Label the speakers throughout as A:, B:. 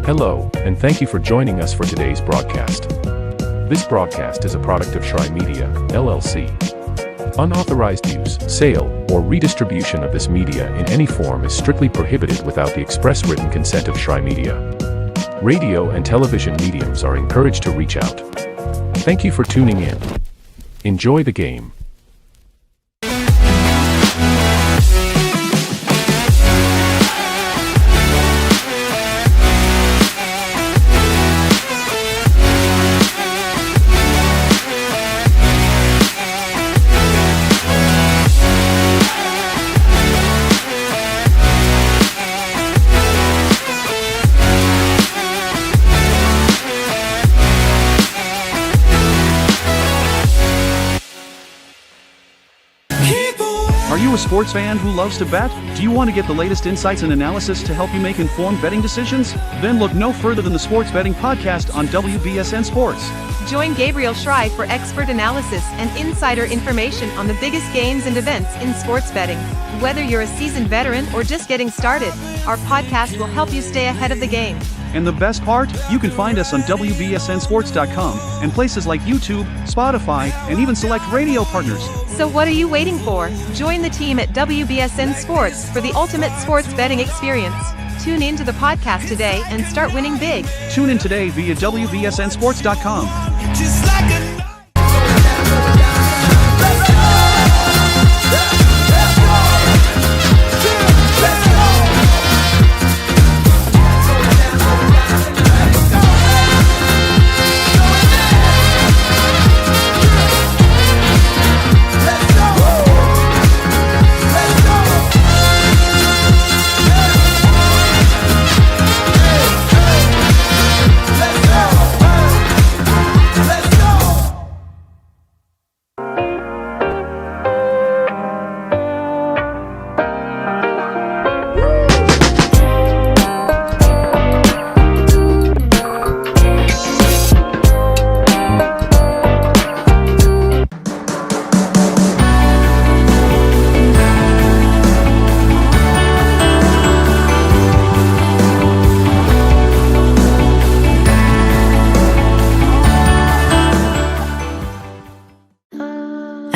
A: Hello, and thank you for joining us for today's broadcast. This broadcast is a product of Shry Media, LLC. Unauthorized use, sale, or redistribution of this media in any form is strictly prohibited without the express written consent of Shry Media. Radio and television mediums are encouraged to reach out. Thank you for tuning in. Enjoy the game.
B: Are you a sports fan who loves to bet? Do you want to get the latest insights and analysis to help you make informed betting decisions? Then look no further than the Sports Betting Podcast on WBSN Sports.
C: Join Gabriel Shry for expert analysis and insider information on the biggest games and events in sports betting. Whether you're a seasoned veteran or just getting started, our podcast will help you stay ahead of the game.
B: And the best part? You can find us on WBSNSports.com and places like YouTube, Spotify, and even select radio partners.
C: So what are you waiting for? Join the team at WBSN Sports for the ultimate sports betting experience. Tune in to the podcast today and start winning big.
B: Tune in today via WBSNSports.com.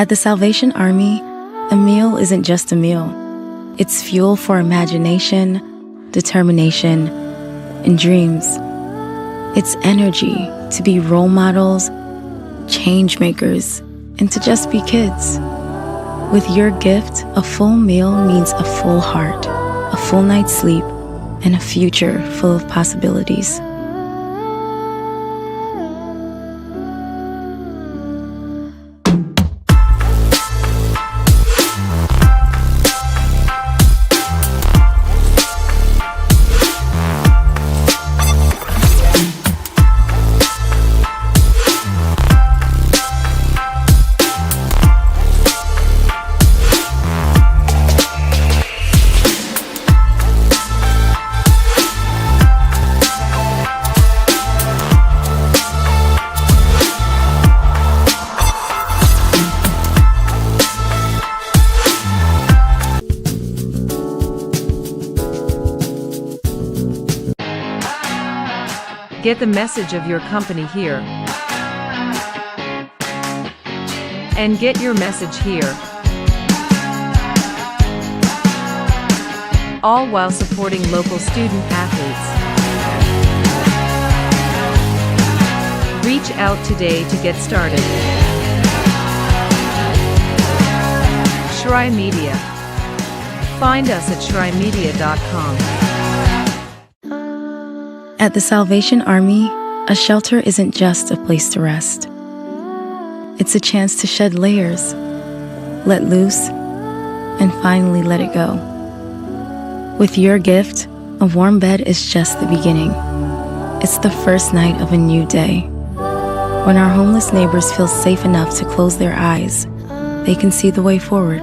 D: At the Salvation Army, a meal isn't just a meal. It's fuel for imagination, determination, and dreams. It's energy to be role models, change makers, and to just be kids. With your gift, a full meal means a full heart, a full night's sleep, and a future full of possibilities.
C: Get the message of your company here. And get your message here. All while supporting local student athletes. Reach out today to get started. Shry Media. Find us at shrymedia.com.
D: At the Salvation Army, a shelter isn't just a place to rest. It's a chance to shed layers, let loose, and finally let it go. With your gift, a warm bed is just the beginning. It's the first night of a new day. When our homeless neighbors feel safe enough to close their eyes, they can see the way forward.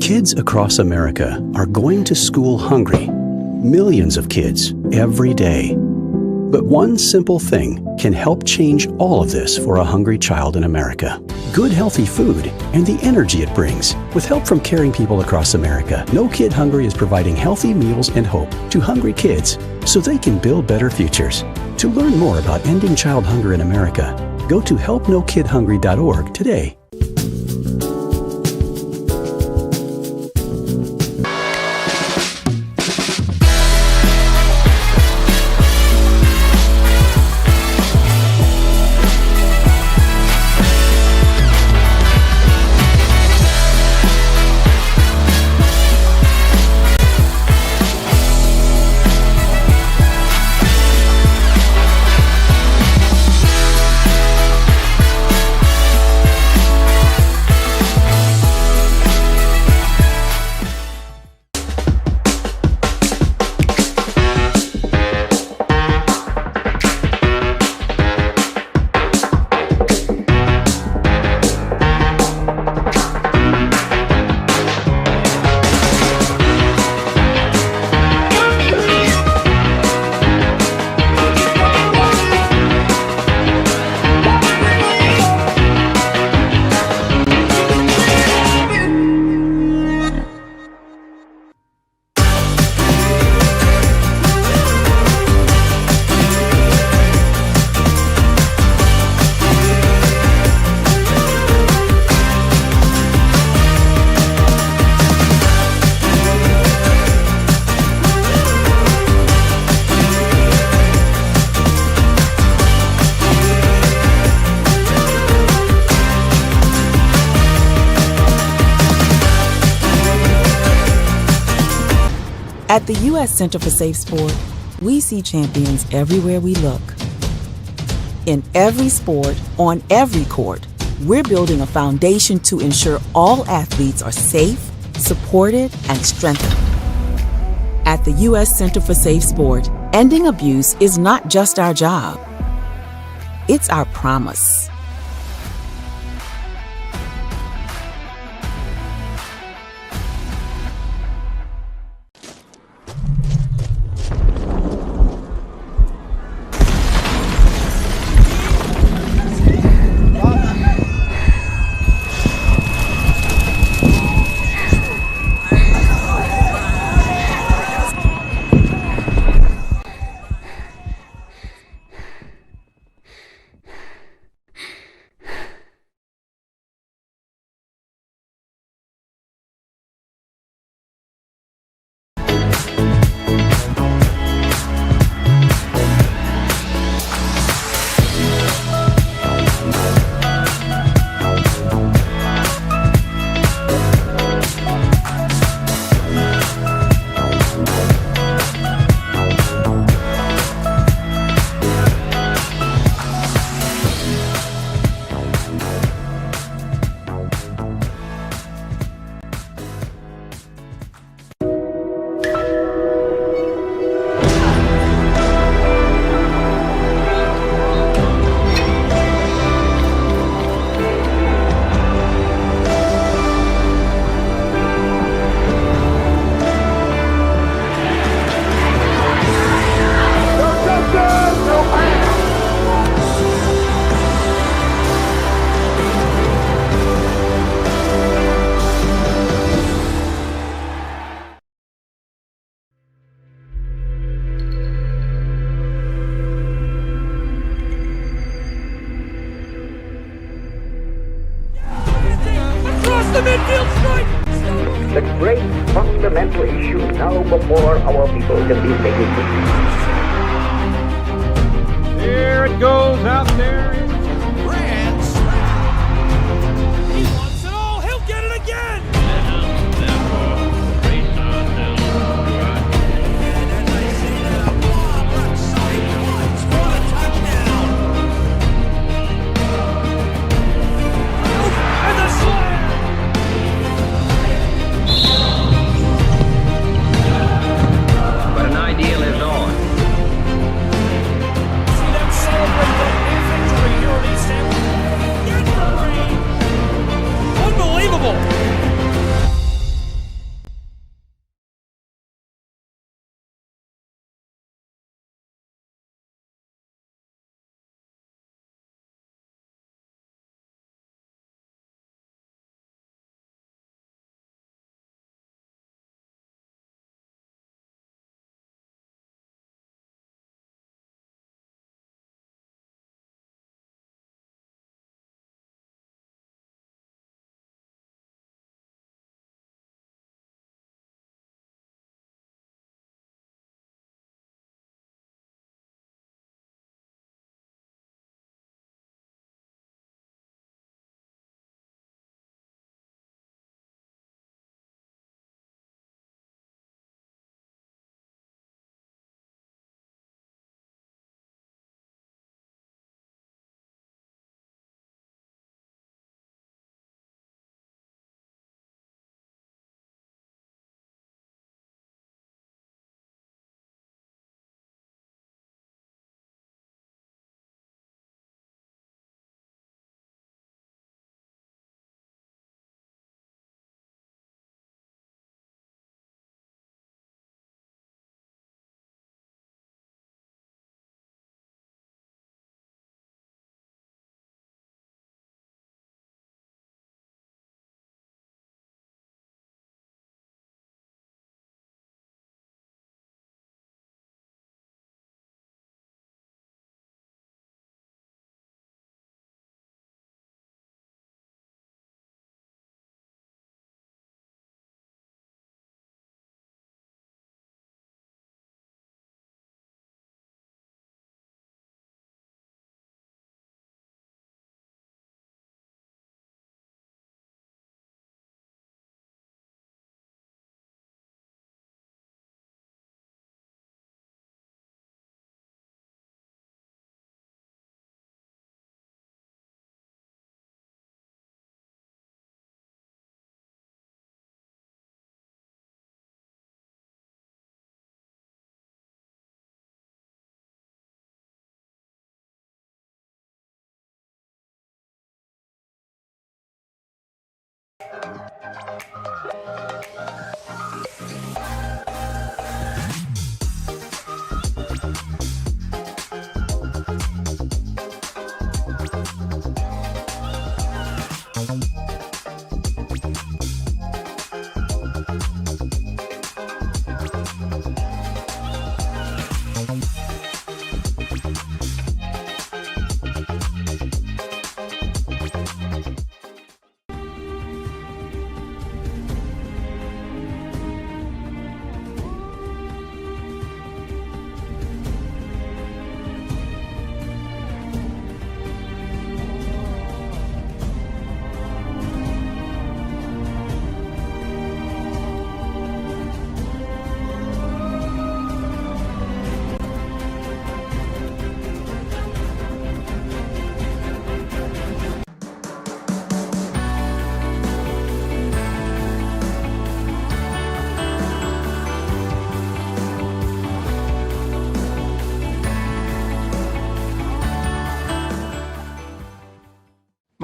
E: Kids across America are going to school hungry. Millions of kids every day. But one simple thing can help change all of this for a hungry child in America. Good healthy food and the energy it brings. With help from caring people across America, No Kid Hungry is providing healthy meals and hope to hungry kids so they can build better futures. To learn more about ending child hunger in America, go to helpnokidhungry.org today.
F: At the U.S. Center for Safe Sport, we see champions everywhere we look. In every sport, on every court, we're building a foundation to ensure all athletes are safe, supported, and strengthened. At the U.S. Center for Safe Sport, ending abuse is not just our job. It's our promise.
G: The great fundamental issue now before our people can be neglected.
H: There it goes out there.
I: Grand slam. He wants it all. He'll get it again. And as I say that, left side runs for a touchdown. And the slam.
G: But an idea lives on.
I: See them celebrate their victory here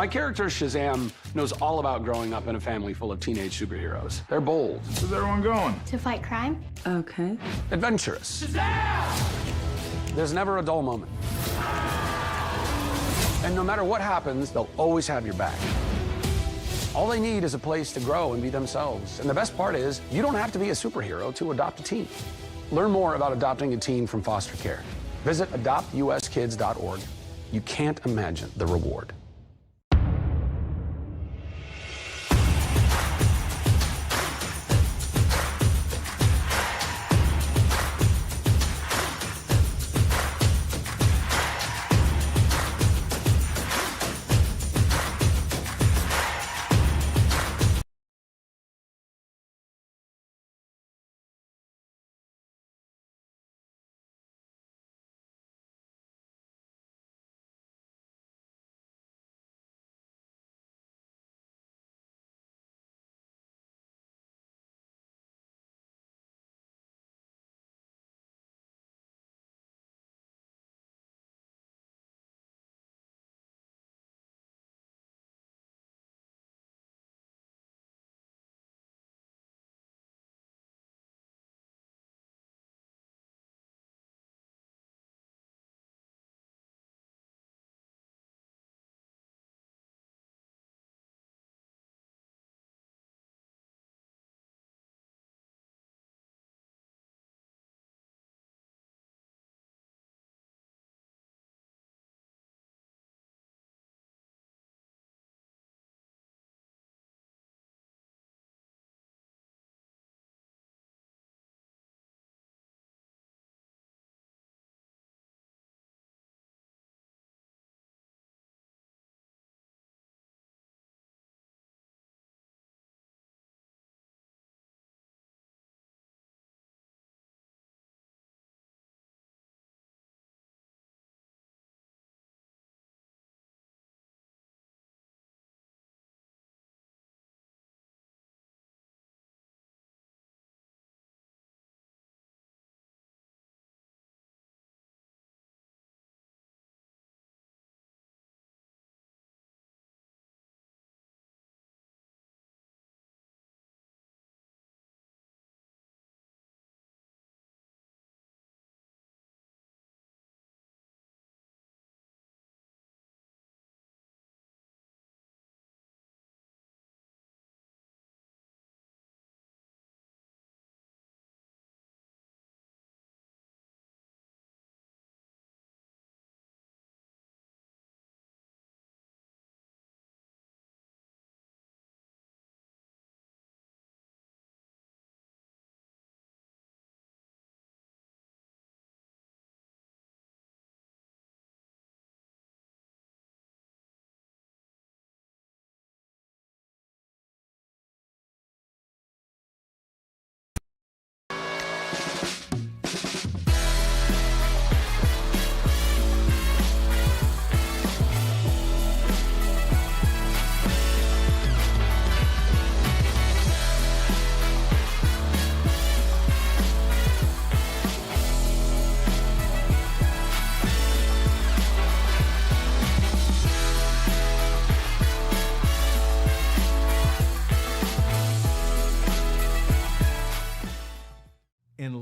J: My character, Shazam, knows all about growing up in a family full of teenage superheroes. They're bold.
H: Where's everyone going?
K: To fight crime?
F: Okay.
J: Adventurous. Shazam! There's never a dull moment. And no matter what happens, they'll always have your back. All they need is a place to grow and be themselves. And the best part is, you don't have to be a superhero to adopt a teen. Learn more about adopting a teen from foster care. Visit adoptuskids.org. You can't imagine the reward.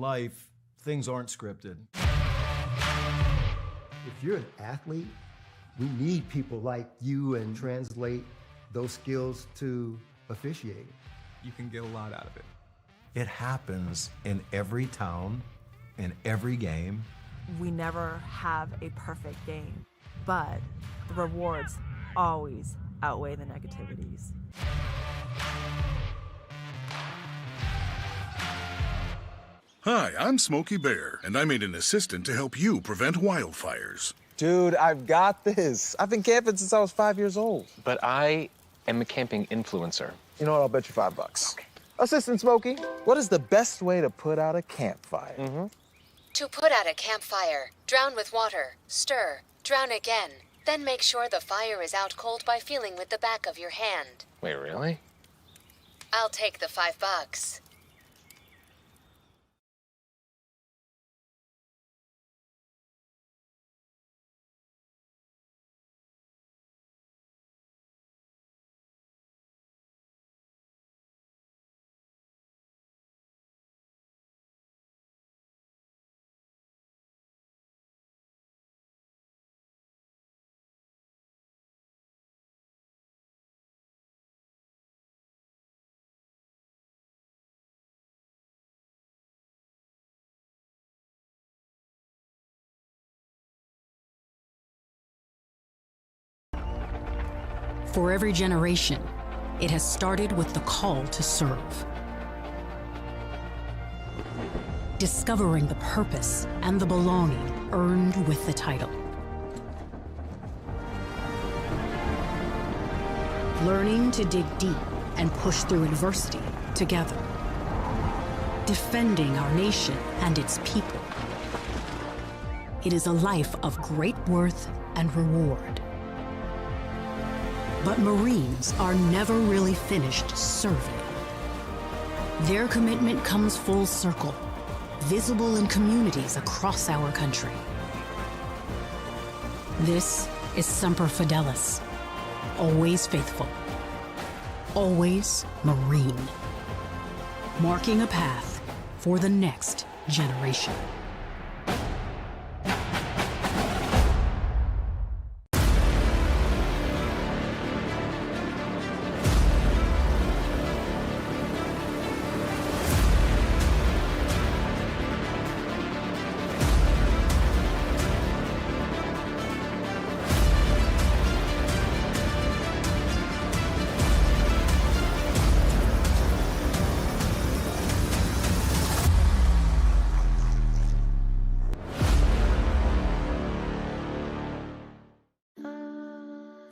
K: life, things aren't scripted.
L: If you're an athlete, we need people like you and translate those skills to officiating.
M: You can get a lot out of it.
N: It happens in every town, in every game.
O: We never have a perfect game, but the rewards always outweigh the negativities.
P: Hi, I'm Smokey Bear, and I made an assistant to help you prevent wildfires.
Q: Dude, I've got this. I've been camping since I was 5 years old.
R: But I am a camping influencer.
Q: You know what? I'll bet you $5. Okay. Assistant Smokey, what is the best way to put out a campfire?
S: To put out a campfire, drown with water, stir, drown again. Then make sure the fire is out cold by feeling with the back of your hand.
R: Wait, really?
S: I'll take the $5.
T: For every generation, it has started with the call to serve. Discovering the purpose and the belonging earned with the title. Learning to dig deep and push through adversity together. Defending our nation and its people. It is a life of great worth and reward. But Marines are never really finished serving. Their commitment comes full circle, visible in communities across our country. This is Semper Fidelis, always faithful, always Marine, marking a path for the next generation.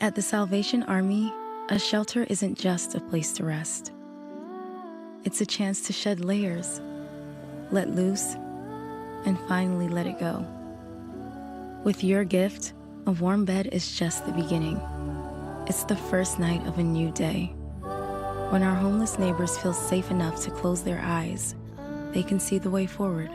D: At the Salvation Army, a shelter isn't just a place to rest. It's a chance to shed layers, let loose, and finally let it go. With your gift, a warm bed is just the beginning. It's the first night of a new day. When our homeless neighbors feel safe enough to close their eyes, they can see the way forward.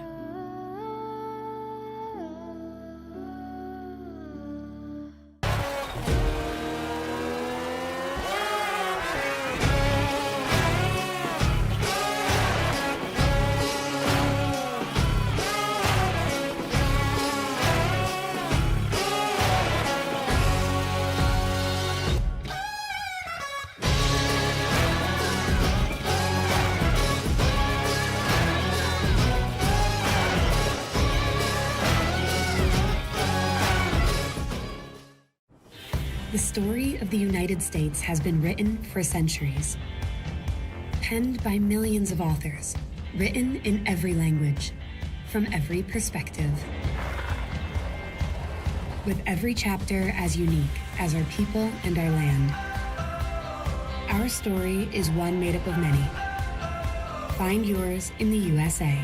T: The story of the United States has been written for centuries. Penned by millions of authors, written in every language, from every perspective. With every chapter as unique as our people and our land. Our story is one made up of many. Find yours in the USA.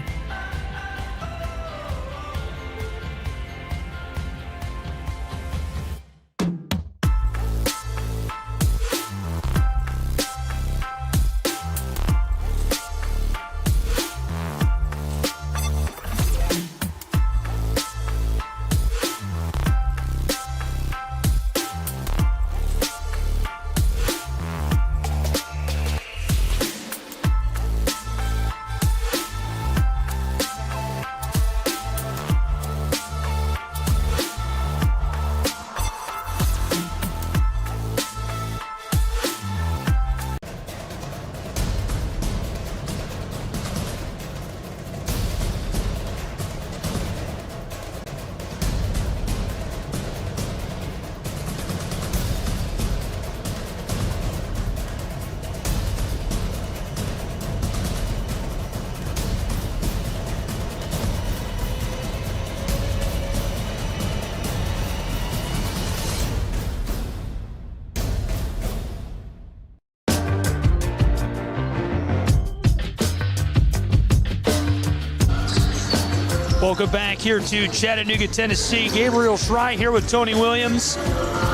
U: Welcome back here to Chattanooga, Tennessee. Gabriel Schrei here with Tony Williams.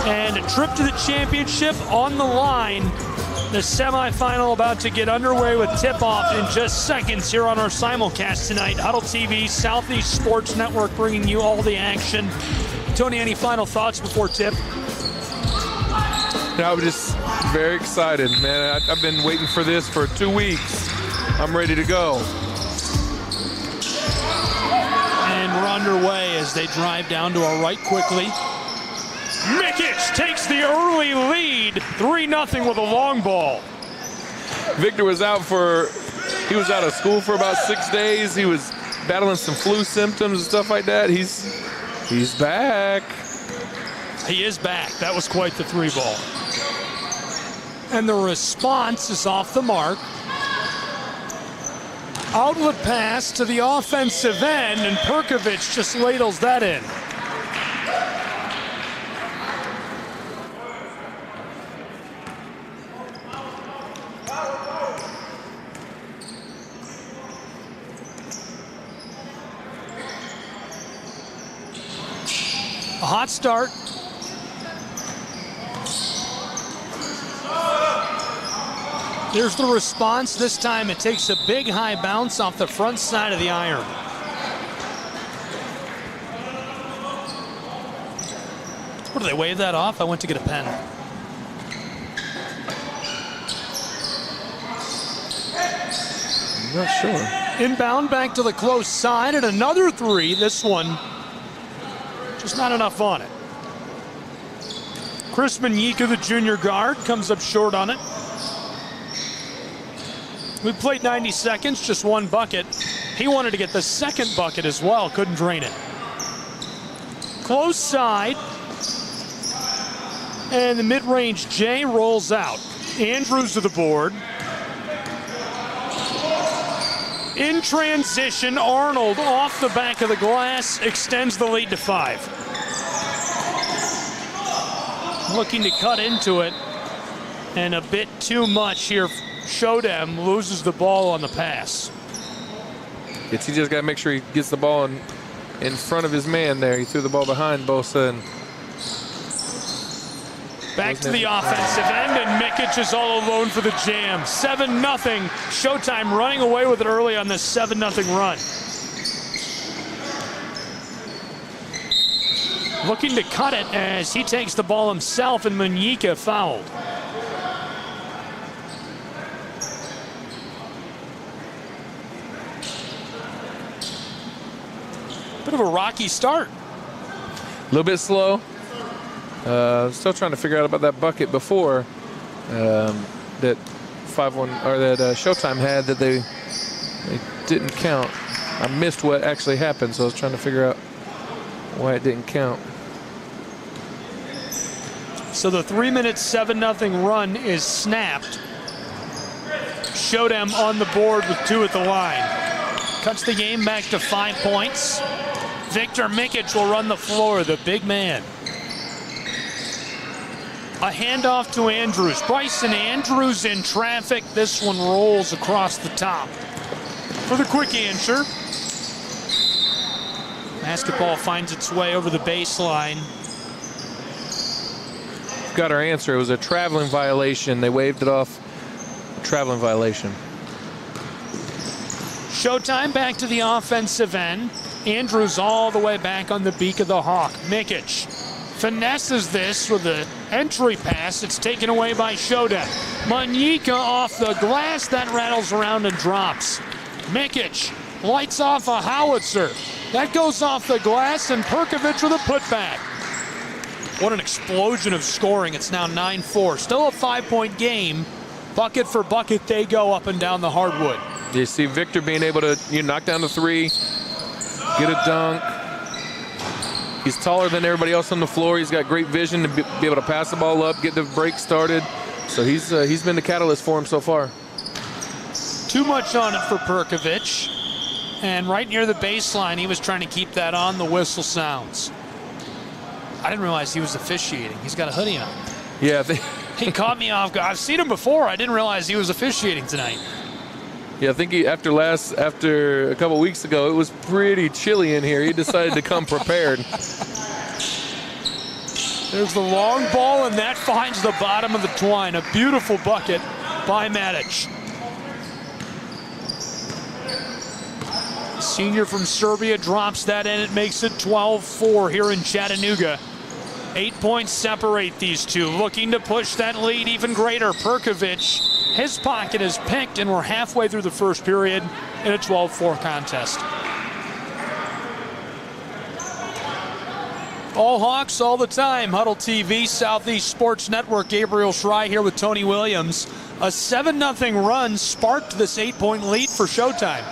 U: And a trip to the championship on the line. The semifinal about to get underway with tip-off in just seconds here on our simulcast tonight. Huddle TV, Southeast Sports Network bringing you all the action. Tony, any final thoughts before tip?
V: Yeah, I'm just very excited, man. I've been waiting for this for 2 weeks. I'm ready to go.
U: And we're underway as they drive down to our right quickly. Mikic takes the early lead, 3-0 with a long ball.
V: Victor was out of school for about 6 days. He was battling some flu symptoms and stuff like that. He's back.
U: He is back. That was quite the 3-ball. And the response is off the mark. Outlet pass to the offensive end, and Perkovic just ladles that in. A hot start. There's the response. This time it takes a big high bounce off the front side of the iron. What, do they wave that off? I went to get a pen.
V: I'm not sure.
U: Inbound back to the close side, and another 3. This one, just not enough on it. Chris Manyika, the junior guard, comes up short on it. We played 90 seconds, just 1 bucket. He wanted to get the second bucket as well, couldn't drain it. Close side. And the mid-range J rolls out. Andrews to the board. In transition, Arnold off the back of the glass, extends the lead to 5. Looking to cut into it, and a bit too much here. Shodem loses the ball on the pass.
V: He just got to make sure he gets the ball in front of his man there. He threw the ball behind Bosa.
U: Back to the offensive end, and Mikic is all alone for the jam. 7-0. Showtime running away with it early on this 7-0 run. Looking to cut it as he takes the ball himself, and Manyika fouled. Bit of a rocky start.
V: A little bit slow. Still trying to figure out about that bucket before that 5-1 or that Showtime had that they didn't count. I missed what actually happened, so I was trying to figure out why it didn't count.
U: So the 3-minute 7-0 run is snapped. Shodem on the board with 2 at the line. Cuts the game back to 5 points. Victor Mikic will run the floor, the big man. A handoff to Andrews. Bryson Andrews in traffic. This one rolls across the top. For the quick answer. Basketball finds its way over the baseline.
V: Got our answer. It was a traveling violation. They waved it off. Traveling violation.
U: Showtime back to the offensive end. Andrews all the way back on the beak of the Hawk. Mikic finesses this with an entry pass. It's taken away by Shodem. Manyika off the glass. That rattles around and drops. Mikic lights off a howitzer. That goes off the glass, and Perkovic with a putback. What an explosion of scoring. It's now 9-4. Still a 5-point game. Bucket for bucket, they go up and down the hardwood.
V: You see Victor being able to knock down the 3, get a dunk. He's taller than everybody else on the floor. He's got great vision to be able to pass the ball up, get the break started. So he's been the catalyst for him so far.
U: Too much on it for Perkovic. And right near the baseline, he was trying to keep that on. The whistle sounds. I didn't realize he was officiating. He's got a hoodie on.
V: Yeah.
U: He caught me off guard. I've seen him before. I didn't realize he was officiating tonight.
V: Yeah, I think after a couple weeks ago, it was pretty chilly in here. He decided to come prepared.
U: There's the long ball, and that finds the bottom of the twine. A beautiful bucket by Matic. Senior from Serbia drops that in. It makes it 12-4 here in Chattanooga. 8 points separate these two. Looking to push that lead even greater. Perkovic, his pocket is picked, and we're halfway through the first period in a 12-4 contest. All Hawks all the time. Huddle TV, Southeast Sports Network. Gabriel Schrei here with Tony Williams. A 7-0 run sparked this 8-point lead for Showtime.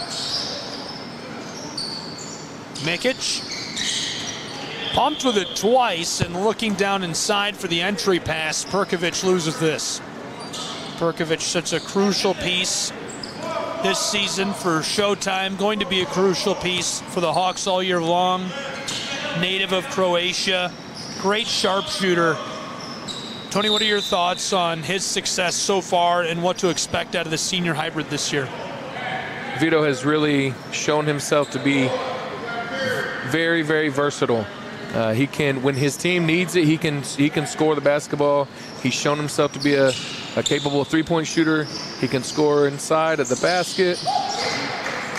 U: Mikic pumped with it twice, and looking down inside for the entry pass, Perkovic loses this. Perkovic, such a crucial piece this season for Showtime, going to be a crucial piece for the Hawks all year long. Native of Croatia, great sharpshooter. Tony, what are your thoughts on his success so far and what to expect out of the senior hybrid this year?
V: Vito has really shown himself to be very, very versatile. He can, when his team needs it, he can score the basketball. He's shown himself to be a capable three-point shooter. He can score inside at the basket.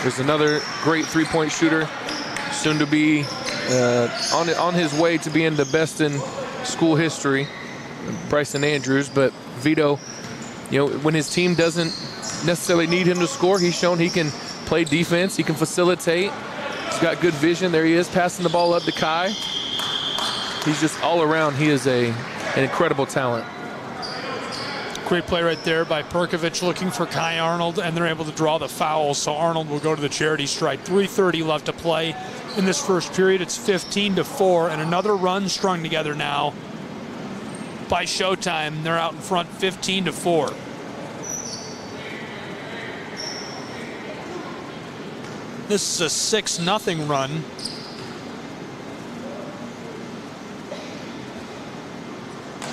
V: There's another great three-point shooter, soon to be on his way to being the best in school history, Bryson Andrews. But Vito, when his team doesn't necessarily need him to score, he's shown he can play defense. He can facilitate. He's got good vision. There he is, passing the ball up to Kai. He's just all around. He is an incredible talent.
U: Great play right there by Perkovic looking for Kai Arnold, and they're able to draw the foul, so Arnold will go to the charity stripe. 3:30 left to play in this first period. It's 15-4, and another run strung together now by Showtime. They're out in front 15-4. This is a 6-0 run.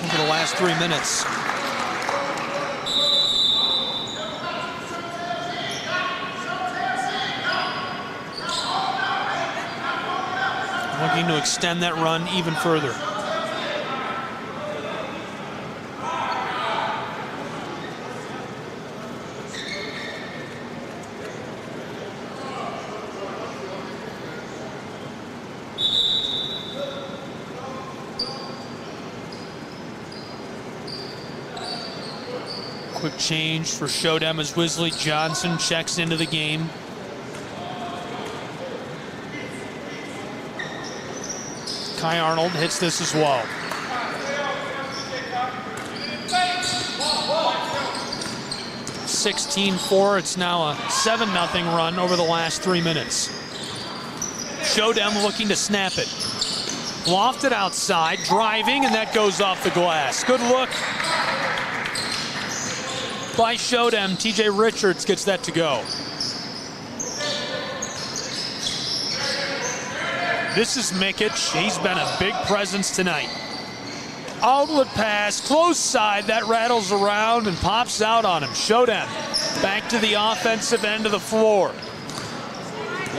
U: Over the last 3 minutes. Looking to extend that run even further. Quick change for Showtime as Wesley Johnson checks into the game. Kai Arnold hits this as well. (16-4). It's now a 7-0 run over the last 3 minutes. Showtime looking to snap it. Lofted outside, driving, and that goes off the glass. Good look by Showtime. TJ Richards gets that to go. This is Mikic. He's been a big presence tonight. Outlet pass, close side. That rattles around and pops out on him. Showtime back to the offensive end of the floor.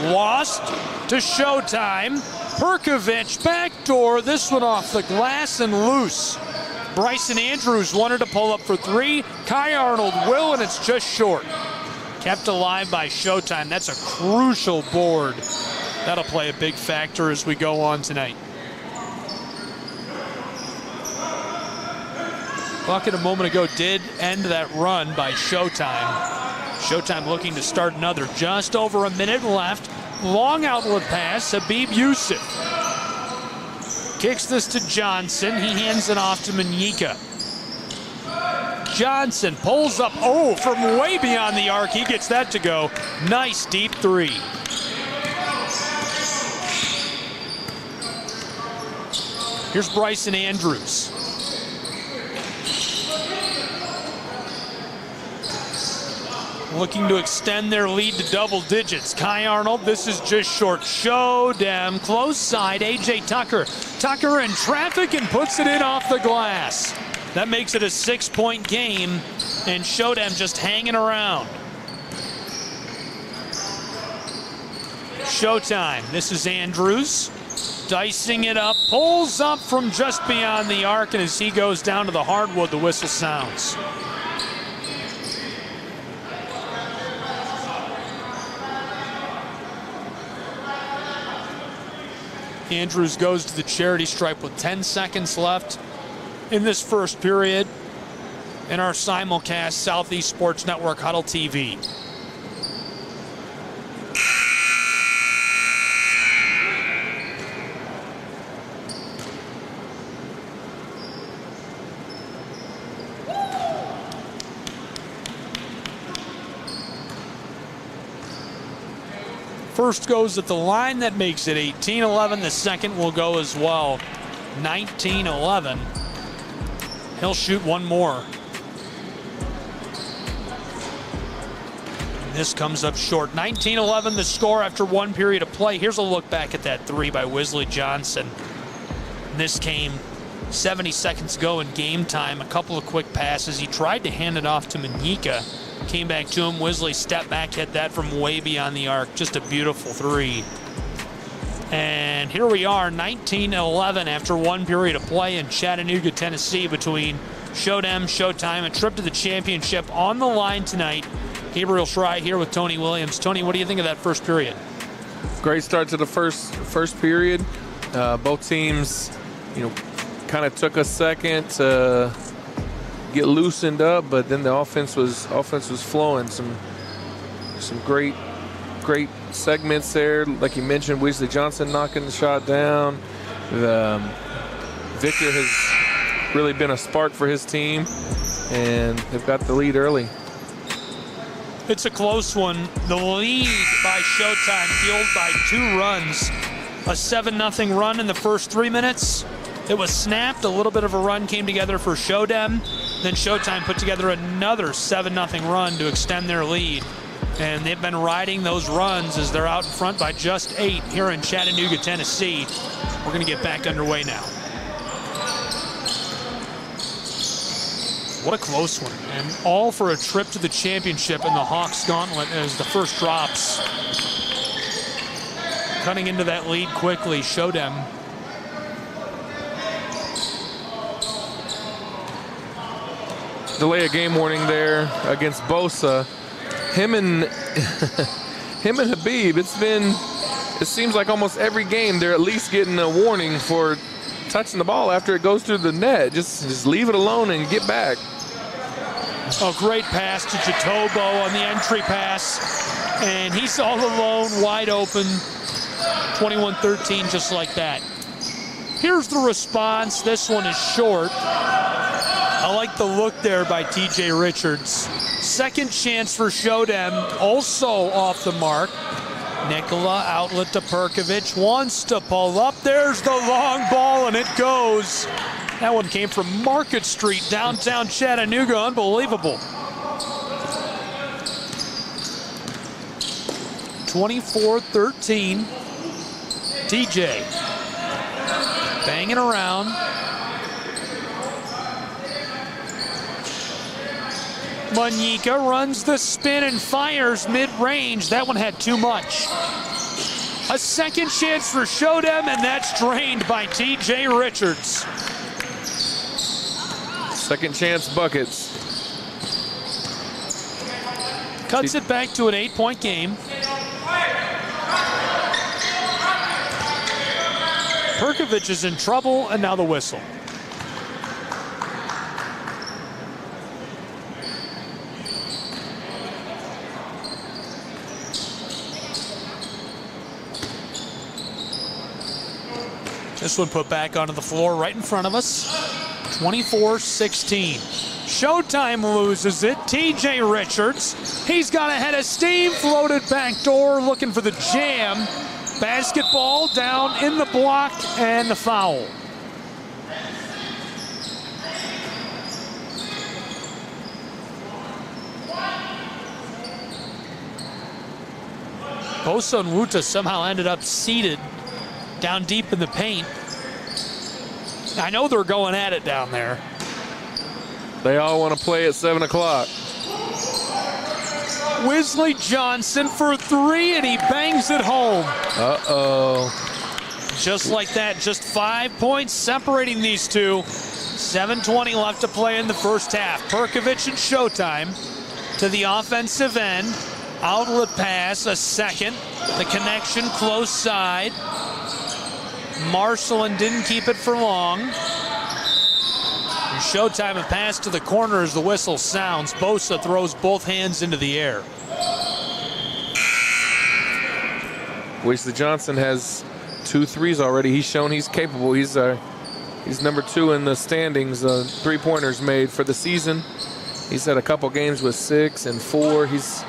U: Lost to Showtime. Perkovic, backdoor. This one off the glass and loose. Bryson Andrews wanted to pull up for three. Kai Arnold will, and it's just short. Kept alive by Showtime. That's a crucial board. That'll play a big factor as we go on tonight. Bucket a moment ago did end that run by Showtime. Showtime looking to start another. Just over a minute left. Long outlet pass. Habib Yusuf kicks this to Johnson. He hands it off to Manyika. Johnson pulls up. Oh, from way beyond the arc. He gets that to go. Nice deep three. Here's Bryson Andrews. Looking to extend their lead to double digits. Kai Arnold, this is just short. Showtime, close side, AJ Tucker. Tucker in traffic and puts it in off the glass. That makes it a 6-point game, and Showtime just hanging around. Showtime. This is Andrews. Dicing it up. Pulls up from just beyond the arc, and as he goes down to the hardwood, the whistle sounds. Andrews goes to the charity stripe with 10 seconds left in this first period in our simulcast Southeast Sports Network Huddle TV. First goes at the line. That makes it 18-11. The second will go as well. 19-11. He'll shoot one more. This comes up short. 19-11 the score after one period of play. Here's a look back at that three by Wesley Johnson. This came 70 seconds ago in game time. A couple of quick passes. He tried to hand it off to Manyika. Came back to him. Wesley stepped back, hit that from way beyond the arc. Just a beautiful three. And here we are, 19-11 after one period of play in Chattanooga, Tennessee, between Showtime, a trip to the championship on the line tonight. Gabriel Schrei here with Tony Williams. Tony, what do you think of that first period?
V: Great start to the first period. Both teams, kind of took a second to get loosened up, but then the offense was flowing. Some great segments there. Like you mentioned, Wesley Johnson knocking the shot down. Victor has really been a spark for his team, and they've got the lead early.
U: It's a close one. The lead by Showtime, fueled by 2 runs. A 7-0 run in the first 3 minutes. It was snapped. A little bit of a run came together for Showtime. Then Showtime put together another 7-0 run to extend their lead. And they've been riding those runs as they're out in front by just 8 here in Chattanooga, Tennessee. We're going to get back underway now. What a close one. And all for a trip to the championship in the Hawks Gauntlet as the first drops. Cutting into that lead quickly, Showtime.
V: Delay of game warning there against Bosa. Him and Habib, it seems like almost every game they're at least getting a warning for touching the ball after it goes through the net. Just leave it alone and get back.
U: A great pass to Jatobo on the entry pass, and he's all alone, wide open. 21-13, just like that. Here's the response. This one is short. I like the look there by T.J. Richards. Second chance for Showtime, also off the mark. Nikola outlet to Perkovic, wants to pull up. There's the long ball, and it goes. That one came from Market Street, downtown Chattanooga. Unbelievable. 24-13. TJ banging around. Manyika runs the spin and fires mid-range. That one had too much. A second chance for Showtime, and that's drained by T.J. Richards.
V: Second chance buckets.
U: Cuts it back to an 8-point game. Perkovic is in trouble, and now the whistle. This one put back onto the floor right in front of us. 24-16. Showtime loses it. T.J. Richards. He's got a head of steam. Floated back door looking for the jam. Basketball down in the block and the foul. Bosa and Wuta somehow ended up seated down deep in the paint. I know they're going at it down there.
V: They all want to play at 7 o'clock.
U: Wesley Johnson for three, and he bangs it home.
V: Uh-oh.
U: Just like that, just 5 points separating these two. 7:20 left to play in the first half. Perkovic and Showtime to the offensive end. Outlet pass, a second. The connection close side. Marcelin didn't keep it for long. And Showtime a pass to the corner as the whistle sounds. Bosa throws both hands into the air.
V: Wesley Johnson has 2 threes already. He's shown he's capable. He's number 2 in the standings. 3-pointers made for the season. He's had a couple games with 6 and 4. He's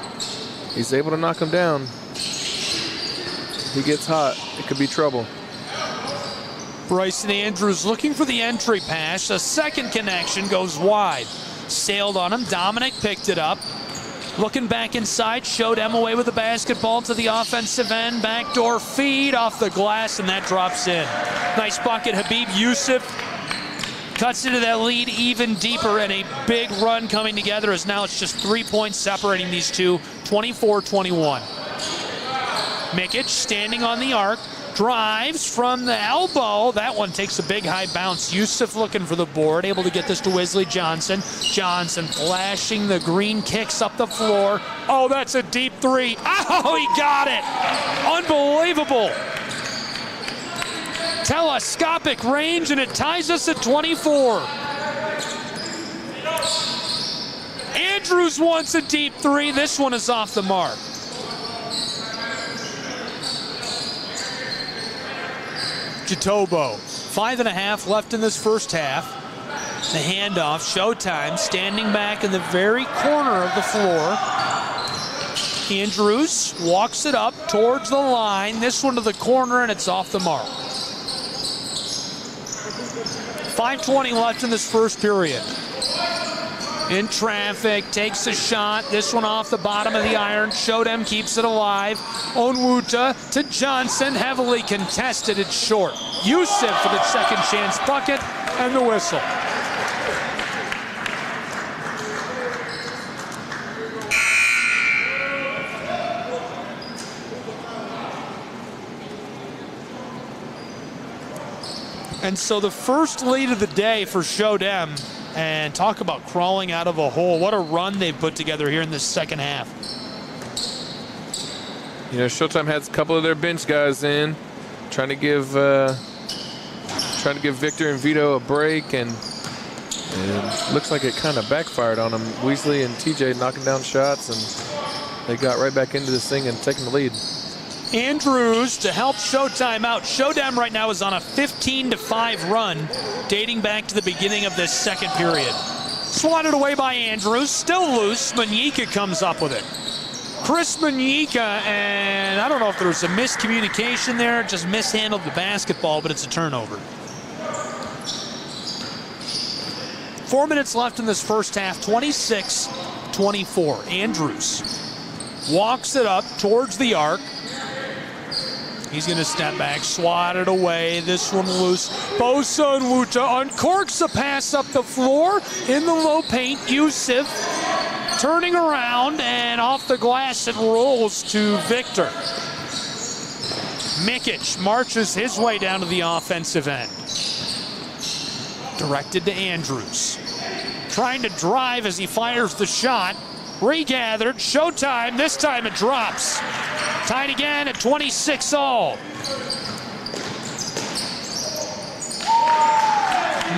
V: able to knock him down. He gets hot. It could be trouble.
U: Bryson Andrews looking for the entry pass. A second connection goes wide. Sailed on him. Dominic picked it up. Looking back inside, showed him away with the basketball to the offensive end. Backdoor feed off the glass, and that drops in. Nice bucket. Habib Yusuf cuts into that lead even deeper, and a big run coming together as now it's just 3 points separating these two, 24-21. Mikic standing on the arc. Drives from the elbow. That one takes a big high bounce. Yusuf looking for the board, able to get this to Wesley Johnson. Johnson flashing the green kicks up the floor. Oh, that's a deep three. Oh, he got it. Unbelievable. Telescopic range, and it ties us at 24. Andrews wants a deep three. This one is off the mark. Jatobo, 5.5 left in this first half. The handoff, Showtime, standing back in the very corner of the floor. Andrews walks it up towards the line. This one to the corner, and it's off the mark. 5:20 left in this first period. In traffic, takes a shot. This one off the bottom of the iron. Showtime keeps it alive. Onwuta to Johnson, heavily contested. It's short. Yusuf for the second chance bucket, and the whistle. And so the first lead of the day for Showtime. And talk about crawling out of a hole. What a run they've put together here in this second half.
V: You know, Showtime has a couple of their bench guys in, trying to give Victor and Vito a break, and looks like it kind of backfired on them. Weasley and TJ knocking down shots, and they got right back into this thing and taking the lead.
U: Andrews to help Showtime out. Showtime right now is on a 15-5 run dating back to the beginning of this second period. Swatted away by Andrews, still loose. Manyika comes up with it. Chris Manyika, and I don't know if there was a miscommunication there, just mishandled the basketball, but it's a turnover. 4 minutes left in this first half, 26-24. Andrews walks it up towards the arc. He's going to step back, swat it away. This one loose. Bosa and Wuta uncorks a pass up the floor in the low paint. Yusuf turning around, and off the glass it rolls to Victor. Mikic marches his way down to the offensive end. Directed to Andrews. Trying to drive as he fires the shot. Regathered. Showtime. This time it drops. Tied again at 26 all.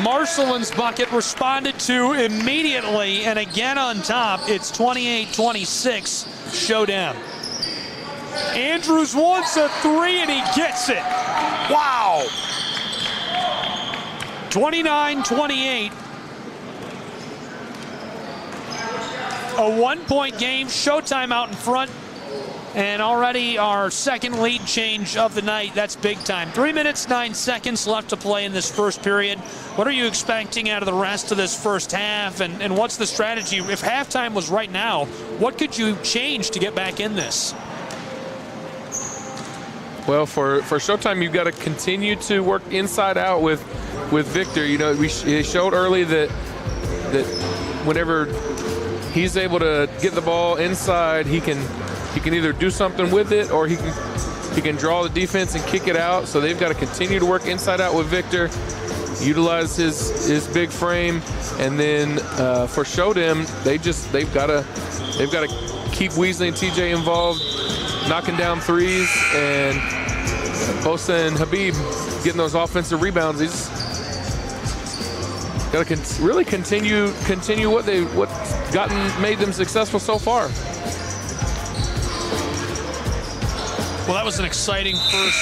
U: Marcelin's bucket responded to immediately, and again on top, it's 28-26, Showtime. Andrews wants a three, and he gets it. Wow. 29-28. A 1-point game, Showtime out in front. And already our second lead change of the night. That's big time. 3 minutes, 9 seconds left to play in this first period. What are you expecting out of the rest of this first half? And what's the strategy? If halftime was right now, what could you change to get back in this?
V: Well, for Showtime, you've got to continue to work inside out with Victor. You know, he showed early that whenever he's able to get the ball inside. He can either do something with it, or he can draw the defense and kick it out. So they've got to continue to work inside out with Victor, utilize his big frame, and then for Shodem, they've got to keep Weasley and TJ involved, knocking down threes, and Bosa and Habib getting those offensive rebounds. He's got to really continue what's made them successful so far.
U: Well, that was an exciting first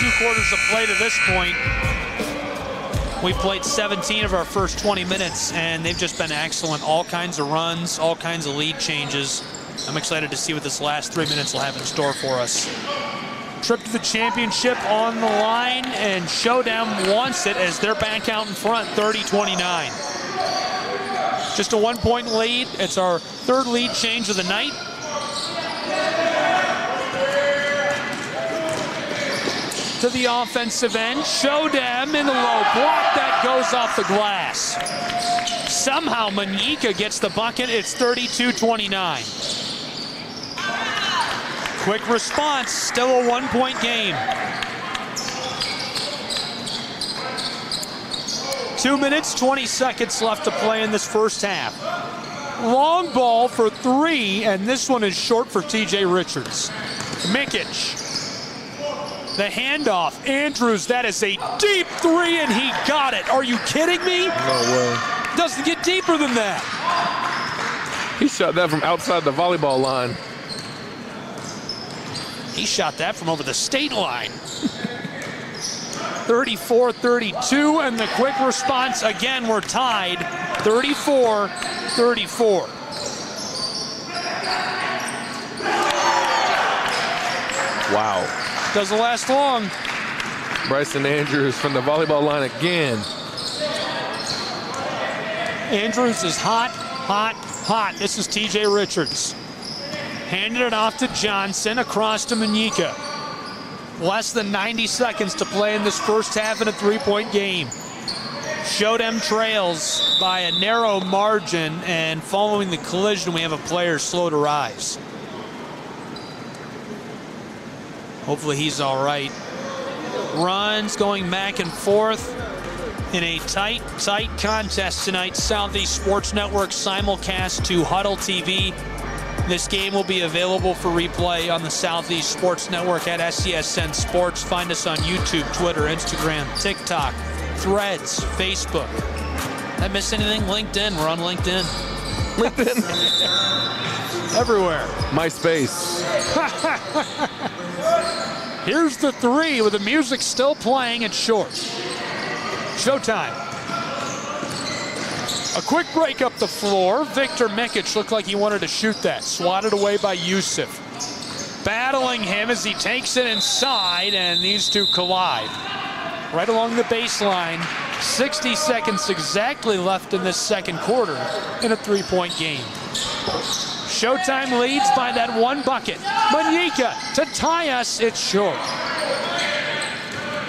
U: 2 quarters of play to this point. We played 17 of our first 20 minutes, and they've just been excellent. All kinds of runs, all kinds of lead changes. I'm excited to see what this last 3 minutes will have in store for us. Trip to the championship on the line, and Shodem wants it as they're back out in front, 30-29. Just a 1-point lead. It's our 3rd lead change of the night. To the offensive end, Shodem in the low block that goes off the glass. Somehow Manyika gets the bucket. It's 32-29. Quick response, still a 1-point game. 2 minutes, 20 seconds left to play in this first half. Long ball for 3, and this one is short for TJ Richards. Mikic. The handoff, Andrews, that is a deep 3, and he got it. Are you kidding me?
V: No way.
U: Doesn't get deeper than that.
V: He shot that from outside the volleyball line.
U: He shot that from over the state line. 34-32, and the quick response, again, we're tied. 34-34.
V: Wow.
U: Doesn't last long.
V: Bryson Andrews from the volleyball line again.
U: Andrews is hot, hot, hot. This is TJ Richards. Handed it off to Johnson, across to Manyika. Less than 90 seconds to play in this first half in a 3-point game. Shodem trails by a narrow margin, and following the collision, we have a player slow to rise. Hopefully he's all right. Runs going back and forth in a tight contest tonight. Southeast Sports Network simulcast to Huddle TV. This game will be available for replay on the Southeast Sports Network at SESN Sports. Find us on YouTube, Twitter, Instagram, TikTok, Threads, Facebook. Did I miss anything? LinkedIn. We're on LinkedIn. Everywhere.
V: MySpace.
U: Here's the 3 with the music still playing. It's short. Showtime. A quick break up the floor. Victor Mikic looked like he wanted to shoot that. Swatted away by Yusuf. Battling him as he takes it inside, and these two collide. Right along the baseline. 60 seconds exactly left in this second quarter in a 3-point game. Showtime leads by that 1 bucket. Manyika to tie us. It's short.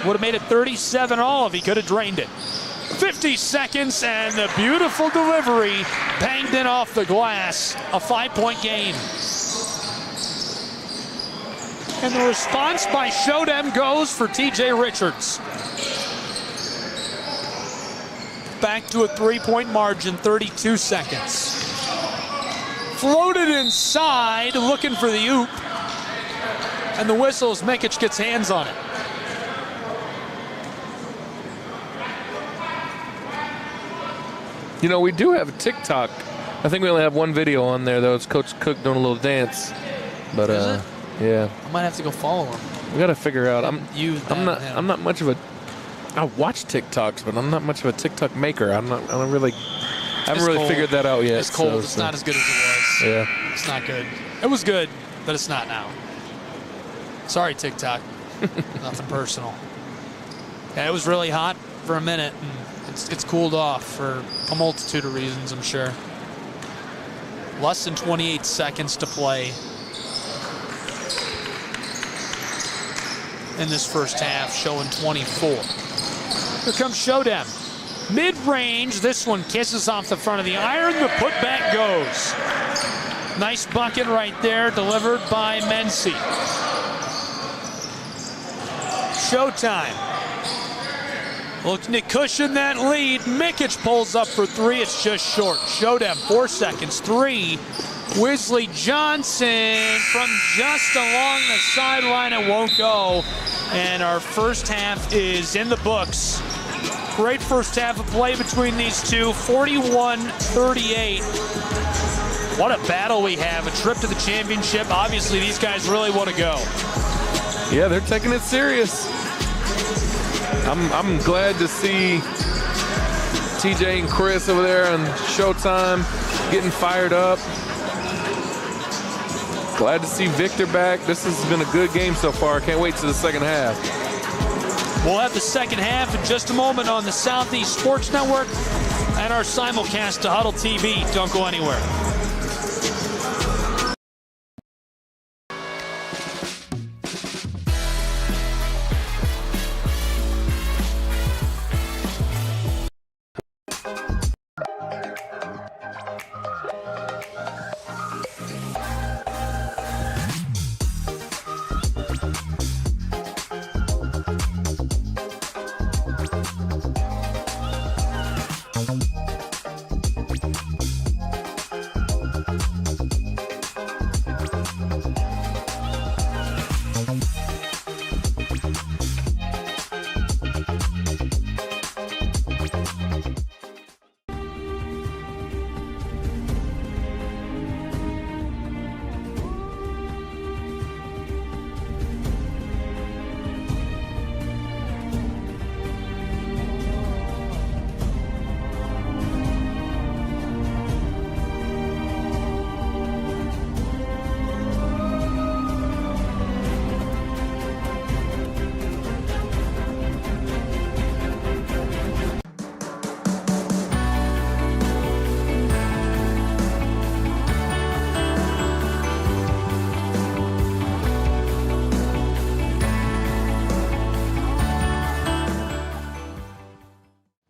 U: Would have made it 37 all if he could have drained it. 50 seconds, and the beautiful delivery banged in off the glass. A 5-point game. And the response by Shodem goes for TJ Richards. Back to a 3-point margin, 32 seconds. Floated inside, looking for the oop. And the whistle as Mikic gets hands on it.
V: You know, we do have a TikTok. I think we only have 1 video on there, though. It's Coach Cook doing a little dance. But yeah.
U: I might have to go follow him.
V: We got to figure out. I'm not much of a. I watch TikToks, but I'm not much of a TikTok maker. I haven't really figured that out yet.
U: It's cold. It's not as good as it was.
V: Yeah.
U: It's not good. It was good, but it's not now. Sorry, TikTok. Nothing personal. Yeah, it was really hot for a minute, and it's cooled off for a multitude of reasons, I'm sure. Less than 28 seconds to play in this first half, showing 24. Here comes Shodem. Mid-range, this one kisses off the front of the iron. The putback goes. Nice bucket right there, delivered by Mency. Showtime. Looking to cushion that lead. Mikic pulls up for three. It's just short. Showdown, 4 seconds. Three. Wesley Johnson from just along the sideline. It won't go. And our first half is in the books. Great first half of play between these two. 41-38. What a battle we have. A trip to the championship. Obviously, these guys really want to go.
V: Yeah, they're taking it serious. I'm glad to see TJ and Chris over there on Showtime getting fired up. Glad to see Victor back. This has been a good game so far. Can't wait to the second half.
U: We'll have the second half in just a moment on the Southeast Sports Network and our simulcast to Huddle TV. Don't go anywhere.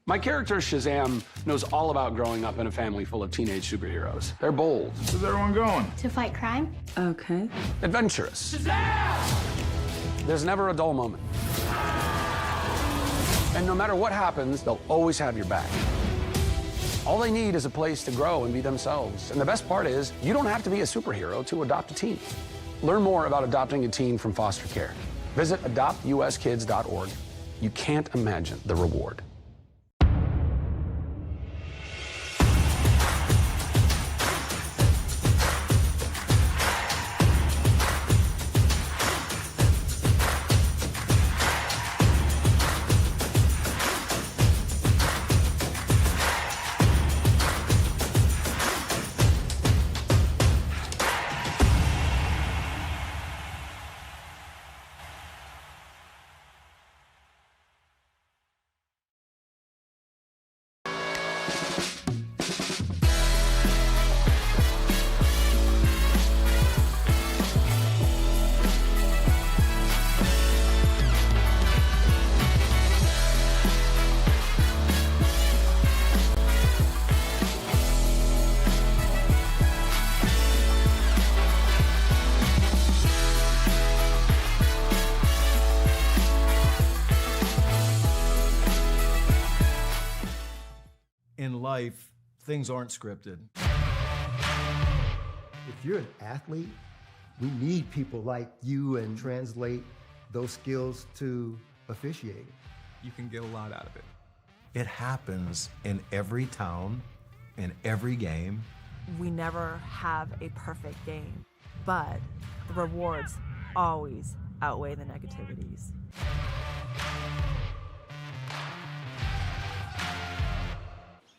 J: My character, Shazam, knows all about growing up in a family full of teenage superheroes. They're bold.
H: Where's everyone going?
A: To fight crime.
D: Okay.
J: Adventurous. Shazam! There's never a dull moment. And no matter what happens, they'll always have your back. All they need is a place to grow and be themselves. And the best part is, you don't have to be a superhero to adopt a teen. Learn more about adopting a teen from foster care. Visit adoptuskids.org. You can't imagine the reward.
K: In life, things aren't scripted.
L: If you're an athlete, we need people like you and translate those skills to officiating.
M: You can get a lot out of it.
N: It happens in every town, in every game.
O: We never have a perfect game, but the rewards always outweigh the negativities.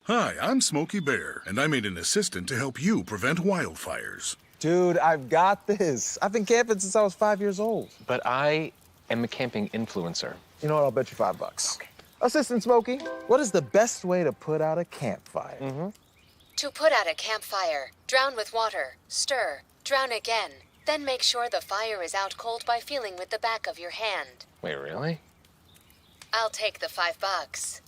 P: Hi, I'm Smokey Bear, and I made an assistant to help you prevent wildfires.
Q: Dude, I've got this. I've been camping since I was 5 years old.
R: But I am a camping influencer.
Q: You know what? I'll bet you $5. Okay. Assistant Smokey, what is the best way to put out a campfire?
S: To put out a campfire, drown with water, stir, drown again, then make sure the fire is out cold by feeling with the back of your hand.
R: Wait, really?
S: I'll take the $5.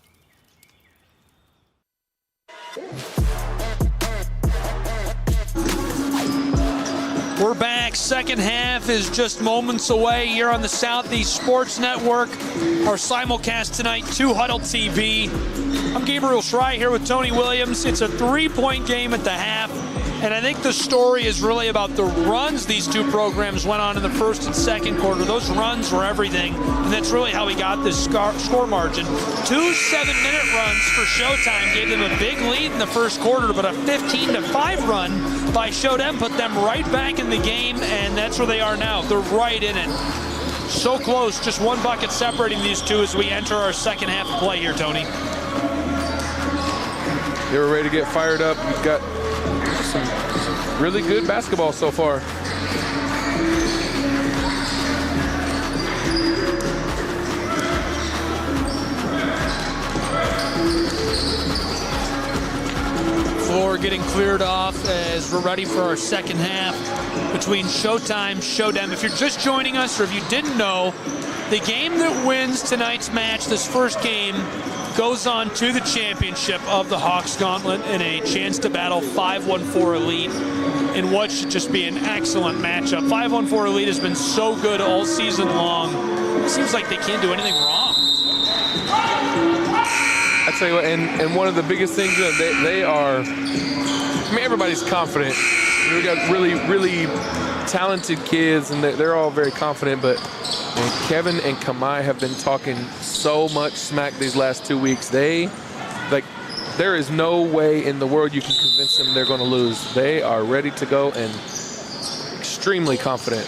U: We're back. Second half is just moments away here on the Southeast Sports Network. Our simulcast tonight, 2 Huddle TV. I'm Gabriel Schrei here with Tony Williams. It's a 3-point game at the half. And I think the story is really about the runs these two programs went on in the first and second quarter. Those runs were everything, and that's really how we got this score margin. 2 7-minute runs for Showtime gave them a big lead in the first quarter, but a 15-5 run by Showtime put them right back in the game, and that's where they are now. They're right in it. So close, just 1 bucket separating these two as we enter our second half of play here, Tony.
V: They were ready to get fired up. We've got some really good basketball so far.
U: Floor getting cleared off as we're ready for our second half between Showtime, Showtime. If you're just joining us or if you didn't know, the game that wins tonight's match, this first game, goes on to the championship of the Hawks Gauntlet and a chance to battle 514 Elite in what should just be an excellent matchup. 514 Elite has been so good all season long. It seems like they can't do anything wrong.
V: I tell you what, and one of the biggest things that they are, I mean, everybody's confident. We got really, really talented kids, and they're all very confident, but man, Kevin and Kamai have been talking so much smack these last 2 weeks. There is no way in the world you can convince them they're going to lose. They are ready to go and extremely confident.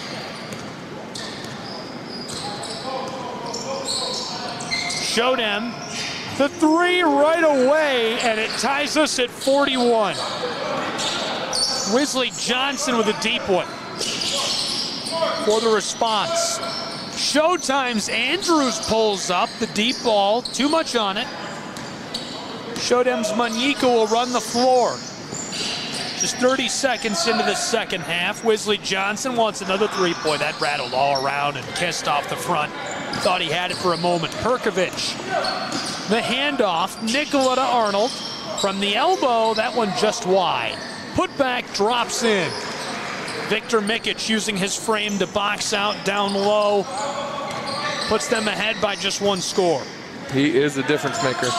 U: Showdown, the 3 right away, and it ties us at 41. Wesley Johnson with a deep one for the response. Showtime's Andrews pulls up the deep ball, too much on it. Showtime's Manyika will run the floor. Just 30 seconds into the second half. Wesley Johnson wants another 3. Boy, that rattled all around and kissed off the front. Thought he had it for a moment. Perkovic, the handoff, Nicola to Arnold. From the elbow, that one just wide. Putback drops in. Victor Mikic using his frame to box out down low. Puts them ahead by just 1 score.
V: He is a difference maker.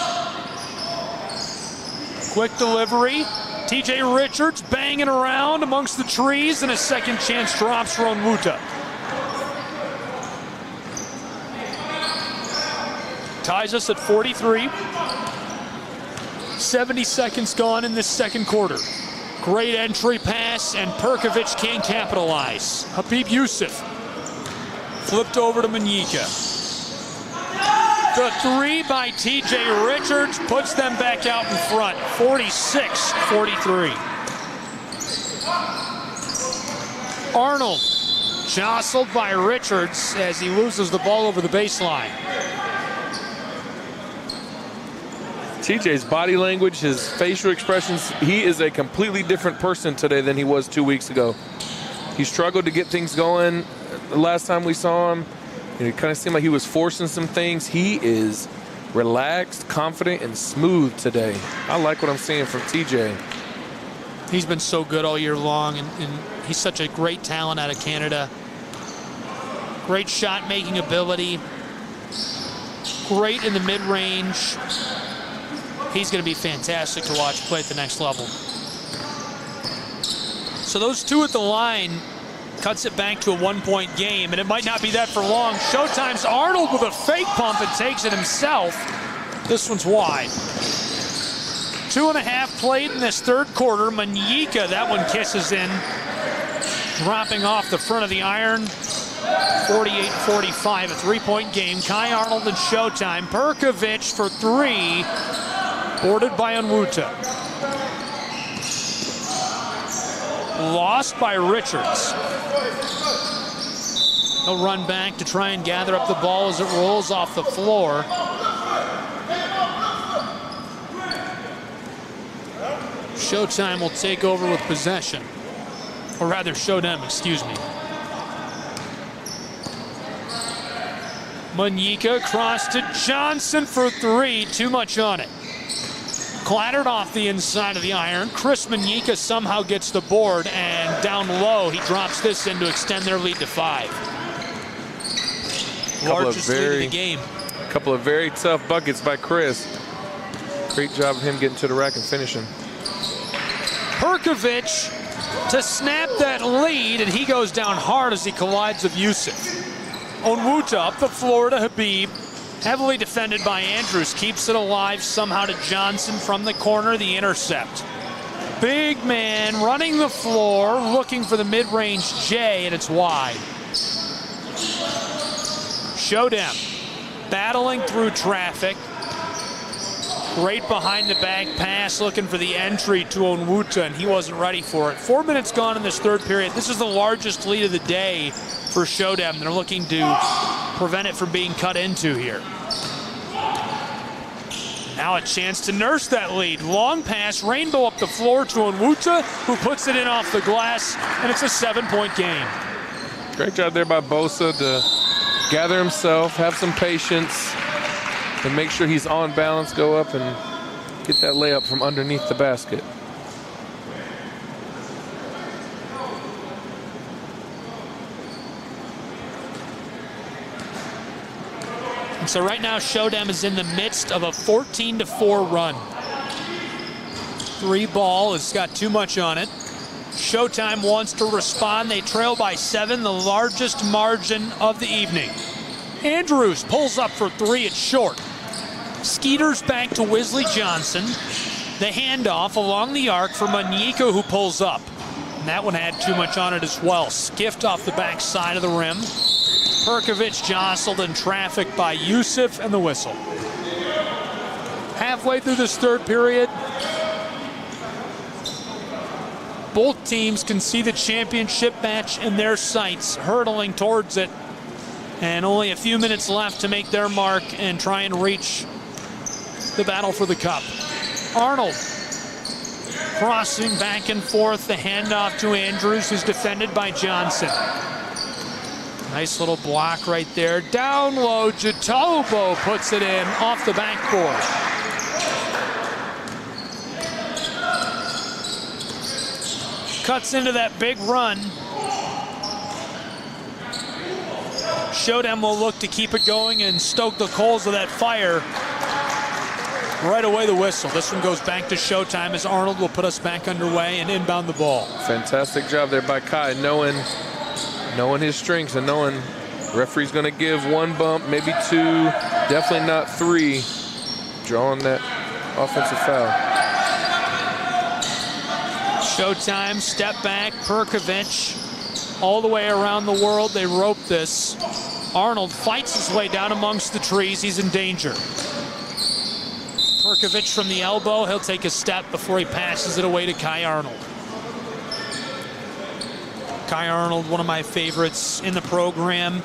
U: Quick delivery. TJ Richards banging around amongst the trees, and a second chance drops for Onwuta. Ties us at 43. 70 seconds gone in this second quarter. Great entry pass, and Perkovic can't capitalize. Habib Yusuf flipped over to Manyika. The 3 by TJ Richards puts them back out in front, 46-43. Arnold jostled by Richards as he loses the ball over the baseline.
V: TJ's body language, his facial expressions, he is a completely different person today than he was 2 weeks ago. He struggled to get things going the last time we saw him. It kind of seemed like he was forcing some things. He is relaxed, confident, and smooth today. I like what I'm seeing from TJ.
U: He's been so good all year long, and he's such a great talent out of Canada. Great shot-making ability. Great in the mid-range. He's going to be fantastic to watch play at the next level. So those 2 at the line cuts it back to a 1-point game, and it might not be that for long. Showtime's Arnold with a fake pump and takes it himself. This one's wide. 2.5 played in this third quarter. Manyika, that one kisses in. Dropping off the front of the iron. 48-45, a 3-point game. Kai Arnold and Showtime. Perkovic for 3. Boarded by Onwuta. Lost by Richards. He'll run back to try and gather up the ball as it rolls off the floor. Showtime will take over with possession. Or rather, Showtime, excuse me. Manyika cross to Johnson for 3. Too much on it. clattered off the inside of the iron. Chris Manyika somehow gets the board, and down low, he drops this in to extend their lead to 5. Largest lead of the game.
V: A couple of very tough buckets by Chris. Great job of him getting to the rack and finishing.
U: Perkovic to snap that lead, and he goes down hard as he collides with Yusuf. Onwuta up the floor to Habib. Heavily defended by Andrews. Keeps it alive somehow to Johnson from the corner. The intercept. Big man running the floor, looking for the mid-range J, and it's wide. Shodem battling through traffic. Great behind the back pass, looking for the entry to Onwuta, and he wasn't ready for it. 4 minutes gone in this third period. This is the largest lead of the day for Shodem. They're looking to prevent it from being cut into here. Now a chance to nurse that lead. Long pass, rainbow up the floor to Onwuta, who puts it in off the glass, and it's a 7-point game.
V: Great job there by Bosa to gather himself, have some patience, and make sure he's on balance, go up and get that layup from underneath the basket.
U: And so right now, Shodem is in the midst of a 14-4 run. 3 ball has got too much on it. Showtime wants to respond. They trail by 7, the largest margin of the evening. Andrews pulls up for 3, it's short. Skeeters back to Wesley Johnson. The handoff along the arc for Manyika, who pulls up. And that one had too much on it as well. Skiffed off the back side of the rim. Perkovic jostled in traffic by Yusuf, and the whistle. Halfway through this third period, both teams can see the championship match in their sights, hurtling towards it. And only a few minutes left to make their mark and try and reach the battle for the cup. Arnold crossing back and forth, the handoff to Andrews, who's defended by Johnson. Nice little block right there. Down low, Jatobo puts it in off the backboard. Cuts into that big run. Shodem will look to keep it going and stoke the coals of that fire. Right away, the whistle. This one goes back to Showtime as Arnold will put us back underway and inbound the ball.
V: Fantastic job there by Kai, knowing his strengths and knowing the referee's going to give 1 bump, maybe 2, definitely not 3, drawing that offensive foul.
U: Showtime, step back, Perkovic, all the way around the world. They rope this. Arnold fights his way down amongst the trees. He's in danger. Perkovic from the elbow. He'll take a step before he passes it away to Kai Arnold. Kai Arnold, one of my favorites in the program.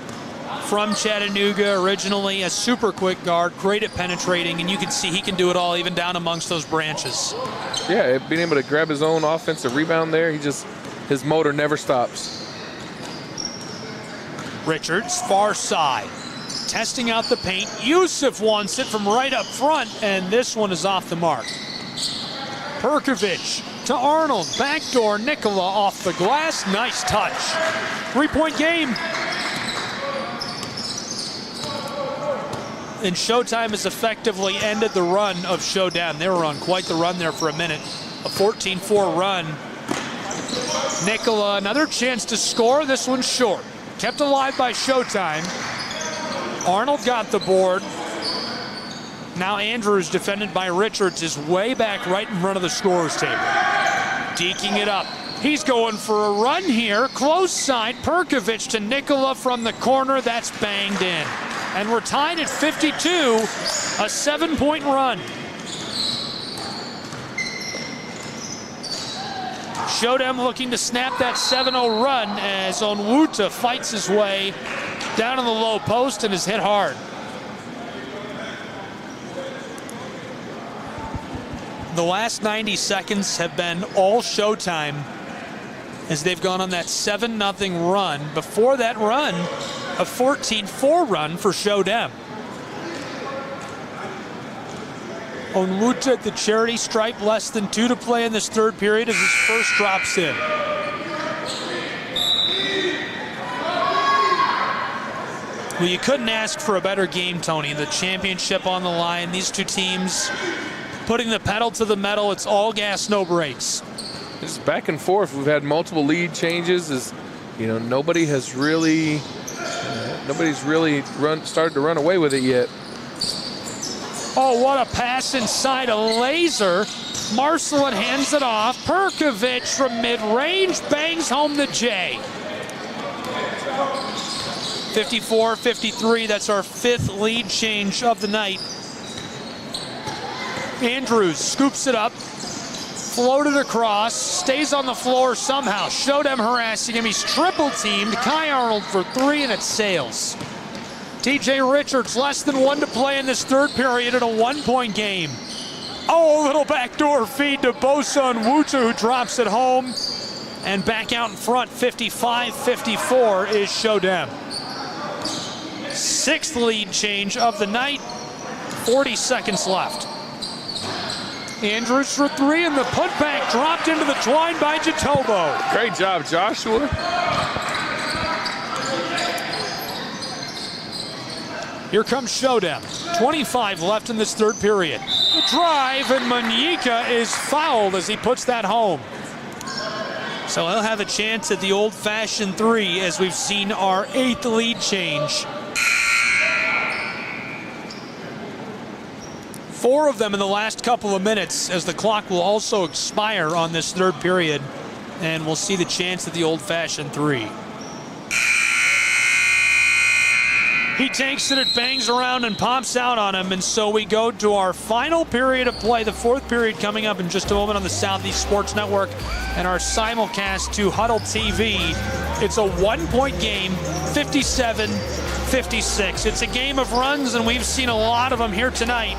U: From Chattanooga, originally a super quick guard, great at penetrating, and you can see he can do it all even down amongst those branches.
V: Yeah, being able to grab his own offensive rebound there, his motor never stops.
U: Richards, far side, testing out the paint. Yusuf wants it from right up front, and this one is off the mark. Perkovic to Arnold, backdoor, Nikola off the glass, nice touch. 3-point game. And Showtime has effectively ended the run of Shodem. They were on quite the run there for a minute. A 14-4 run. Nikola, another chance to score. This one's short. Kept alive by Showtime. Arnold got the board. Now Andrews, defended by Richards, is way back right in front of the scorer's table. Deking it up. He's going for a run here. Close side, Perkovic to Nikola from the corner. That's banged in. And we're tied at 52, a 7-point run. Shodem looking to snap that 7-0 run as Onwuta fights his way down in the low post and is hit hard. The last 90 seconds have been all Showtime as they've gone on that 7-0 run. Before that run, a 14-4 run for Shodem. Onwuta at the charity stripe, less than 2 to play in this third period as his first drops in. Well, you couldn't ask for a better game, Tony. The championship on the line. These two teams putting the pedal to the metal. It's all gas, no brakes.
V: It's back and forth. We've had multiple lead changes. Nobody's really started to run away with it yet.
U: Oh, what a pass inside a laser. Marcelin hands it off. Perkovic from mid-range bangs home the J. 54-53, that's our 5th lead change of the night. Andrews scoops it up, floated across, stays on the floor somehow. Shodem harassing him, he's triple teamed. Kai Arnold for 3 and it sails. TJ Richards, less than 1 to play in this third period in a 1-point game. Oh, a little backdoor feed to Bosa Onwuta, who drops it home. And back out in front, 55-54 is Shodem. 6th lead change of the night, 40 seconds left. Andrews for 3, and the putback dropped into the twine by Jatobo.
V: Great job, Joshua.
U: Here comes Shodem. 25 left in this third period. The drive, and Manyika is fouled as he puts that home. So he'll have a chance at the old-fashioned 3 as we've seen our 8th lead change. 4 of them in the last couple of minutes, as the clock will also expire on this third period, and we'll see the chance at the old-fashioned 3. He takes it, it bangs around and pops out on him, and so we go to our final period of play, the 4th period coming up in just a moment on the Southeast Sports Network and our simulcast to Huddle TV. It's a 1-point game, 57-56. It's a game of runs, and we've seen a lot of them here tonight.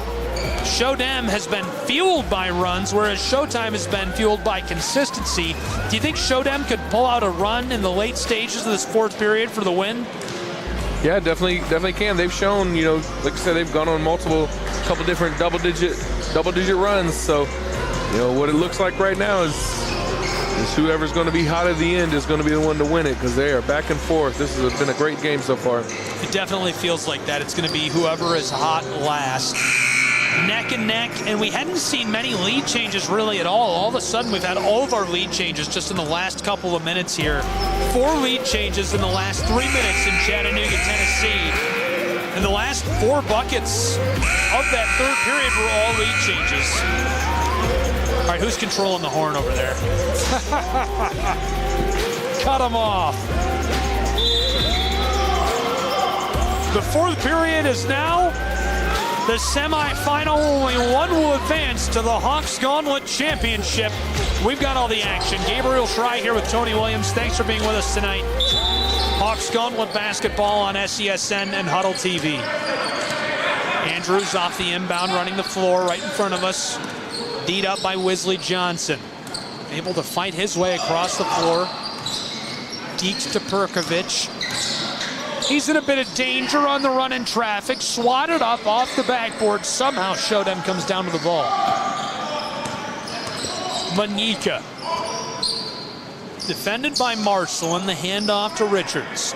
U: Shodem has been fueled by runs, whereas Showtime has been fueled by consistency. Do you think Shodem could pull out a run in the late stages of this 4th period for the win?
V: Yeah, definitely can. They've shown, like I said, they've gone on couple different double-digit runs. So, what it looks like right now is whoever's going to be hot at the end is going to be the one to win it, because they are back and forth. This has been a great game so far.
U: It definitely feels like that. It's going to be whoever is hot last. Neck and neck, and we hadn't seen many lead changes really at all. All of a sudden, we've had all of our lead changes just in the last couple of minutes here. 4 lead changes in the last 3 minutes in Chattanooga, Tennessee. And the last 4 buckets of that third period were all lead changes. All right, who's controlling the horn over there? Cut him off. The 4th period is now the semifinal. Only one will advance to the Hawks Gauntlet Championship. We've got all the action. Gabriel Schrei here with Tony Williams. Thanks for being with us tonight. Hawks Gauntlet Basketball on SESN and Huddle TV. Andrews off the inbound, running the floor right in front of us. D'd up by Wesley Johnson. Able to fight his way across the floor. Dekes to Perkovic. He's in a bit of danger on the run in traffic. Swatted up off the backboard. Somehow Shodem comes down to the ball. Manyika. Defended by Marcelin. The handoff to Richards.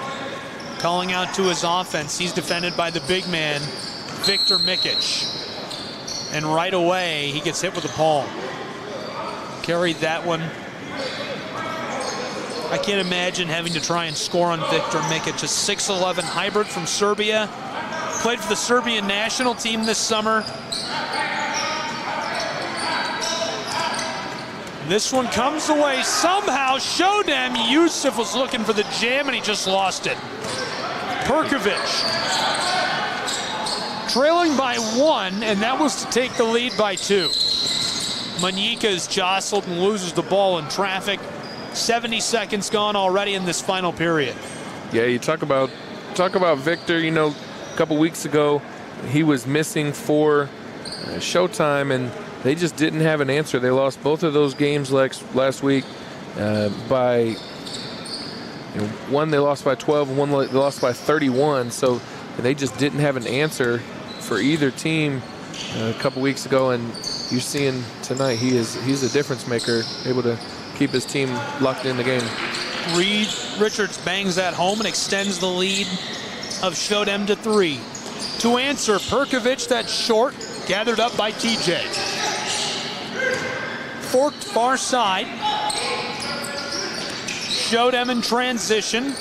U: Calling out to his offense. He's defended by the big man, Victor Mikic. And right away, he gets hit with the palm. Carried that one. I can't imagine having to try and score on Victor Mikic, a 6'11" hybrid from Serbia. Played for the Serbian national team this summer. This one comes away somehow. Shodem. Yusuf was looking for the jam and he just lost it. Perkovic. Trailing by 1, and that was to take the lead by 2. Manyika is jostled and loses the ball in traffic. 70 seconds gone already in this final period.
V: Yeah, you talk about Victor. A couple weeks ago, he was missing for Showtime, and they just didn't have an answer. They lost both of those games last week by one they lost by 12, and one they lost by 31. So they just didn't have an answer for either team a couple weeks ago, and you're seeing tonight he's a difference maker, able to keep his team locked in the game.
A: Reed Richards bangs that home and extends the lead of Shodem to 3. To answer, Perkovic, that's short, gathered up by TJ. Forked far side. Shodem in transition.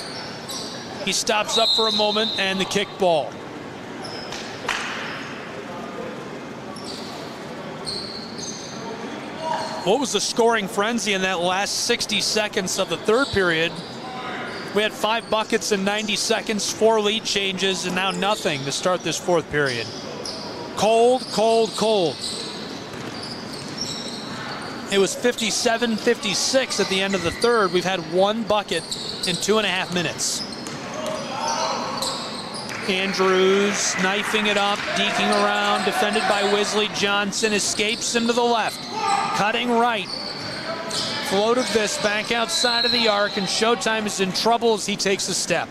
A: He stops up for a moment, and the kick ball. What was the scoring frenzy in that last 60 seconds of the third period? We had 5 buckets in 90 seconds, 4 lead changes, and now nothing to start this fourth period. Cold, cold, cold. It was 57-56 at the end of the third. We've had 1 bucket in 2.5 minutes. Andrews knifing it up, deking around, defended by Wesley Johnson, escapes him to the left, cutting right. Floated this back outside of the arc, and Showtime is in trouble as he takes a step.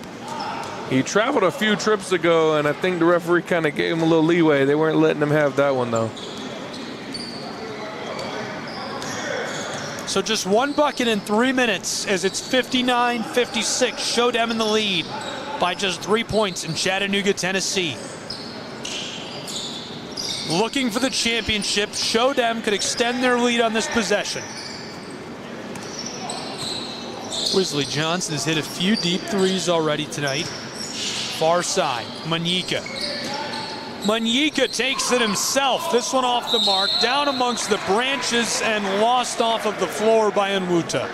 V: He traveled a few trips ago, and I think the referee kind of gave him a little leeway. They weren't letting him have that one, though.
A: So just 1 bucket in 3 minutes as it's 59-56. Shodem in the lead by just 3 points in Chattanooga, Tennessee. Looking for the championship, Shodem could extend their lead on this possession. Wesley Johnson has hit a few deep threes already tonight. Far side, Manyika. Manyika takes it himself. This one off the mark, down amongst the branches and lost off of the floor by Onwuta.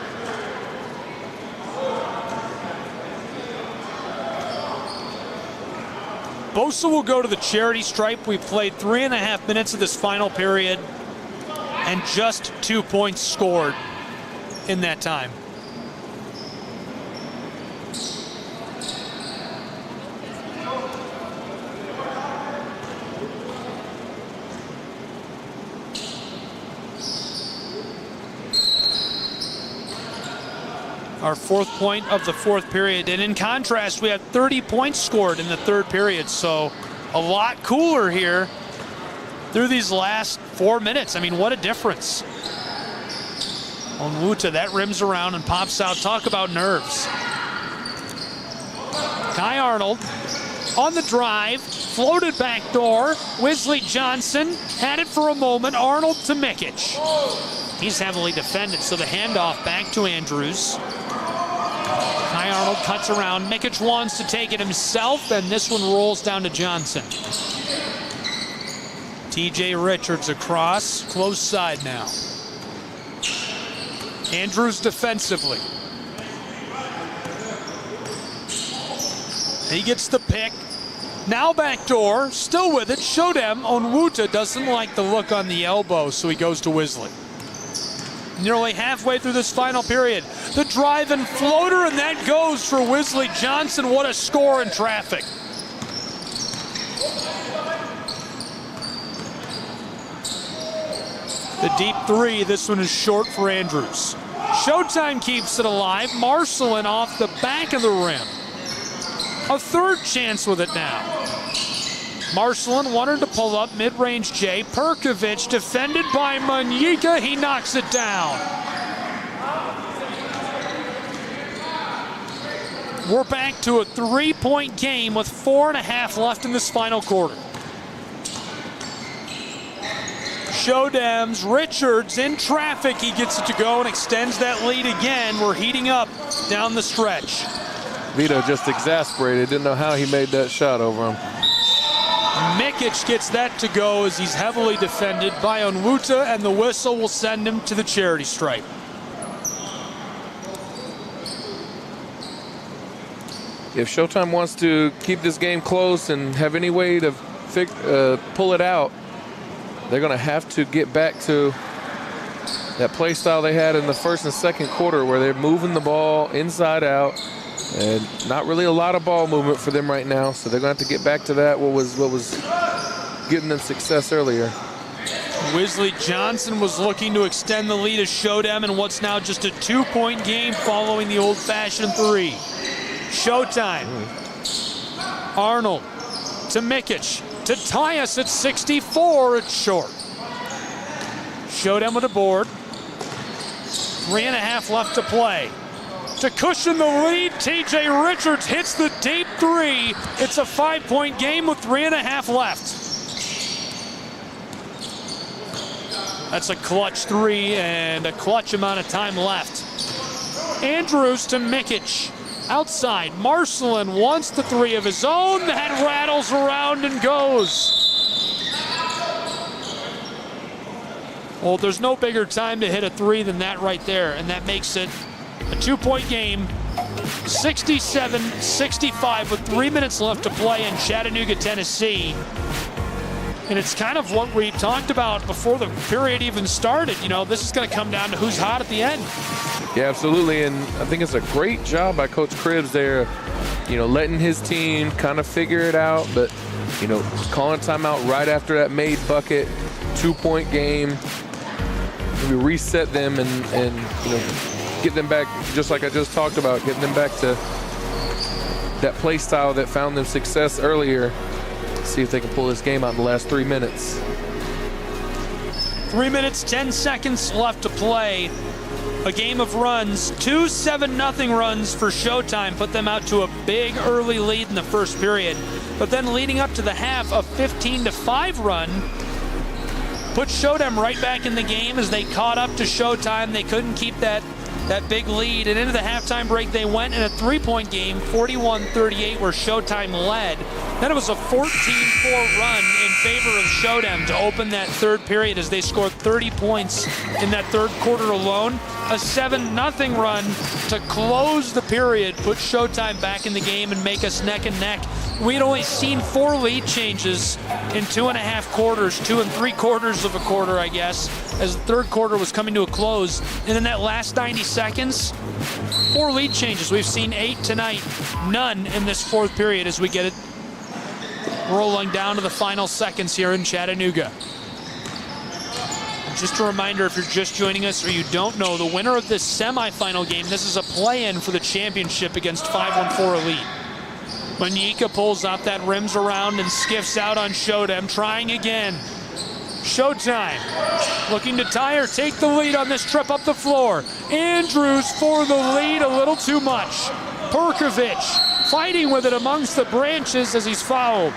A: Bosa will go to the charity stripe. We've played 3.5 minutes of this final period and just 2 points scored in that time. Our 4th point of the 4th period. And in contrast, we had 30 points scored in the 3rd period. So a lot cooler here through these last 4 minutes. I mean, what a difference. Onwuta, that rims around and pops out. Talk about nerves. Kai Arnold on the drive, floated back door. Wesley Johnson had it for a moment. Arnold to Mikic. He's heavily defended, so the handoff back to Andrews. Kai Arnold cuts around. Mikic wants to take it himself, and this one rolls down to Johnson. TJ Richards across, close side now. Andrews defensively. He gets the pick. Now backdoor, still with it. Shodem. Onwuta doesn't like the look on the elbow, so he goes to Wesley. Nearly halfway through this final period. The drive and floater, and that goes for Wesley Johnson. What a score in traffic. The deep 3, this one is short for Andrews. Showtime keeps it alive. Marcelin off the back of the rim. A 3rd chance with it now. Marcelin wanted to pull up mid-range J. Perkovic defended by Manyika. He knocks it down. We're back to a 3-point game with 4.5 left in this final quarter. Shodem's Richards in traffic. He gets it to go and extends that lead again. We're heating up down the stretch.
V: Vito just exasperated. Didn't know how he made that shot over him.
A: Mikic gets that to go as he's heavily defended by Onwuta, and the whistle will send him to the charity stripe.
V: If Showtime wants to keep this game close and have any way to pull it out, they're going to have to get back to that play style they had in the 1st and 2nd quarter, where they're moving the ball inside out. And not really a lot of ball movement for them right now, so they're going to have to get back to that, what was giving them success earlier.
A: Wesley Johnson was looking to extend the lead of Shodem in what's now just a 2-point game following the old-fashioned 3. Showtime. Arnold to Mikic.
U: to tie us at 64. It's short. Showdown with a board. 3.5 left to play. To cushion the lead, TJ Richards hits the deep three. It's a 5-point game with 3.5 left. That's a clutch three and a clutch amount of time left. Andrews to Mikic. Outside, Marcelin wants the three of his own. That rattles around and goes. Well, there's no bigger time to hit a three than that right there, and that makes it a 2-point game. 67-65 with 3 minutes left to play in Chattanooga, Tennessee. And it's kind of what we talked about before the period even started. You know, this is going to come down to who's hot at the end.
V: Yeah, absolutely. And I think it's a great job by Coach Cribbs there, you know, letting his team kind of figure it out. But, you know, calling timeout right after that made bucket, 2-point game. We reset them and you know, get them back, just like I just talked about, getting them back to that play style that found them success earlier. See if they can pull this game out in the last 3 minutes.
U: 3 minutes, 10 seconds left to play. A game of runs. 2 7-0 runs for Showtime put them out to a big early lead in the first period. But then leading up to the half, a 15-5 run put Showtime right back in the game as they caught up to Showtime. They couldn't keep that big lead, and into the halftime break they went in a 3-point game, 41-38, where Showtime led. Then it was a 14-4 run in favor of Showtime to open that third period as they scored 30 points in that third quarter alone. A 7-0 run to close the period, put Showtime back in the game and make us neck and neck. We'd only seen 4 lead changes in 2.5 quarters, 2 3/4 of a quarter, I guess, as the third quarter was coming to a close. And in that last 90 seconds, 4 lead changes. We've seen 8 tonight, none in this fourth period as we get it rolling down to the final seconds here in Chattanooga. Just a reminder, if you're just joining us or you don't know, the winner of this semifinal game, this is a play-in for the championship against 514 Elite. Manyika pulls up, that rims around and skiffs out on Showtime, trying again. Showtime looking to tie or take the lead on this trip up the floor. Andrews for the lead, a little too much. Perkovic fighting with it amongst the branches as he's fouled.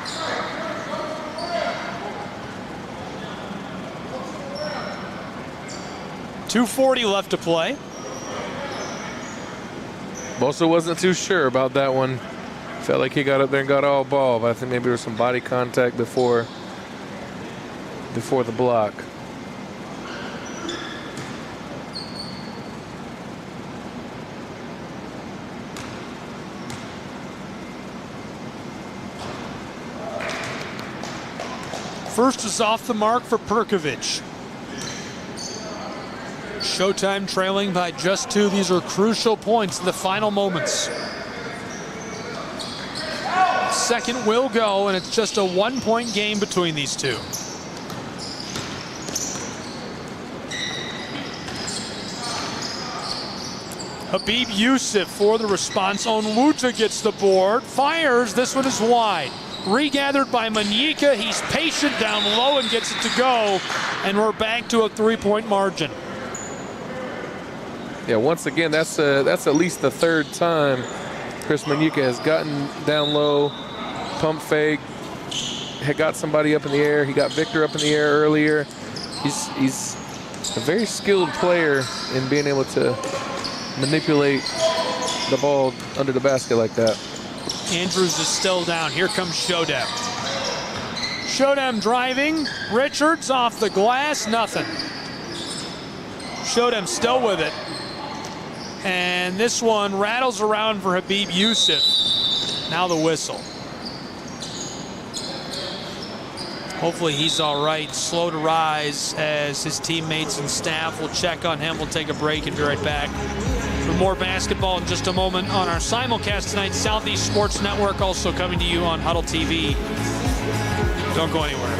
U: .240 left to play.
V: Bosa wasn't too sure about that one. Felt like he got up there and got all ball, but I think maybe there was some body contact before the block.
U: First is off the mark for Perkovic. Showtime trailing by just 2. These are crucial points in the final moments. Second will go, and it's just a 1-point game between these two. Habib Yusuf for the response. Onwuta gets the board, fires. This one is wide. Regathered by Manyika. He's patient down low and gets it to go, and we're back to a 3-point margin.
V: Yeah, once again, that's at least the third time Chris Manyika has gotten down low, pump fake, had got somebody up in the air. He got Victor up in the air earlier. He's a very skilled player in being able to manipulate the ball under the basket like that.
U: Andrews is still down. Here comes Showtime. Showtime driving. Richards off the glass, nothing. Showtime still with it. And this one rattles around for Habib Yusuf. Now the whistle. Hopefully he's all right. Slow to rise as his teammates and staff will check on him. We'll take a break and be right back for more basketball in just a moment on our simulcast tonight. Southeast Sports Network also coming to you on Huddle TV. Don't go anywhere.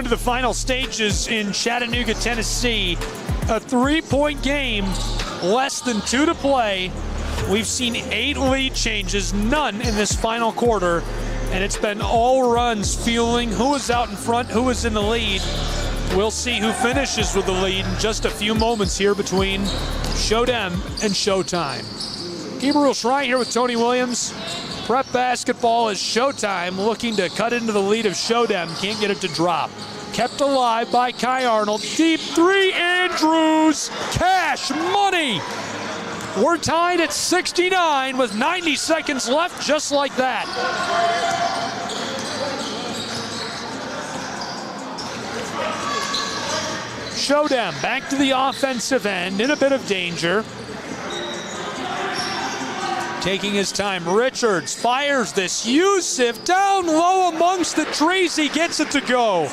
U: into the final stages in Chattanooga, Tennessee. A 3-point game, less than 2 to play. We've seen 8 lead changes, none in this final quarter, and it's been all runs fueling who is out in front, who is in the lead. We'll see who finishes with the lead in just a few moments here between Showdem and Showtime. Gabriel Schrei here with Tony Williams. Prep basketball is Showtime looking to cut into the lead of Showdem. Can't get it to drop. Kept alive by Kai Arnold. Deep three, Andrews. Cash money. We're tied at 69 with 90 seconds left, just like that. Showdem back to the offensive end in a bit of danger. Taking his time, Richards fires this. Yusuf down low amongst the trees. He gets it to go.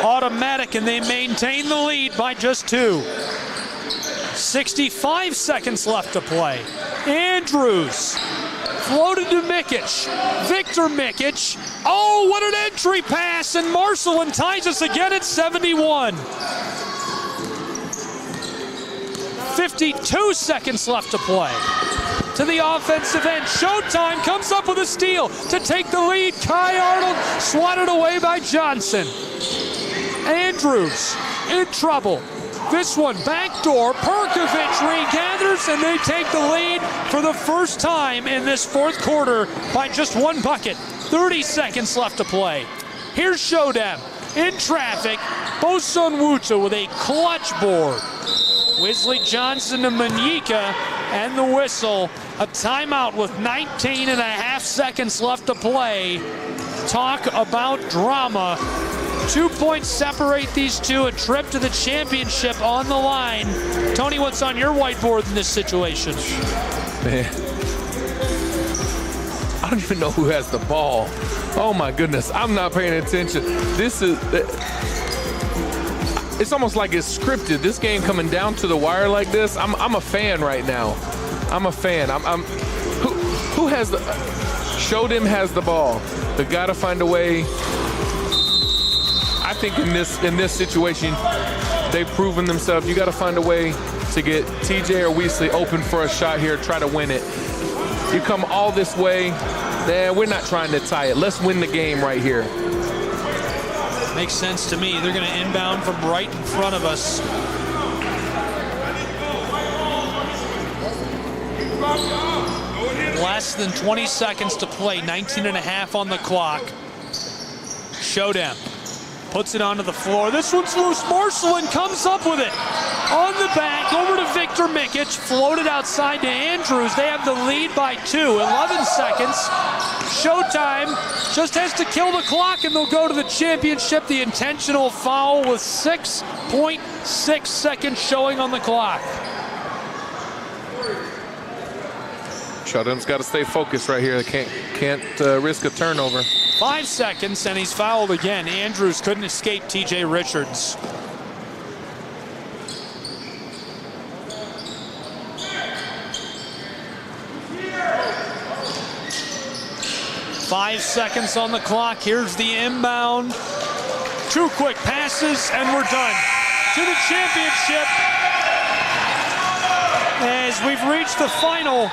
U: Automatic, and they maintain the lead by just 2. 65 seconds left to play. Andrews floated to Mikic. Victor Mikic. Oh, what an entry pass, and Marcelin ties us again at 71. 52 seconds left to play. To the offensive end, Showtime comes up with a steal to take the lead. Kai Arnold swatted away by Johnson. Andrews in trouble. This one, backdoor, Perkovic regathers, and they take the lead for the first time in this fourth quarter by just 1 bucket. 30 seconds left to play. Here's Showdem in traffic. Boson Wuta with a clutch board. Wesley Johnson to Manyika, and the whistle. A timeout with 19 and a half seconds left to play. Talk about drama. 2 points separate these two. A trip to the championship on the line. Tony, what's on your whiteboard in this situation?
V: Man, I don't even know who has the ball. Oh my goodness, I'm not paying attention. This is... It's almost like it's scripted. This game coming down to the wire like this. I'm a fan right now. I'm a fan. Who has the? Showdem has the ball. They got to find a way. I think in this situation, they've proven themselves. You got to find a way to get TJ or Weasley open for a shot here. Try to win it. You come all this way. Man, we're not trying to tie it. Let's win the game right here.
U: Makes sense to me. They're going to inbound from right in front of us. Less than 20 seconds to play. 19 and a half on the clock. Showdem puts it onto the floor. This one's loose. Marcelin comes up with it. On the back, over to Victor Mikic. Floated outside to Andrews. They have the lead by 2. 11 seconds. Showtime just has to kill the clock, and they'll go to the championship. The intentional foul with 6.6 seconds showing on the clock.
V: Showdem's got to stay focused right here. They can't risk a turnover.
U: 5 seconds, and he's fouled again. Andrews couldn't escape TJ Richards. Five seconds on the clock. Here's the inbound. 2 quick passes, and we're done. To the championship as we've reached the final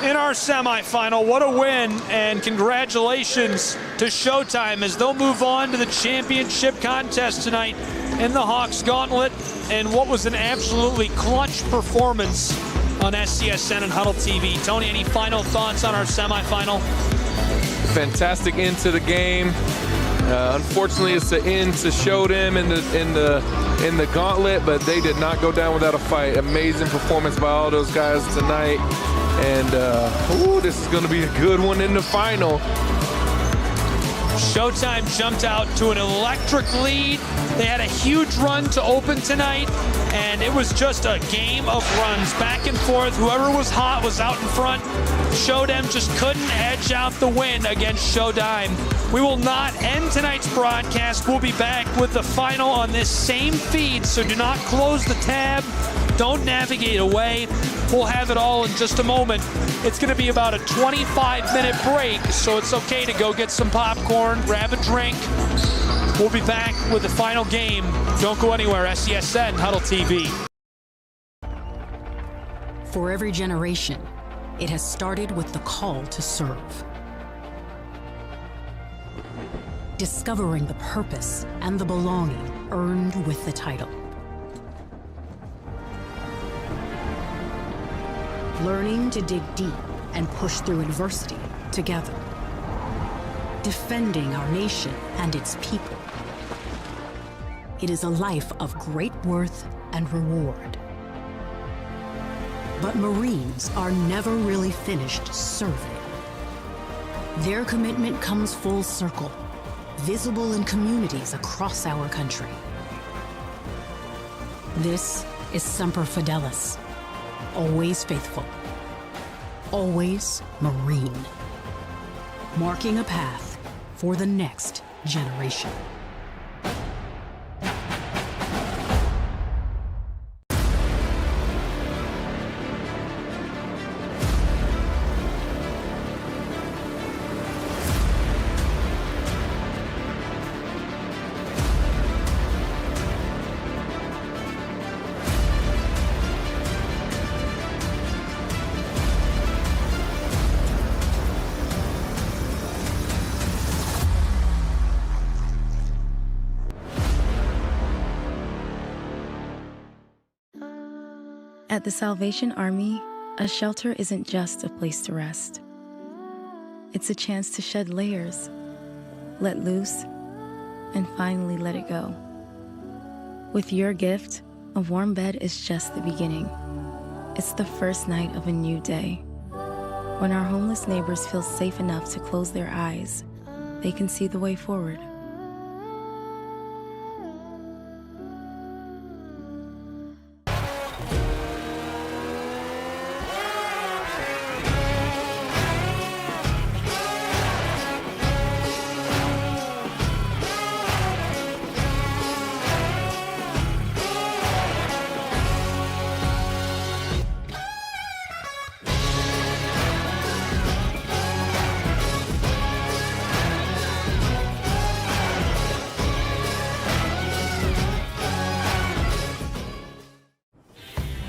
U: in our semifinal. What a win, and congratulations to Showtime as they'll move on to the championship contest tonight in the Hawks Gauntlet, and what was an absolutely clutch performance on SESN and Huddle TV. Tony, any final thoughts on our semifinal?
V: Fantastic end to the game. Unfortunately, it's the end to Showdem in the Gauntlet, but they did not go down without a fight. Amazing performance by all those guys tonight, and this is going to be a good one in the final.
U: Showtime jumped out to an electric lead. They had a huge run to open tonight, and it was just a game of runs back and forth. Whoever was hot was out in front. Showdem just couldn't edge out the win against Showtime.
A: We will not end tonight's broadcast. We'll be back with the final on this same feed, so do not close the tab. Don't navigate away. We'll have it all in just a moment. It's going to be about a 25-minute break, so it's okay to go get some popcorn, grab a drink. We'll be back with the final game. Don't go anywhere. SESN Huddle TV.
B: For every generation, it has started with the call to serve. Discovering the purpose and the belonging earned with the title. Learning to dig deep and push through adversity together. Defending our nation and its people. It is a life of great worth and reward. But Marines are never really finished serving. Their commitment comes full circle, visible in communities across our country. This is Semper Fidelis, always faithful, always Marine, marking a path for the next generation.
D: At the Salvation Army, a shelter isn't just a place to rest. It's a chance to shed layers, let loose, and finally let it go. With your gift, a warm bed is just the beginning. It's the first night of a new day. When our homeless neighbors feel safe enough to close their eyes, they can see the way forward.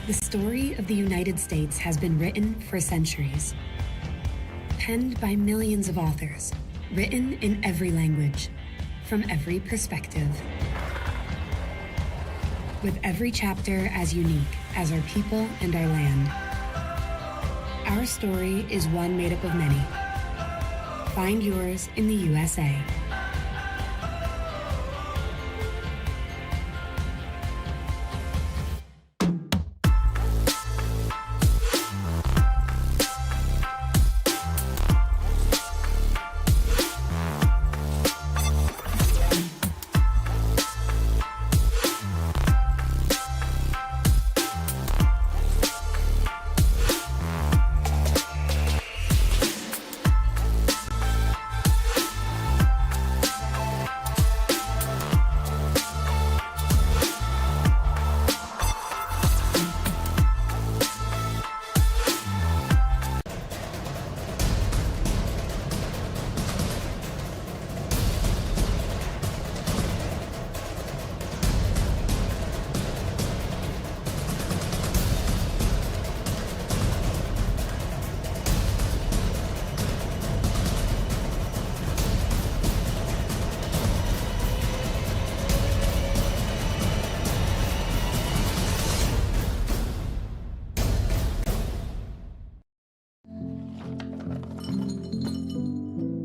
T: The story of the United States has been written for centuries. Penned by millions of authors, written in every language, from every perspective. With every chapter as unique as our people and our land. Our story is one made up of many. Find yours in the USA.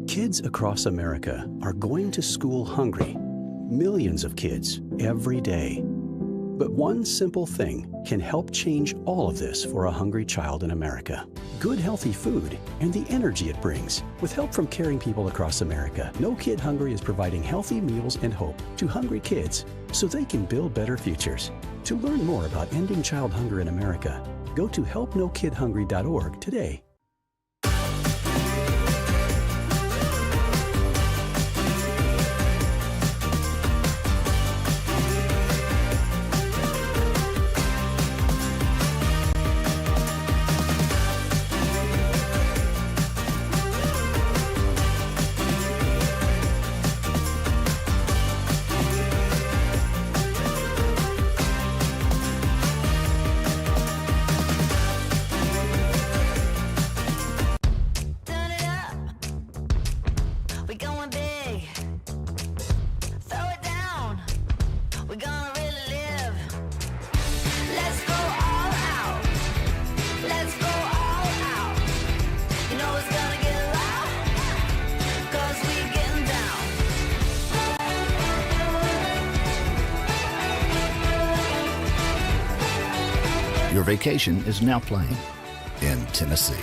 E: Kids across America are going to school hungry. Millions of kids every day. But one simple thing can help change all of this for a hungry child in America. Good, healthy food and the energy it brings. With help from caring people across America, No Kid Hungry is providing healthy meals and hope to hungry kids so they can build better futures. To learn more about ending child hunger in America, go to helpnokidhungry.org today.
C: Your vacation is now playing in Tennessee.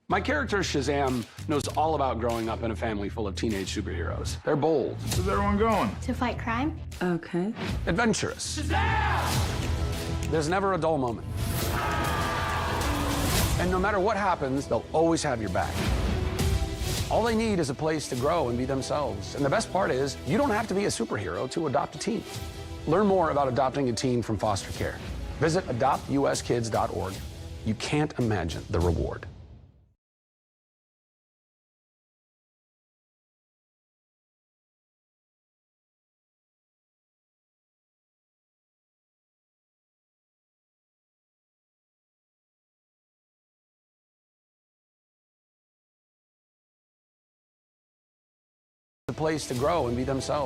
J: My character, Shazam, knows all about growing up in a family full of teenage superheroes. They're bold.
H: Where's everyone going?
G: To fight crime?
J: Okay. Adventurous. Shazam! There's never a dull moment. And no matter what happens, they'll always have your back. All they need is a place to grow and be themselves. And the best part is, you don't have to be a superhero to adopt a teen. Learn more about adopting a teen from foster care. Visit adoptuskids.org. You can't imagine the reward. A place to grow and be themselves.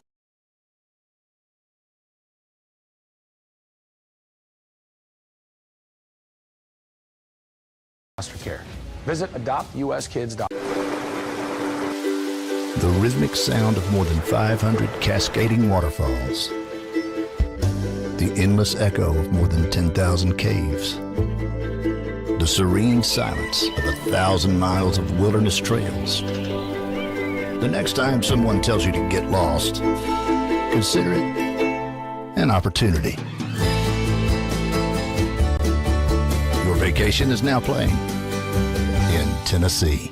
J: Foster care. Visit adoptuskids.org.
C: The rhythmic sound of more than 500 cascading waterfalls. The endless echo of more than 10,000 caves. The serene silence of 1,000 miles of wilderness trails. The next time someone tells you to get lost, consider it an opportunity. Your vacation is now playing in Tennessee.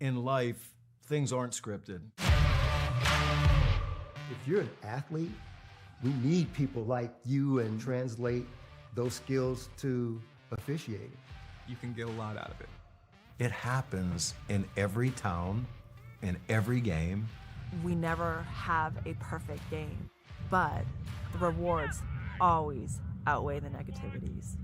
K: In life, things aren't scripted.
L: If you're an athlete, we need people like you and translate those skills to officiating.
M: You can get a lot out of it.
N: It happens in every town, in every game.
O: We never have a perfect game, but the rewards always outweigh the negativities.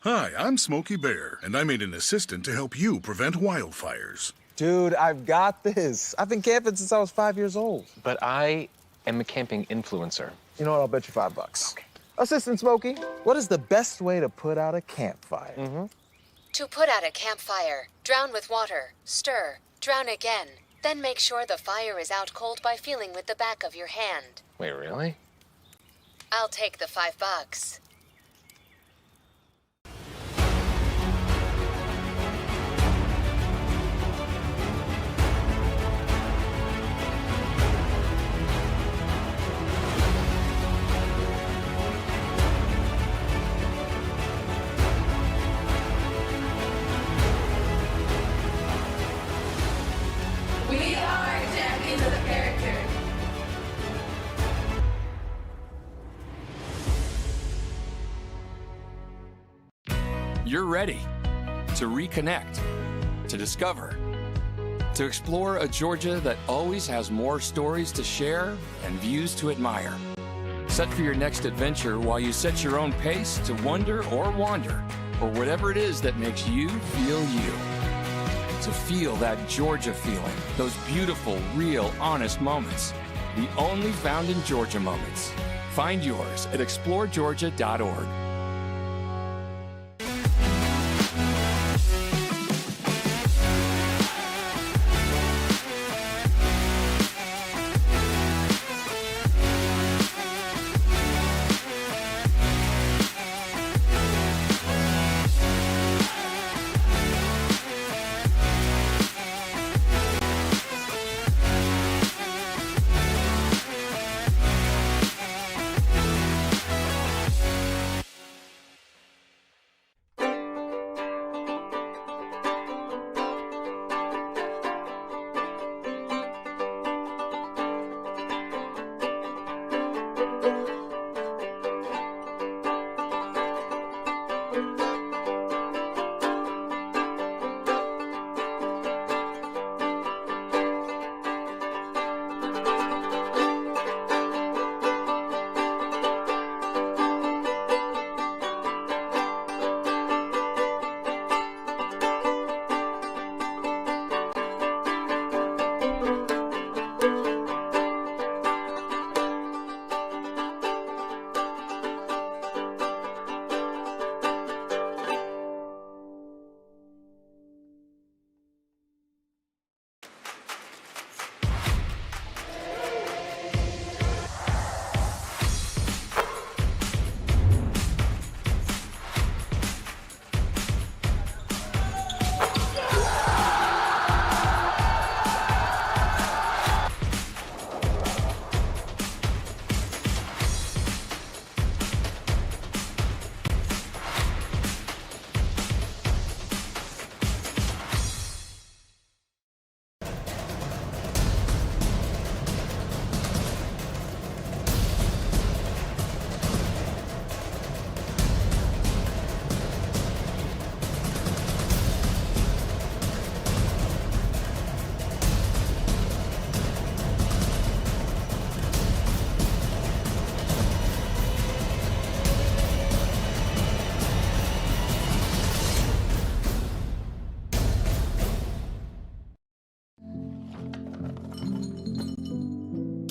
P: Hi, I'm Smokey Bear, and I made an assistant to help you prevent wildfires.
Q: Dude, I've got this. I've been camping since I was 5 years old.
R: But I am a camping influencer.
Q: You know what? I'll bet you $5. Okay. Assistant Smokey, what is the best way to put out a campfire?
S: To put out a campfire, drown with water, stir, drown again. Then make sure the fire is out cold by feeling with the back of your hand.
R: Wait, really?
S: I'll take the $5.
W: We are champions of the character.
X: You're ready to reconnect, to discover, to explore a Georgia that always has more stories to share and views to admire. Set for your next adventure while you set your own pace to wonder or wander, or whatever it is that makes you feel you. To feel that Georgia feeling, those beautiful, real, honest moments. The only found in Georgia moments. Find yours at exploregeorgia.org.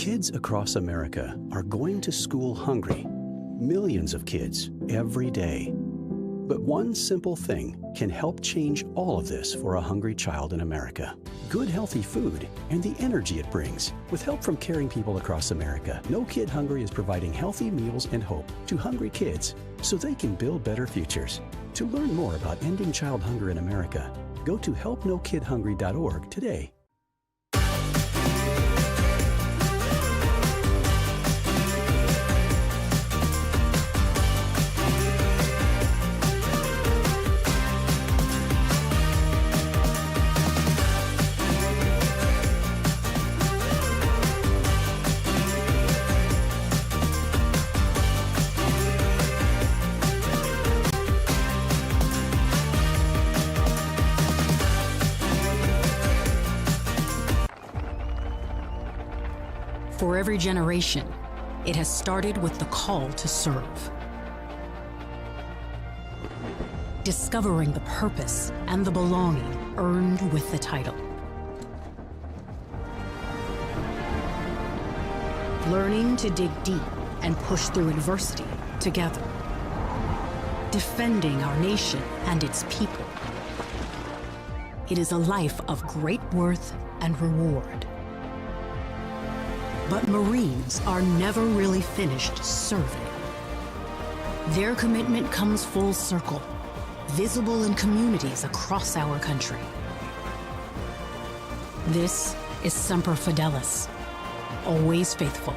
E: Kids across America are going to school hungry. Millions of kids every day. But one simple thing can help change all of this for a hungry child in America. Good, healthy food and the energy it brings. With help from caring people across America, No Kid Hungry is providing healthy meals and hope to hungry kids so they can build better futures. To learn more about ending child hunger in America, go to helpnokidhungry.org today.
B: For every generation, it has started with the call to serve. Discovering the purpose and the belonging earned with the title. Learning to dig deep and push through adversity together. Defending our nation and its people. It is a life of great worth and reward. But Marines are never really finished serving. Their commitment comes full circle, visible in communities across our country. This is Semper Fidelis, always faithful,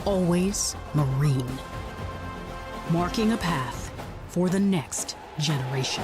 B: always Marine, marking a path for the next generation.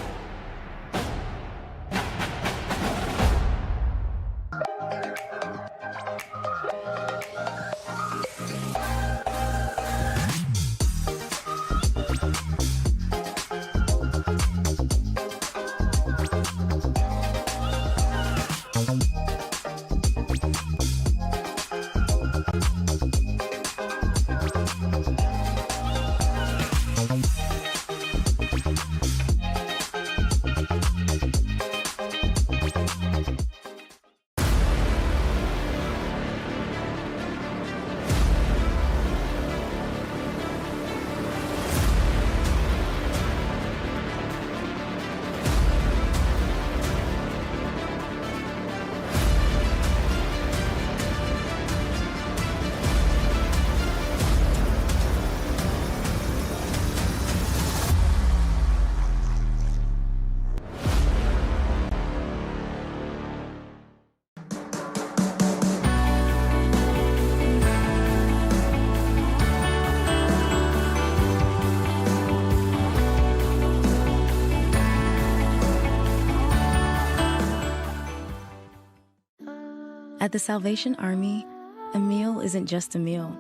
D: At the Salvation Army, a meal isn't just a meal.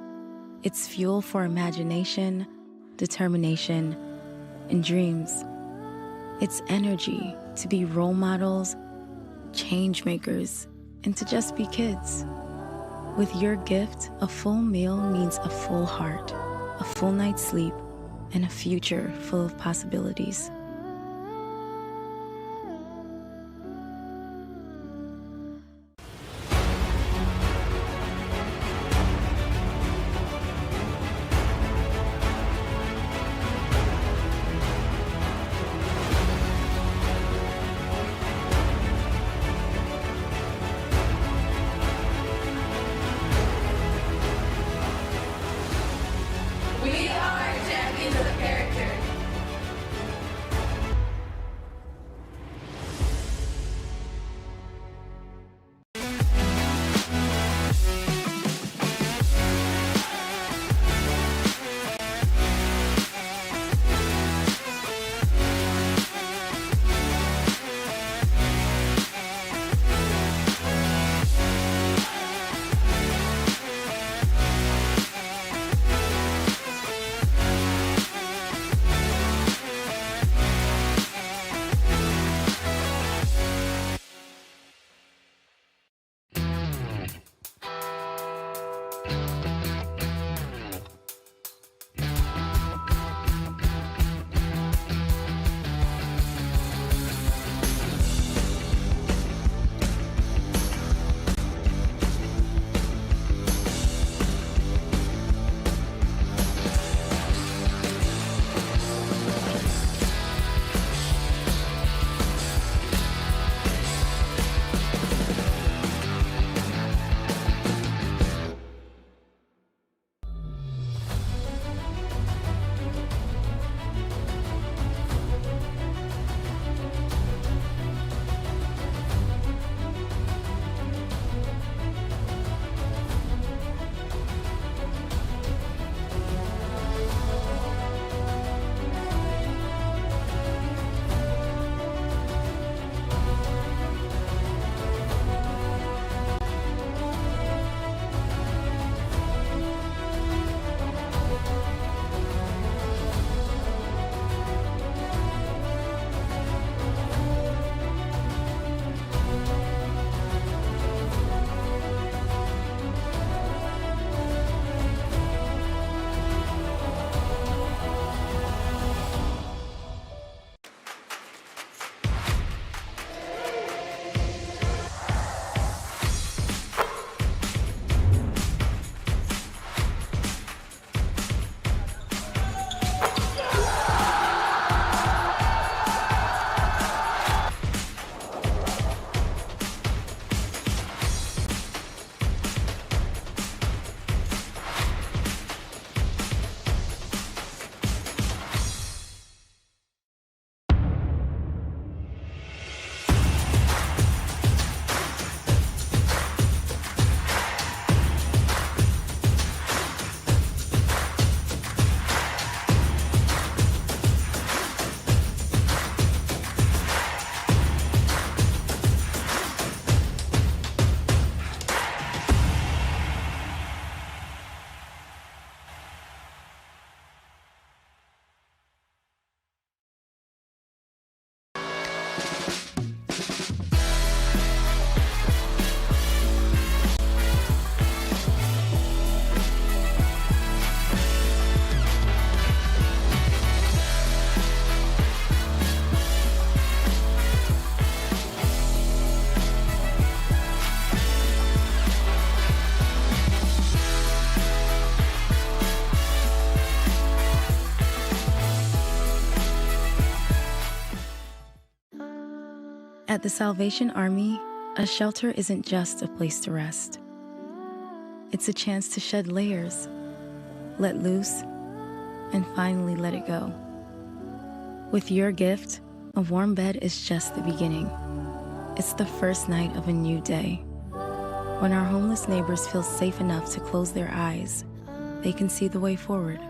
D: It's fuel for imagination, determination, and dreams. It's energy to be role models, change makers, and to just be kids. With your gift, a full meal means a full heart, a full night's sleep, and a future full of possibilities.
W: We are champions of the character.
D: At the Salvation Army, a shelter isn't just a place to rest. It's a chance to shed layers, let loose, and finally let it go. With your gift, a warm bed is just the beginning. It's the first night of a new day. When our homeless neighbors feel safe enough to close their eyes, they can see the way forward.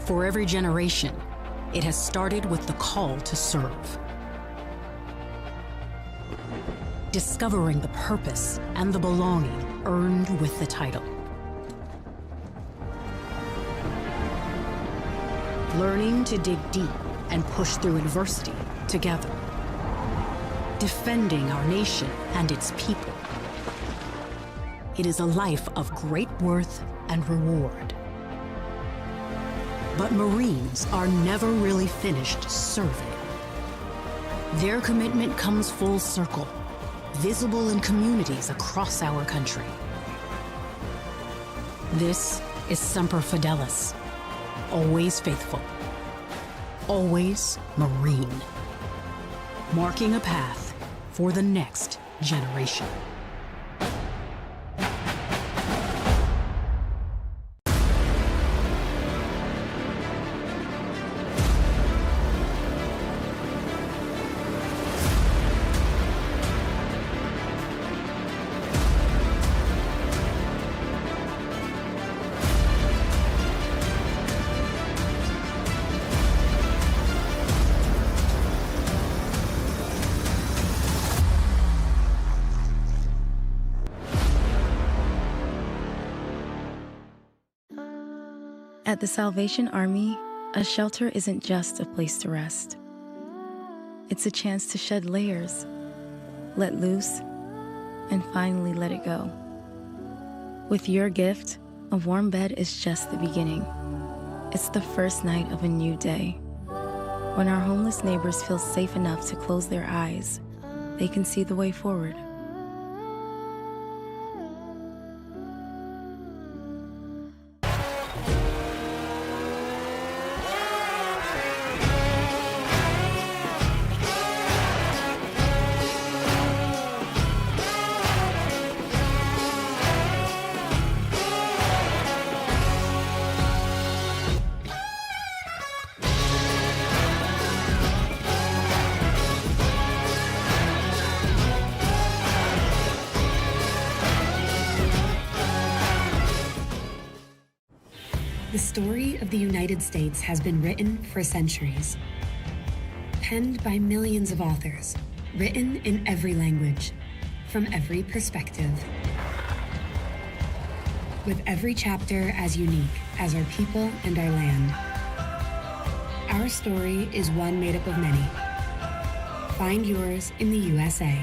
B: For every generation, it has started with the call to serve. Discovering the purpose and the belonging earned with the title. Learning to dig deep and push through adversity together. Defending our nation and its people. It is a life of great worth and reward. But Marines are never really finished serving. Their commitment comes full circle, visible in communities across our country. This is Semper Fidelis, always faithful, always Marine, marking a path for the next generation.
D: At the Salvation Army, a shelter isn't just a place to rest. It's a chance to shed layers, let loose, and finally let it go. With your gift, a warm bed is just the beginning. It's the first night of a new day. When our homeless neighbors feel safe enough to close their eyes, they can see the way forward.
T: The story of the United States has been written for centuries. Penned by millions of authors, written in every language, from every perspective. With every chapter as unique as our people and our land. Our story is one made up of many. Find yours in the USA.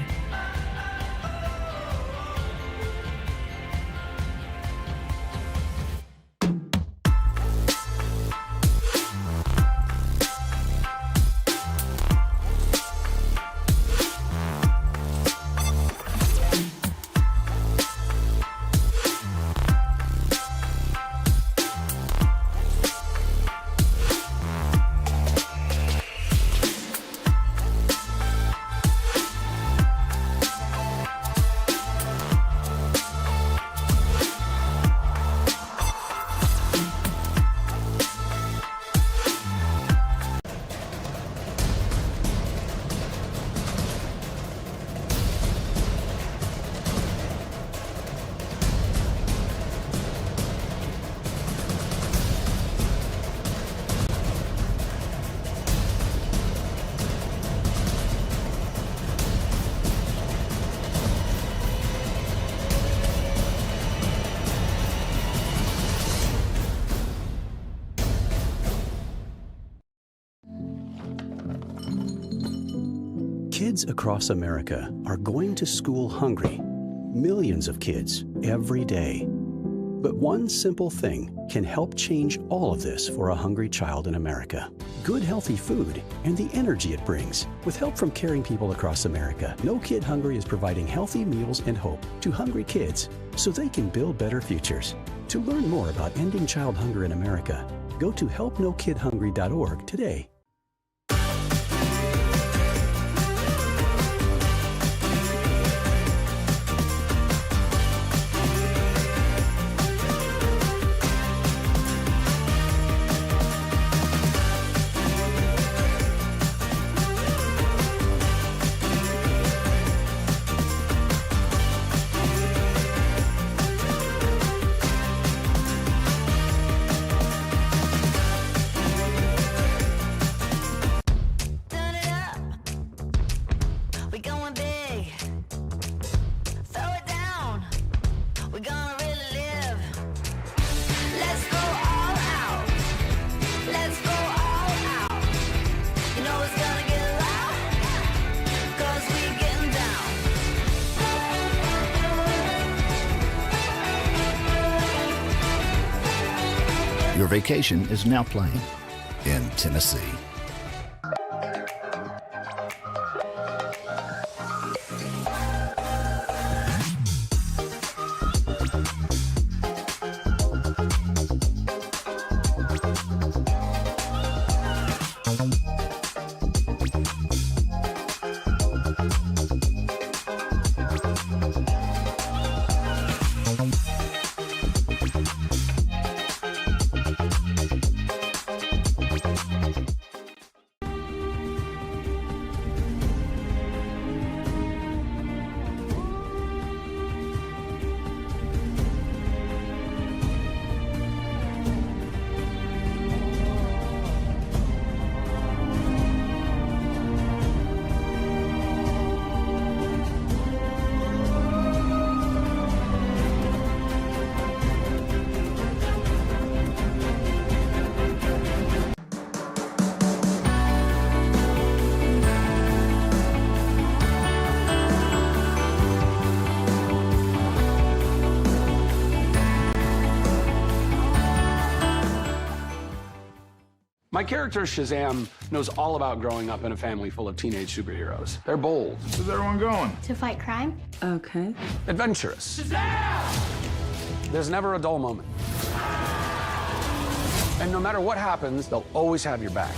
E: Kids across America are going to school hungry. Millions of kids every day. But one simple thing can help change all of this for a hungry child in America. Good, healthy food and the energy it brings. With help from caring people across America, No Kid Hungry is providing healthy meals and hope to hungry kids so they can build better futures. To learn more about ending child hunger in America, go to helpnokidhungry.org today.
F: We going big. Throw it down. We're gonna really live. Let's go all out. Let's go all out. You know it's gonna get loud. 'Cause we getting down.
C: Your vacation is now playing in Tennessee.
J: My character, Shazam, knows all about growing up in a family full of teenage superheroes. They're bold.
H: Where's everyone going?
G: To fight crime? Okay.
J: Adventurous. Shazam! There's never a dull moment. And no matter what happens, they'll always have your back.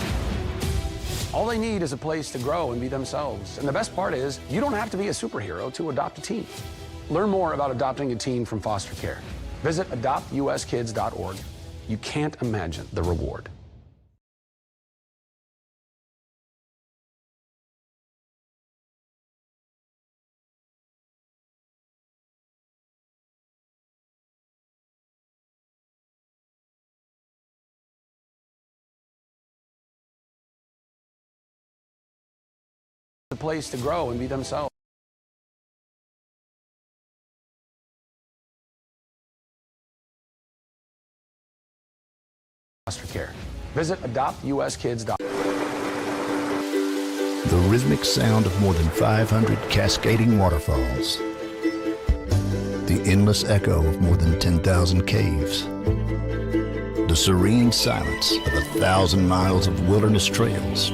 J: All they need is a place to grow and be themselves. And the best part is, you don't have to be a superhero to adopt a teen. Learn more about adopting a teen from foster care. Visit adoptuskids.org. You can't imagine the reward. A place to grow and be themselves. Foster care. Visit adoptuskids.org.
C: The rhythmic sound of more than 500 cascading waterfalls. The endless echo of more than 10,000 caves. The serene silence of 1,000 miles of wilderness trails.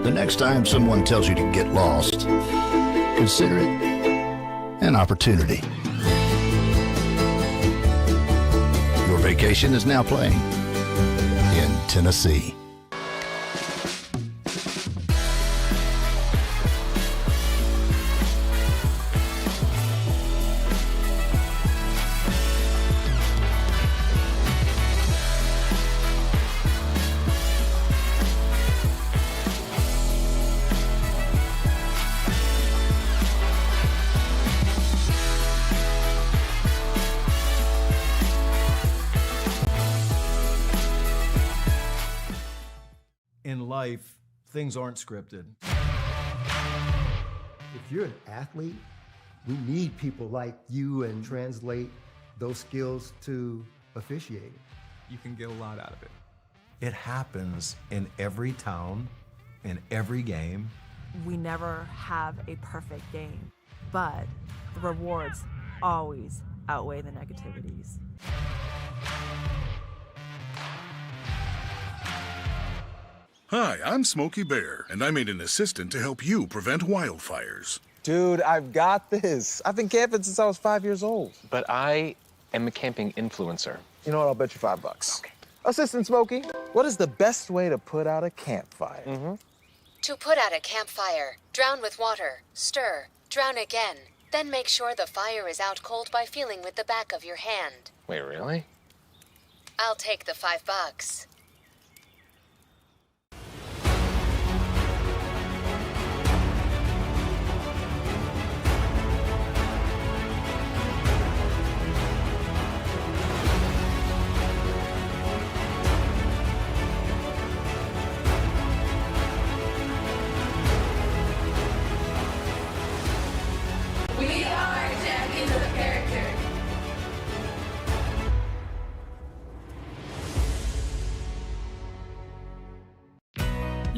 C: The next time someone tells you to get lost, consider it an opportunity. Your vacation is now playing in Tennessee.
K: In life, things aren't scripted.
L: If you're an athlete, we need people like you and translate those skills to officiating.
M: You can get a lot out of it.
N: It happens in every town, in every game.
O: We never have a perfect game, but the rewards always outweigh the negativities.
P: Hi, I'm Smokey Bear, and I made an assistant to help you prevent wildfires.
Q: Dude, I've got this. I've been camping since I was 5 years old.
R: But I am a camping influencer.
Q: You know what? I'll bet you $5. Okay. Assistant Smokey, what is the best way to put out a campfire?
S: To put out a campfire, drown with water, stir, drown again, then make sure the fire is out cold by feeling with the back of your hand.
R: Wait, really?
S: I'll take the $5.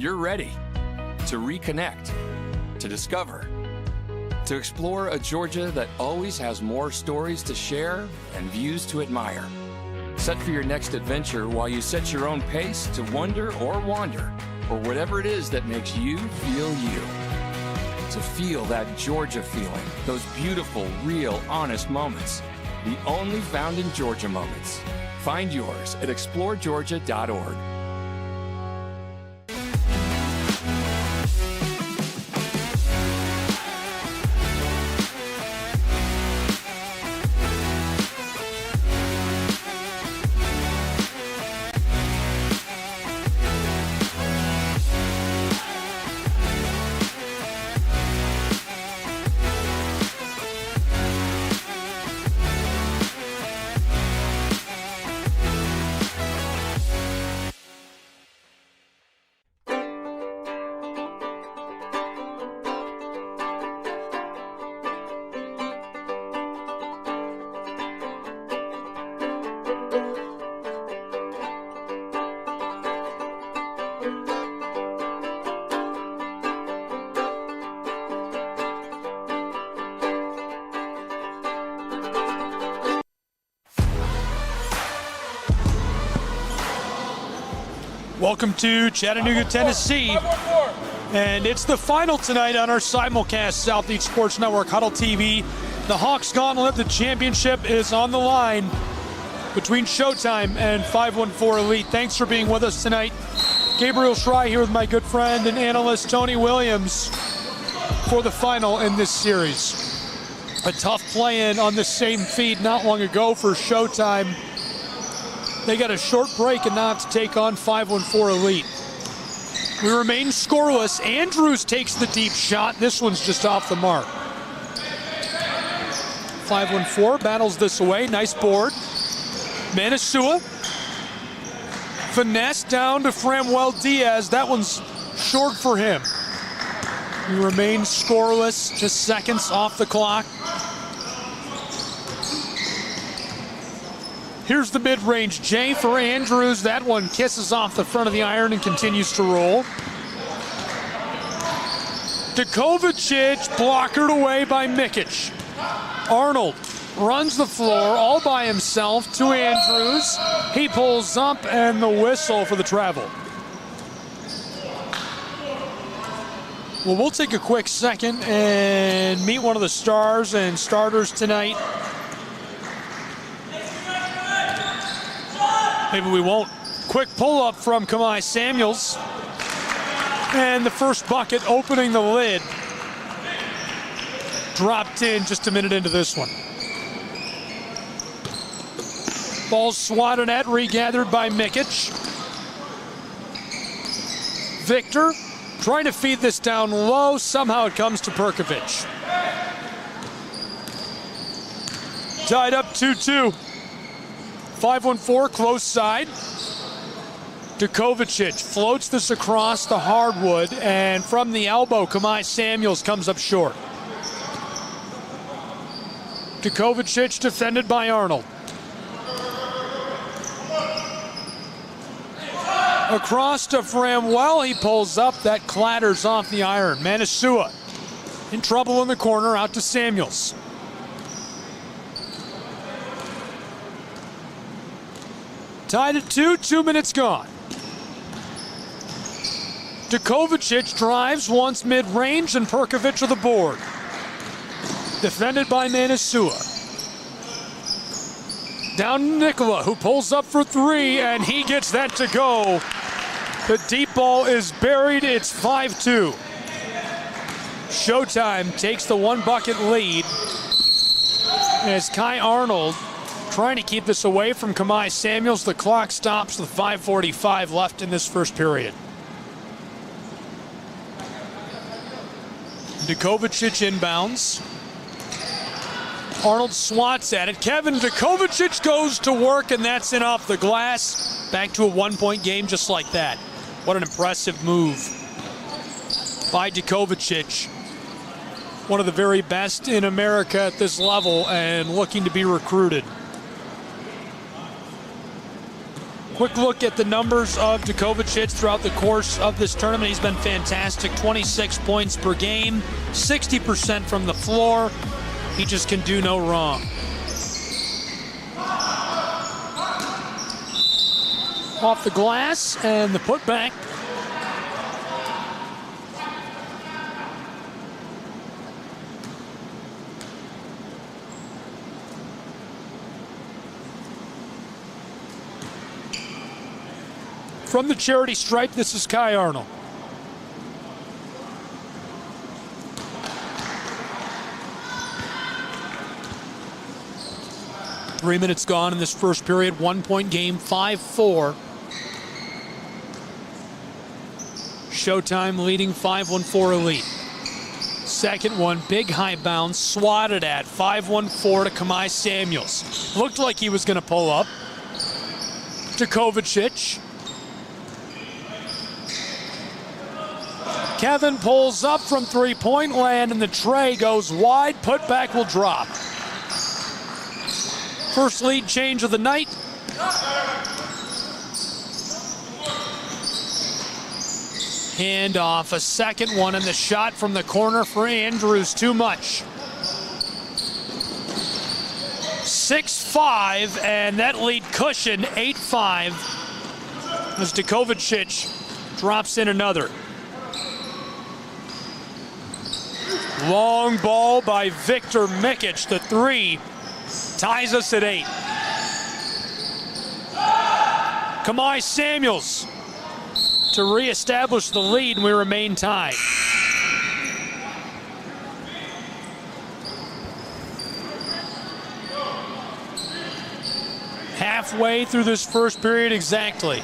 X: you're ready to reconnect, to discover, to explore a Georgia that always has more stories to share and views to admire. Set for your next adventure while you set your own pace to wonder or wander, or whatever it is that makes you feel you. To feel that Georgia feeling, those beautiful, real, honest moments. The only found in Georgia moments. Find yours at exploregeorgia.org.
A: Welcome to Chattanooga, Tennessee. And it's the final tonight on our simulcast, Southeast Sports Network, Huddle TV. The Hawks Gauntlet, the championship is on the line between Showtime and 514 Elite. Thanks for being with us tonight. Gabriel Schrei here with my good friend and analyst Tony Williams for the final in this series. A tough play-in on the same feed not long ago for Showtime. They got a short break and now to take on 514 Elite. We remain scoreless. Andrews takes the deep shot. This one's just off the mark. 514 battles this away. Nice board. Manasua. Finesse down to Framwell Diaz. That one's short for him. We remain scoreless. Just seconds off the clock. Here's the mid-range J for Andrews. That one kisses off the front of the iron and continues to roll. Dukovacic blockered away by Mikic. Arnold runs the floor all by himself to Andrews. He pulls up and the whistle for the travel. Well, we'll take a quick second and meet one of the stars and starters tonight. Maybe we won't. Quick pull-up from Kamai Samuels. And the first bucket opening the lid. Dropped in just a minute into this one. Ball swatted at, regathered by Mikic. Victor trying to feed this down low. Somehow it comes to Perkovic. Tied up 2-2. 514 close side. Dukovacic floats this across the hardwood, and from the elbow, Kamai Samuels comes up short. Dukovacic defended by Arnold. Across to Framwell, he pulls up, that clatters off the iron. Manasua in trouble in the corner, out to Samuels. Tied at 2 minutes gone. Dukovacic drives once mid-range and Perkovic with the board. Defended by Manasua. Down to Nikola, who pulls up for three, and he gets that to go. The deep ball is buried. It's 5-2. Showtime takes the one bucket lead as Kai Arnold trying to keep this away from Kamai Samuels. The clock stops with 5:45 left in this first period. Dukovacic inbounds. Arnold swats at it. Kevin Dukovacic goes to work, and that's in off the glass. Back to a one-point game just like that. What an impressive move by Dukovacic. One of the very best in America at this level and looking to be recruited. Quick look at the numbers of Djokovic throughout the course of this tournament. He's been fantastic. 26 points per game, 60% from the floor. He just can do no wrong. Off the glass and the putback. From the charity stripe, this is Kai Arnold. Three minutes gone in this first period. 1-point game, 5-4. Showtime leading 5-1-4 Elite. Second one, big high bounce, swatted at 5-1-4 to Kamai Samuels. Looked like he was going to pull up. Djokovic. Kevin pulls up from three-point land, and the tray goes wide. Putback will drop. First lead change of the night. Hand off, a second one, and the shot from the corner for Andrews, too much. 6-5, and that lead cushion, 8-5, as Djokovic drops in another. Long ball by Victor Mikic. The three ties us at 8. Kamai Samuels to reestablish the lead, and we remain tied. Halfway through this first period exactly.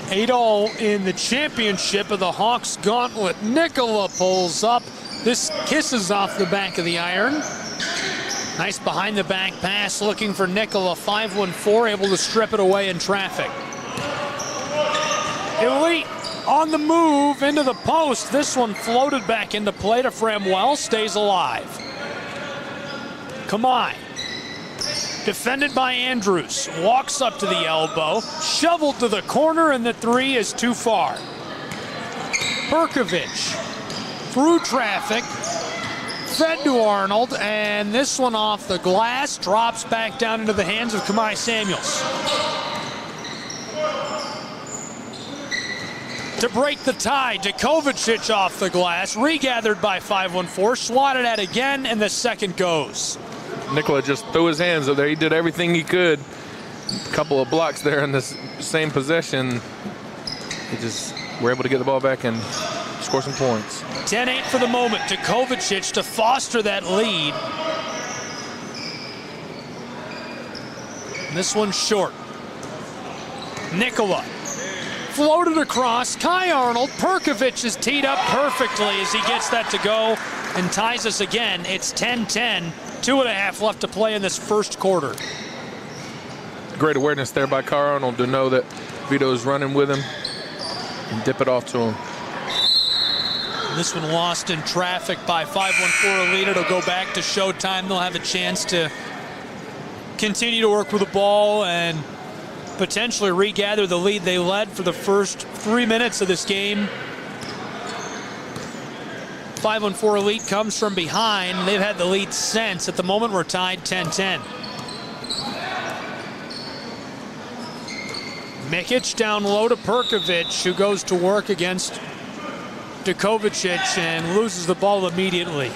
A: 8-all in the championship of the Hawks Gauntlet. Nikola pulls up. This kisses off the back of the iron. Nice behind the back pass looking for Nikola. 5-1-4, able to strip it away in traffic. Elite on the move into the post. This one floated back into play to Framwell. Stays alive. Kamai. Defended by Andrews. Walks up to the elbow. Shoveled to the corner, and the three is too far. Perkovic through traffic. Fed to Arnold, and this one off the glass. Drops back down into the hands of Kamai Samuels. To break the tie, Djokovic off the glass. Regathered by 5-1-4. Swatted at again, and the second goes.
I: Nikola just threw his hands up there. He did everything he could. A couple of blocks there in this same possession. He just were able to get the ball back and score some points.
A: 10-8 for the moment. Djokovic to foster that lead. This one's short. Nikola floated across. Kai Arnold. Perkovic is teed up perfectly as he gets that to go and ties us again. It's 10-10. 2.5 left to play in this first quarter.
I: Great awareness there by Kai Arnold to know that Vito's running with him and dip it off to him.
A: This one lost in traffic by 5-1-4 Elite. It'll go back to Showtime. They'll have a chance to continue to work with the ball and potentially regather the lead they led for the first 3 minutes of this game. 5-1-4 Elite comes from behind. They've had the lead since. At the moment, we're tied 10-10. Mikic down low to Perkovic, who goes to work against Djokovic and loses the ball immediately.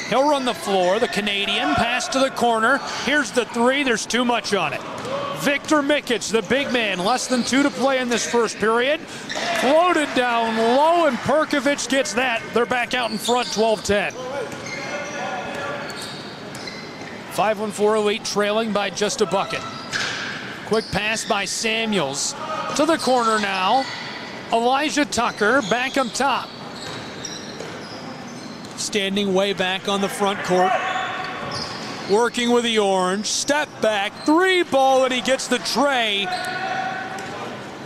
A: He'll run the floor. The Canadian pass to the corner. Here's the three. There's too much on it. Victor Mikic, the big man, less than 2 to play in this first period. Floated down low, and Perkovic gets that. They're back out in front, 12-10. 5-1-4 Elite trailing by just a bucket. Quick pass by Samuels. To the corner now. Elijah Tucker back up top. Standing way back on the front court. Working with the orange. Step back. 3 ball, and he gets the tray.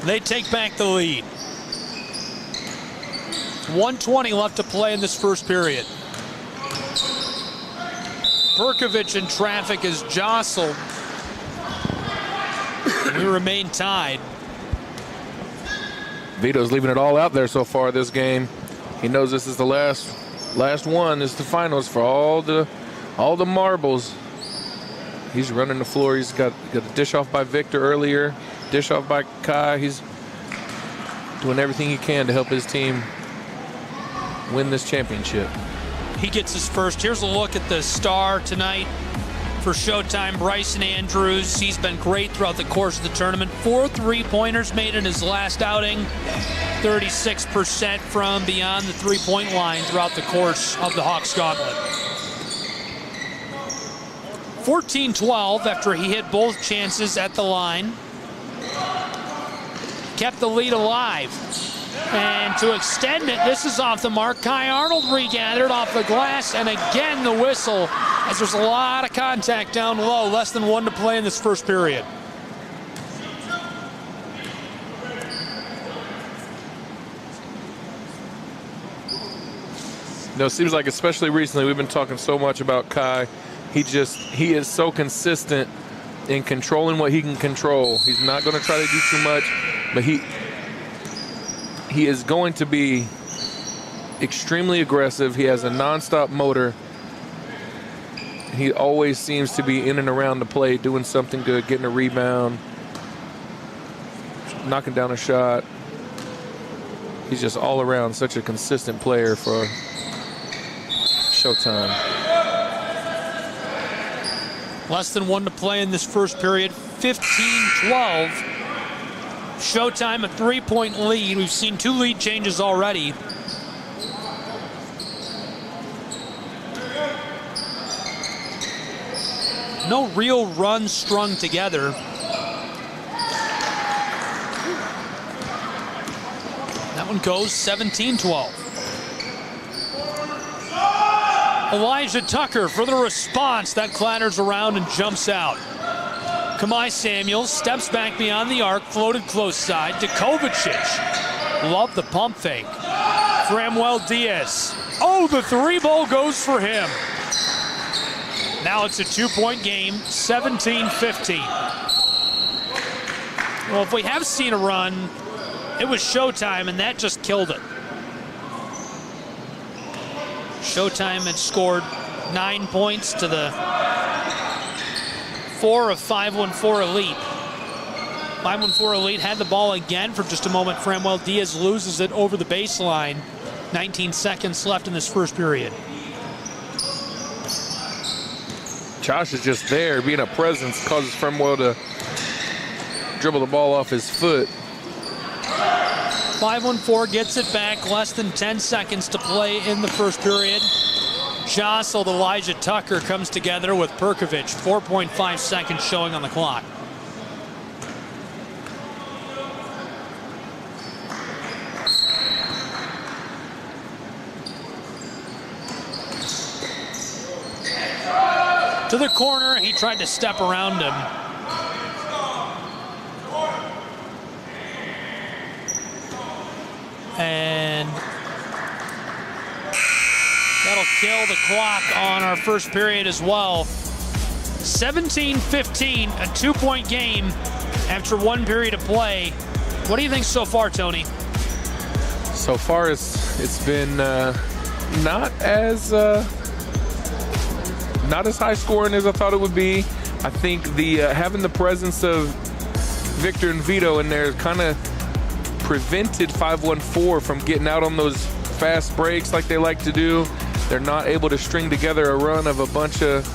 A: They take back the lead. 1:20 left to play in this first period. Perkovic in traffic is jostled. We remain tied.
I: Vito's leaving it all out there so far this game. He knows this is the last one. This is the finals for all the marbles. He's running the floor. He's got a dish off by Victor earlier, dish off by Kai. He's doing everything he can to help his team win this championship.
A: He gets his first. Here's a look at the star tonight for Showtime, Bryson Andrews. He's been great throughout the course of the tournament. 4 3-pointers made in his last outing. 36% from beyond the three-point line throughout the course of the Hawks Gauntlet. 14-12 after he hit both chances at the line. Kept the lead alive. And to extend it, this is off the mark. Kai Arnold regathered off the glass, and again the whistle, as there's a lot of contact down low. Less than 1 to play in this first period.
I: No, it seems like especially recently we've been talking so much about Kai. He is so consistent in controlling what he can control. He's not going to try to do too much, but he is going to be extremely aggressive. He has a nonstop motor. He always seems to be in and around the play, doing something good, getting a rebound, knocking down a shot. He's just all around such a consistent player for Showtime.
A: Less than 1 to play in this first period. 15-12. Showtime a 3-point lead. We've seen 2 lead changes already. No real run strung together. That one goes 17-12. Elijah Tucker for the response. That clatters around and jumps out. Kamai Samuels steps back beyond the arc, floated close side to Kovacic. Love the pump fake. Framwell Diaz. Oh, the 3-ball goes for him. Now it's a 2-point game, 17-15. Well, if we have seen a run, it was Showtime, and that just killed it. Showtime had scored 9 points to the 4 of 514 Elite. 514 Elite had the ball again for just a moment. Framwell Diaz loses it over the baseline. 19 seconds left in this first period.
I: Josh is just there, being a presence, causes Framwell to dribble the ball off his foot.
A: 514 gets it back, less than 10 seconds to play in the first period. Jostled Elijah Tucker comes together with Perkovic. 4.5 seconds showing on the clock. To the corner, he tried to step around him. And that'll kill the clock on our first period as well. 17-15, a 2-point game after 1 period of play. What do you think so far, Tony?
I: So far, it's been not as high scoring as I thought it would be. I think the having the presence of Victor and Vito in there kind of prevented 514 from getting out on those fast breaks like they like to do. They're not able to string together a run of a bunch of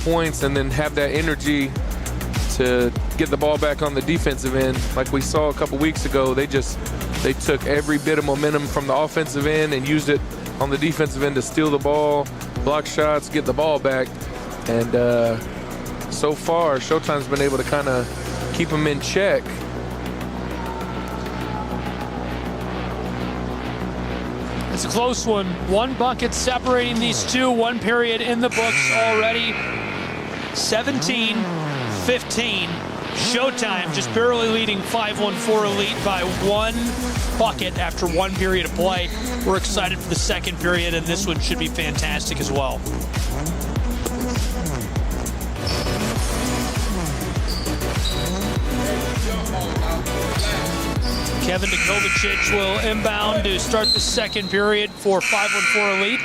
I: points and then have that energy to get the ball back on the defensive end. Like we saw a couple weeks ago, they took every bit of momentum from the offensive end and used it on the defensive end to steal the ball, block shots, get the ball back. And so far, Showtime's been able to kind of keep them in check.
A: It's a close one. 1 bucket separating these two. 1 period in the books already. 17-15. Showtime just barely leading 514 Elite by 1 bucket after 1 period of play. We're excited for the second period, and this one should be fantastic as well. Kevin Dukovic will inbound to start the second period for 5-1-4 Elite.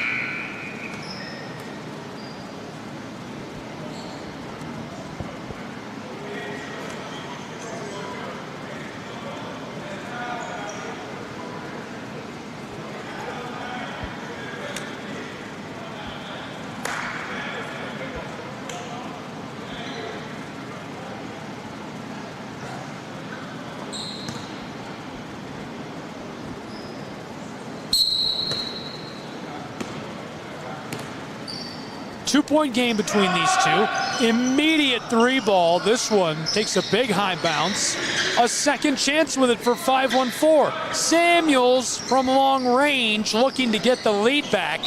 A: Two-point game between these two. Immediate three ball. This one takes a big high bounce. A second chance with it for 5-1-4. Samuels from long range looking to get the lead back.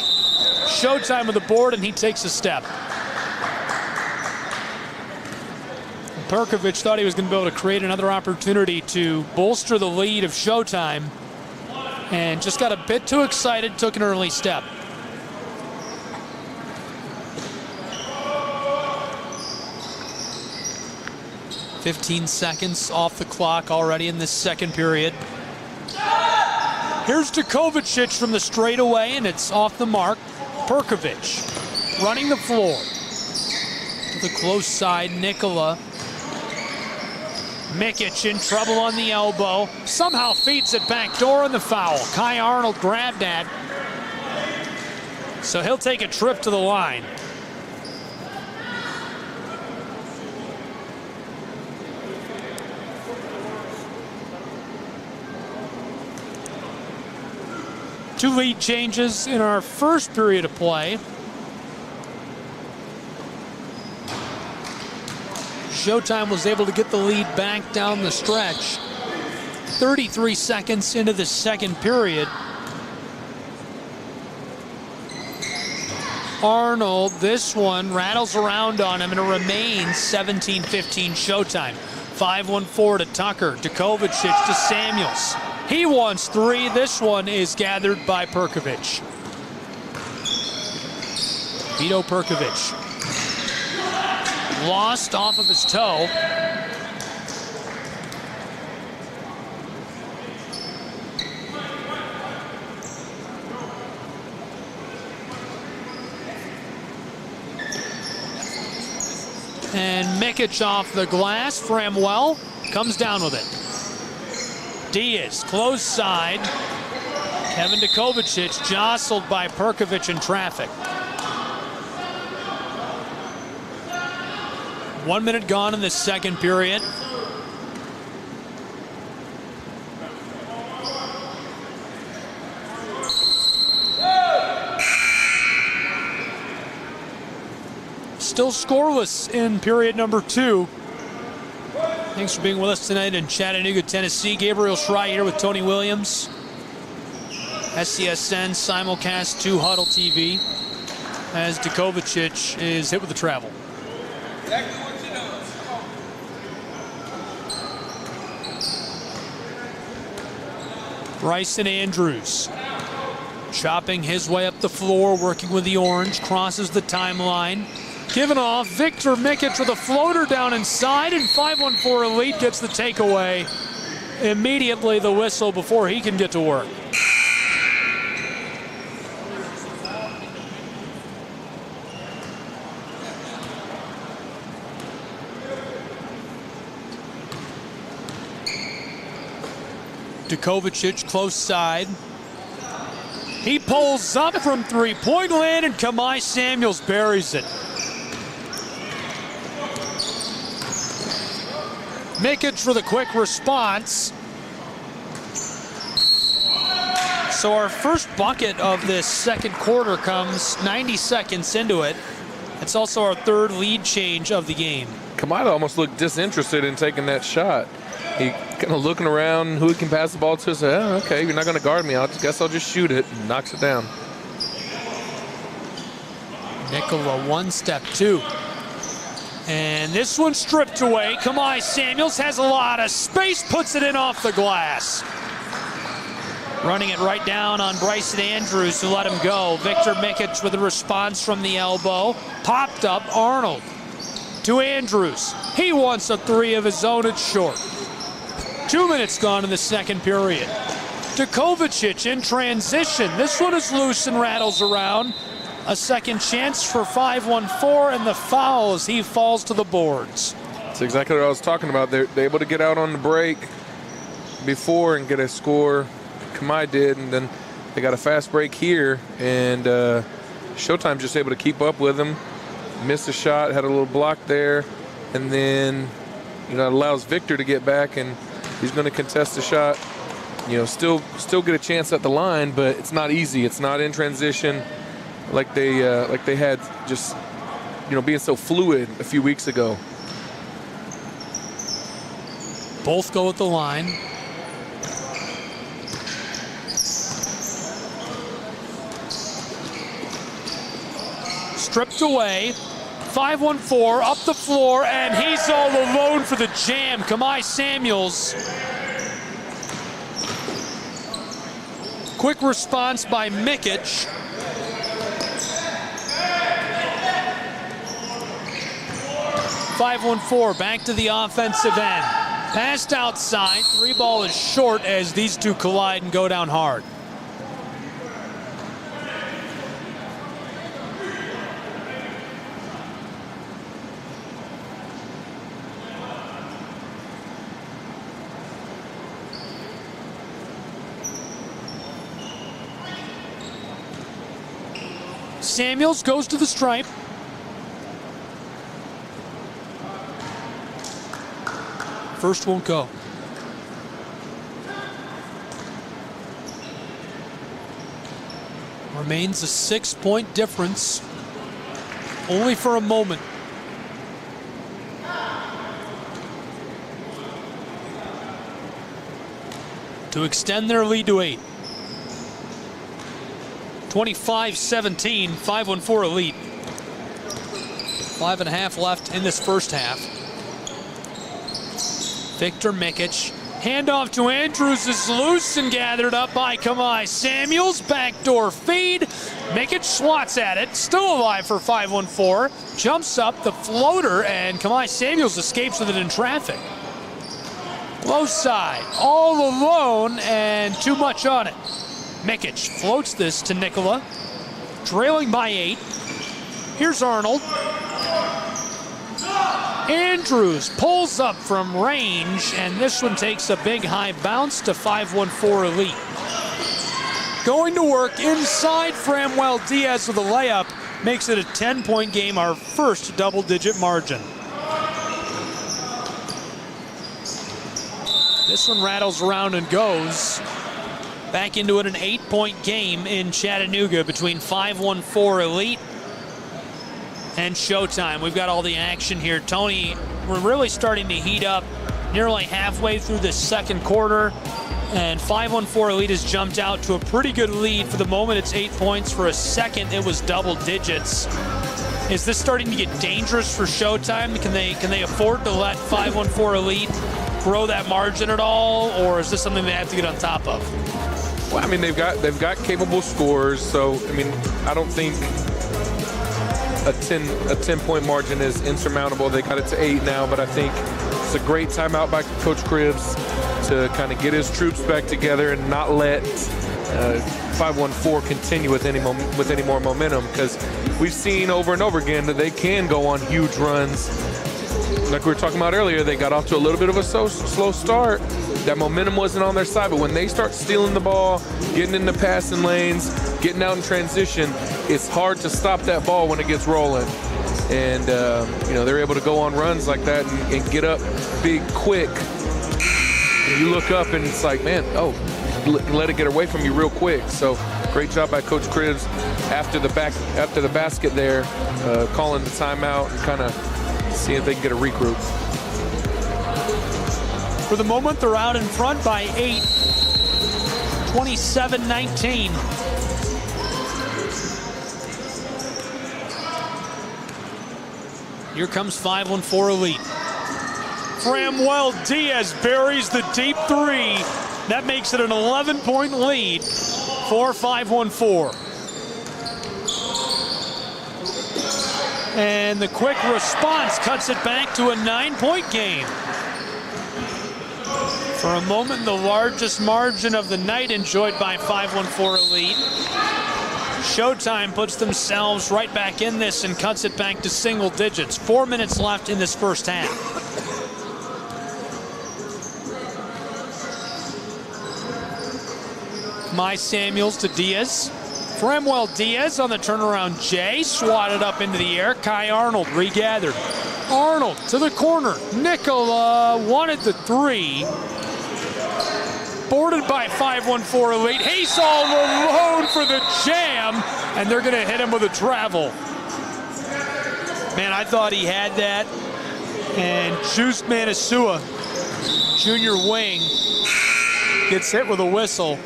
A: Showtime with the board, and he takes a step. Perkovic thought he was going to be able to create another opportunity to bolster the lead of Showtime, and just got a bit too excited, took an early step. "15 seconds off the clock already in this second period. Here's Dukovic from the straightaway, and it's off the mark. Perkovic running the floor. To the close side, Nikola. Mikic in trouble on the elbow. Somehow feeds it back door in the foul. Kai Arnold grabbed that. So he'll take a trip to the line. Two lead changes in our first period of play. Showtime was able to get the lead back down the stretch. 33 seconds into the second period. Arnold, this one rattles around on him, and it remains 17-15 Showtime. 5-1-4 to Tucker. Dukovic to Samuels. He wants three. This one is gathered by Perkovic. Vito Perkovic. Lost off of his toe. And Mikic off the glass. Framwell comes down with it. Diaz, close side. Kevin Dukovic jostled by Perkovic in traffic. 1 minute gone in the second period. Still scoreless in period number 2. Thanks for being with us tonight in Chattanooga, Tennessee. Gabriel Schrei here with Tony Williams. SESN simulcast 2 Huddle TV as Dukovic is hit with the travel.
B: Exactly what you know.
A: Bryson Andrews chopping his way up the floor, working with the orange, crosses the timeline. Given off, Victor Mikic with a floater down inside, and 5-1-4 Elite gets the takeaway. Immediately the whistle before he can get to work. Dukovic close side. He pulls up from three-point land, and Kamai Samuels buries it. Mikic for the quick response. So our first bucket of this second quarter comes 90 seconds into it. It's also our third lead change of the game.
I: Kamada almost looked disinterested in taking that shot. He kind of looking around who he can pass the ball to. Say, oh, okay, you're not going to guard me. I guess I'll just shoot it. And knocks it down.
A: Nikola 1-step 2. And this one stripped away. Kamai Samuels has a lot of space, puts it in off the glass. Running it right down on Bryson Andrews, who let him go. Victor Mikic with a response from the elbow. Popped up Arnold. to Andrews. He wants a three of his own. It's short. 2 minutes gone in the second period. To Kovacic in transition. This one is loose and rattles around. A second chance for 5-1-4, and the foul as he falls to the boards.
I: That's exactly what I was talking about. They're able to get out on the break before and get a score. Kamai did, and then they got a fast break here, and Showtime's just able to keep up with them. Missed a shot, had a little block there, and then it allows Victor to get back, and he's going to contest the shot. Still get a chance at the line, but it's not easy. It's not in transition like they had just being so fluid a few weeks ago.
A: Both go at the line. Stripped away. 5-1-4 up the floor, and he's all alone for the jam. Kamai Samuels. Quick response by Mikic. .5-1-4 back to the offensive end. Passed outside. 3-ball is short as these two collide and go down hard. Samuels goes to the stripe. First won't go. Remains a 6-point difference, only for a moment. To extend their lead to 8. 25-17, 5-1-4 Elite. 5.5 left in this first half. Victor Mikic. Handoff to Andrews is loose and gathered up by Kamai Samuels. Backdoor feed. Mikic swats at it. Still alive for 5-1-4. Jumps up the floater, and Kamai Samuels escapes with it in traffic. Low side. All alone and too much on it. Mikic floats this to Nikola. Trailing by 8. Here's Arnold. Andrews pulls up from range, and this one takes a big high bounce to 5-1-4 Elite. Going to work inside Framwell Diaz with a layup makes it a 10-point game, our first double-digit margin. This one rattles around and goes. Back into it, an 8-point game in Chattanooga between 5-1-4 Elite and Showtime. We've got all the action here. Tony, we're really starting to heat up nearly halfway through this second quarter, and 5-1-4 Elite has jumped out to a pretty good lead. For the moment, it's 8 points. For a second, it was double digits. Is this starting to get dangerous for Showtime? Can they afford to let 5-1-4 Elite grow that margin at all, or is this something they have to get on top of?
I: Well, I mean, they've got capable scorers, so I mean, I don't think a 10-point margin is insurmountable. They got it to 8 now, but I think it's a great timeout by Coach Cribbs to kind of get his troops back together and not let 5-1-4 continue with any more momentum, because we've seen over and over again that they can go on huge runs. Like we were talking about earlier, they got off to a little bit of a slow start. That momentum wasn't on their side, but when they start stealing the ball, getting in the passing lanes, getting out in transition, it's hard to stop that ball when it gets rolling. And, they're able to go on runs like that and get up big quick. And you look up and it's like, man, let it get away from you real quick. So great job by Coach Cribbs after the basket there, calling the timeout and kind of seeing if they can get a regroup.
A: For the moment, they're out in front by 8. 27-19. Here comes 5-1-4 Elite. Framwell Diaz buries the deep 3. That makes it an 11-point lead for 5-1-4. And the quick response cuts it back to a 9-point game. For a moment, the largest margin of the night enjoyed by 514 Elite. Showtime puts themselves right back in this and cuts it back to single digits. 4 minutes left in this first half. My Samuels to Diaz. Framwell Diaz on the turnaround J, swatted up into the air. Kai Arnold regathered. Arnold to the corner. Nicola wanted the three. Boarded by 514 Elite. He's all alone for the jam, and they're going to hit him with a travel. Man, I thought he had that. And Juice Manasua, junior wing, gets hit with a whistle.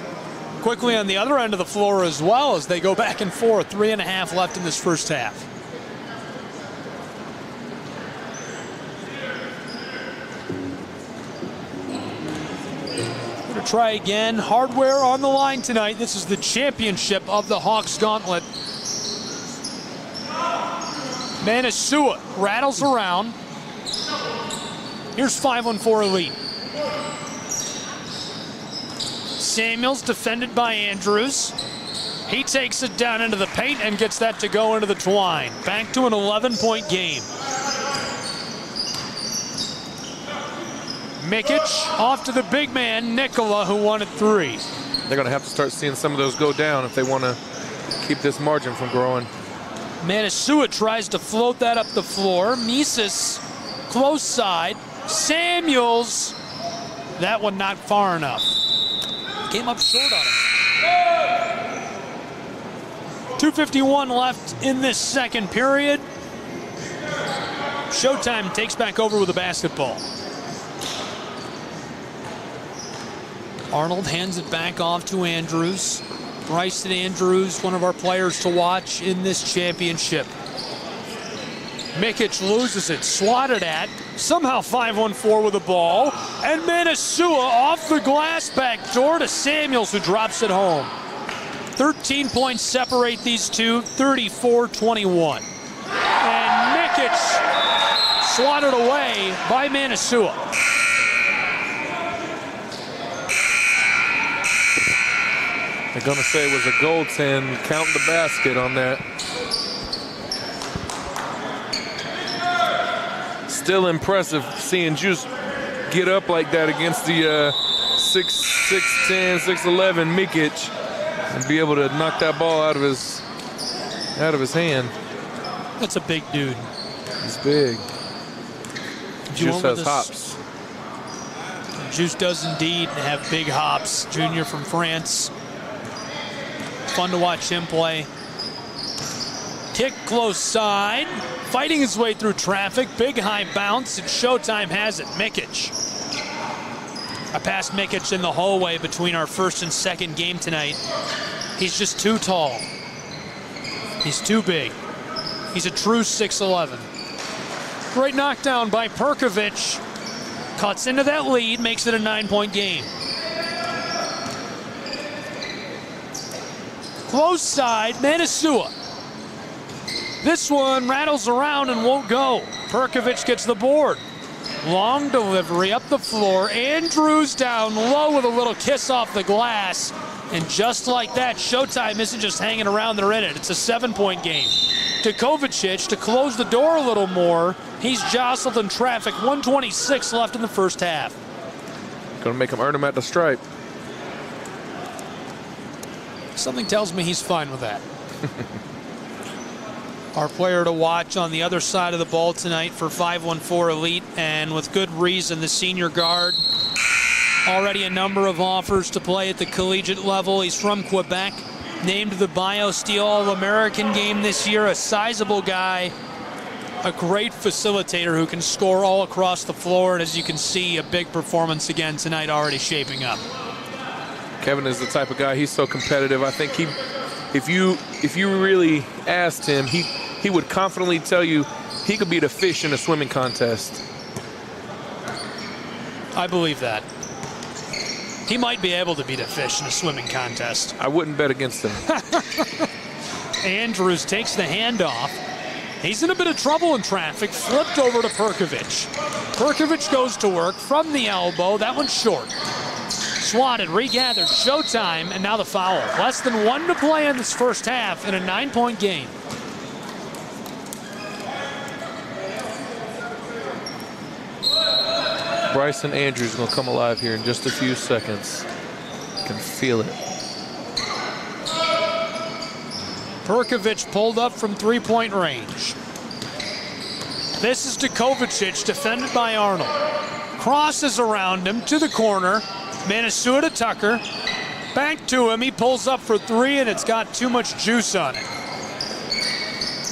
A: Quickly on the other end of the floor as well as they go back and forth. 3.5 left in this first half. We're going to try again. Hardware on the line tonight. This is the championship of the Hawks Gauntlet. Manasua rattles around. Here's 514 Elite. Samuels defended by Andrews. He takes it down into the paint and gets that to go into the twine. Back to an 11-point game. Mikic off to the big man, Nicola, who wanted three.
I: They're going to have to start seeing some of those go down if they want to keep this margin from growing.
A: Manasua tries to float that up the floor. Mises close side. Samuels, that one not far enough. Came up short on him. 2:51 left in this second period. Showtime takes back over with the basketball. Arnold hands it back off to Andrews. Bryson Andrews, one of our players to watch in this championship. Mikic loses it, swatted at. Somehow 514 with the ball. And Manasua off the glass back door to Samuels, who drops it home. 13 points separate these two, 34-21. And Mikic swatted away by Manasua.
I: They're going to say it was a goaltend. Count the basket on that. Still impressive seeing Juice get up like that against the 6'10", 6'11" Mikic and be able to knock that ball out of his hand.
A: That's a big dude.
I: He's big. Juice has hops.
A: Juice does indeed have big hops. Junior from France. Fun to watch him play. Kick close side. Fighting his way through traffic. Big high bounce. And Showtime has it. Mikic. I passed Mikic in the hallway between our first and second game tonight. He's just too tall. He's too big. He's a true 6'11". Great knockdown by Perkovic. Cuts into that lead. Makes it a 9-point game. Close side, Manasua. This one rattles around and won't go. Perkovic gets the board. Long delivery up the floor. Andrews down low with a little kiss off the glass. And just like that, Showtime isn't just hanging around, they're in it. It's a 7-point game. To Kovacic to close the door a little more. He's jostled in traffic. 1:26 left in the first half.
I: Going to make him earn him at the stripe.
A: Something tells me he's fine with that. Our player to watch on the other side of the ball tonight for 514 Elite, and with good reason, the senior guard. Already a number of offers to play at the collegiate level. He's from Quebec, named the BioSteel All-American game this year. A sizable guy, a great facilitator who can score all across the floor, and as you can see, a big performance again tonight already shaping up.
I: Kevin is the type of guy, he's so competitive. I think if you really asked him, he would confidently tell you he could beat a fish in a swimming contest.
A: I believe that. He might be able to beat a fish in a swimming contest.
I: I wouldn't bet against him.
A: Andrews takes the handoff. He's in a bit of trouble in traffic. Flipped over to Perkovic. Perkovic goes to work from the elbow. That one's short. Swatted, regathered, showtime, and now the foul. Less than 1 to play in this first half in a 9-point game.
I: Bryson Andrews going to come alive here in just a few seconds. Can feel it.
A: Perkovic pulled up from three-point range. This is to Kovacic, defended by Arnold. Crosses around him to the corner. Manasua to Tucker. Back to him. He pulls up for three, and it's got too much juice on it.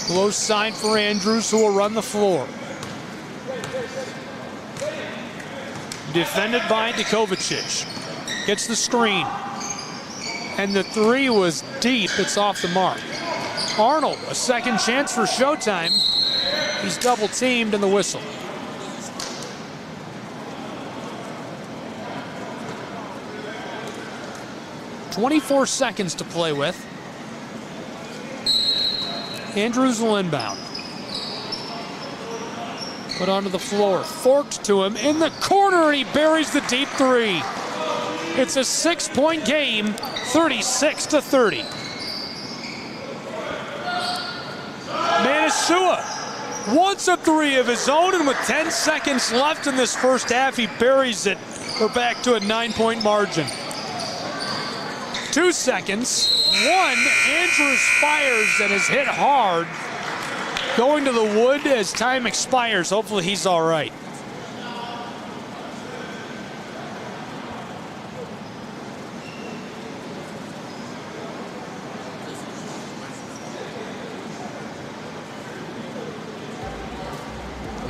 A: Close sign for Andrews, who will run the floor. Defended by Kovacic. Gets the screen. And the three was deep. It's off the mark. Arnold, a second chance for showtime. He's double teamed in the whistle. .24 seconds to play with. Andrews will inbound. Put onto the floor, forked to him in the corner, and he buries the deep three. It's a 6-point game, 36-30. Manasua wants a three of his own, and with 10 seconds left in this first half, he buries it. We're back to a 9-point margin. 2 seconds. One, Andrews fires and is hit hard. Going to the wood as time expires. Hopefully he's all right.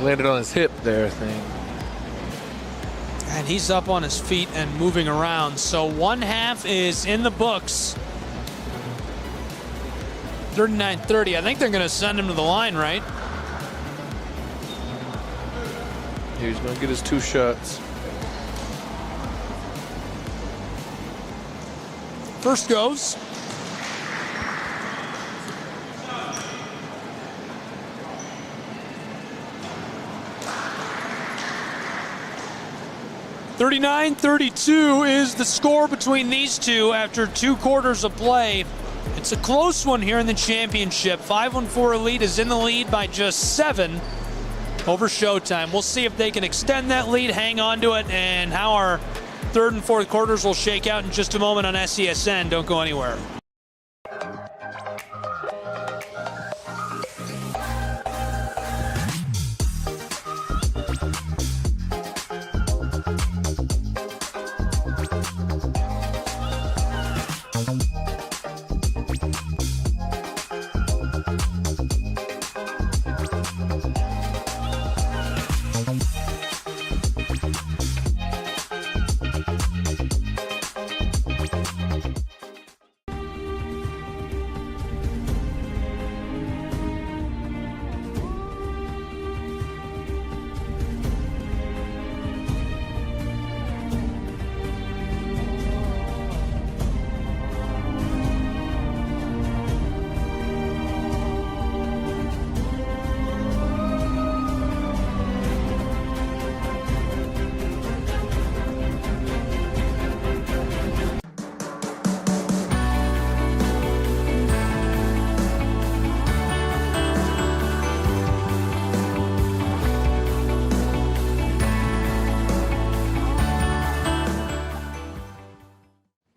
I: Landed on his hip there, I think.
A: And he's up on his feet and moving around. So one half is in the books. 39-30. I think they're going to send him to the line, right?
I: He's going to get his 2 shots.
A: First goes. .39-32 is the score between these two after 2 quarters of play. It's a close one here in the championship. 5-1-4 Elite is in the lead by just 7 over Showtime. We'll see if they can extend that lead, hang on to it, and how our 3rd and 4th quarters will shake out in just a moment on SESN. Don't go anywhere.